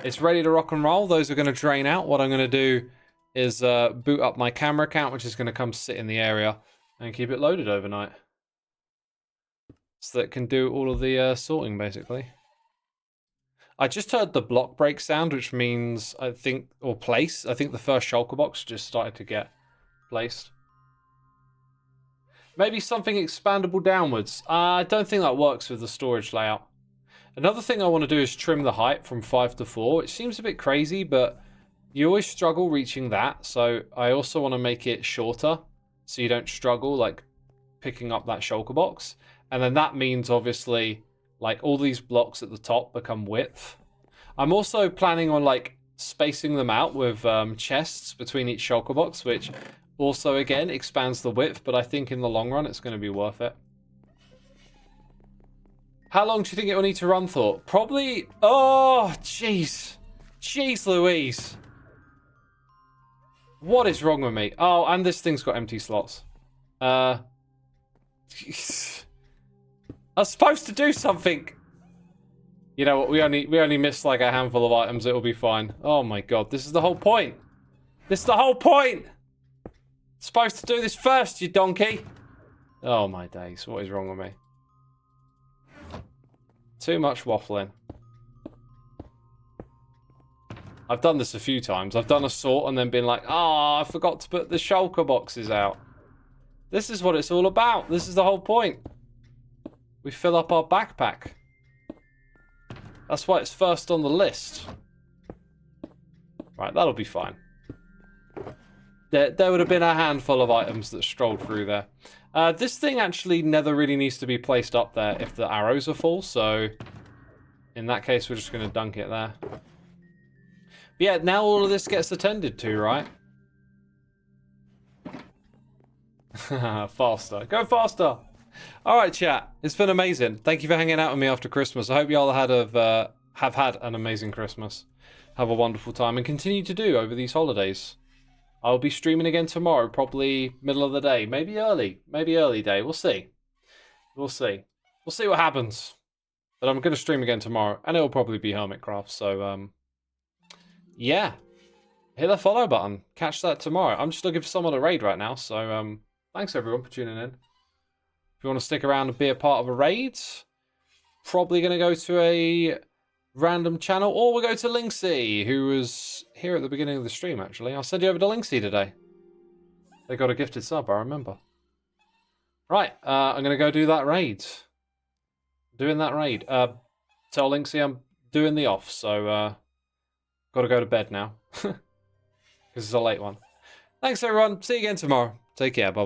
It's ready to rock and roll. Those are going to drain out. What I'm going to do is boot up my camera account, which is going to come sit in the area and keep it loaded overnight. So that it can do all of the sorting, basically. I just heard the block break sound, which means, I think the first shulker box just started to get placed. Maybe something expandable downwards. I don't think that works with the storage layout. Another thing I want to do is trim the height from 5 to 4. It seems a bit crazy, but you always struggle reaching that. So I also want to make it shorter, so you don't struggle like picking up that shulker box. And then that means, obviously, like all these blocks at the top become width. I'm also planning on like spacing them out with chests between each shulker box, which also, again, expands the width. But I think in the long run, it's going to be worth it. How long do you think it will need to run for? Probably... Oh, jeez. Jeez Louise. What is wrong with me? Oh, and this thing's got empty slots. I was supposed to do something. You know what? We only missed like a handful of items. It'll be fine. Oh my god, this is the whole point. This is the whole point. Supposed to do this first, you donkey. Oh my days, what is wrong with me? Too much waffling. I've done this a few times. I've done a sort and then been like, oh, I forgot to put the shulker boxes out. This is what it's all about. This is the whole point. We fill up our backpack. That's why it's first on the list. Right, that'll be fine. There would have been a handful of items that strolled through there. This thing actually never really needs to be placed up there if the arrows are full, so in that case we're just going to dunk it there. But yeah, now all of this gets attended to, right? Faster. Go faster! Alright, chat. It's been amazing. Thank you for hanging out with me after Christmas. I hope you all have had an amazing Christmas. Have a wonderful time and continue to do over these holidays. I'll be streaming again tomorrow, probably middle of the day. Maybe early day. We'll see. We'll see. We'll see what happens. But I'm going to stream again tomorrow, and it'll probably be Hermitcraft, so, yeah. Hit the follow button. Catch that tomorrow. I'm just looking for someone to raid right now, so, thanks everyone for tuning in. If you want to stick around and be a part of a raid, probably going to go to a random channel, or we'll go to Linksy, who was here at the beginning of the stream, actually. I'll send you over to Linksy today. They got a gifted sub, I remember. Right, I'm going to go do that raid. Doing that raid. Tell Linksy I'm doing the off, so got to go to bed now. Because it's a late one. Thanks, everyone. See you again tomorrow. Take care. Bye.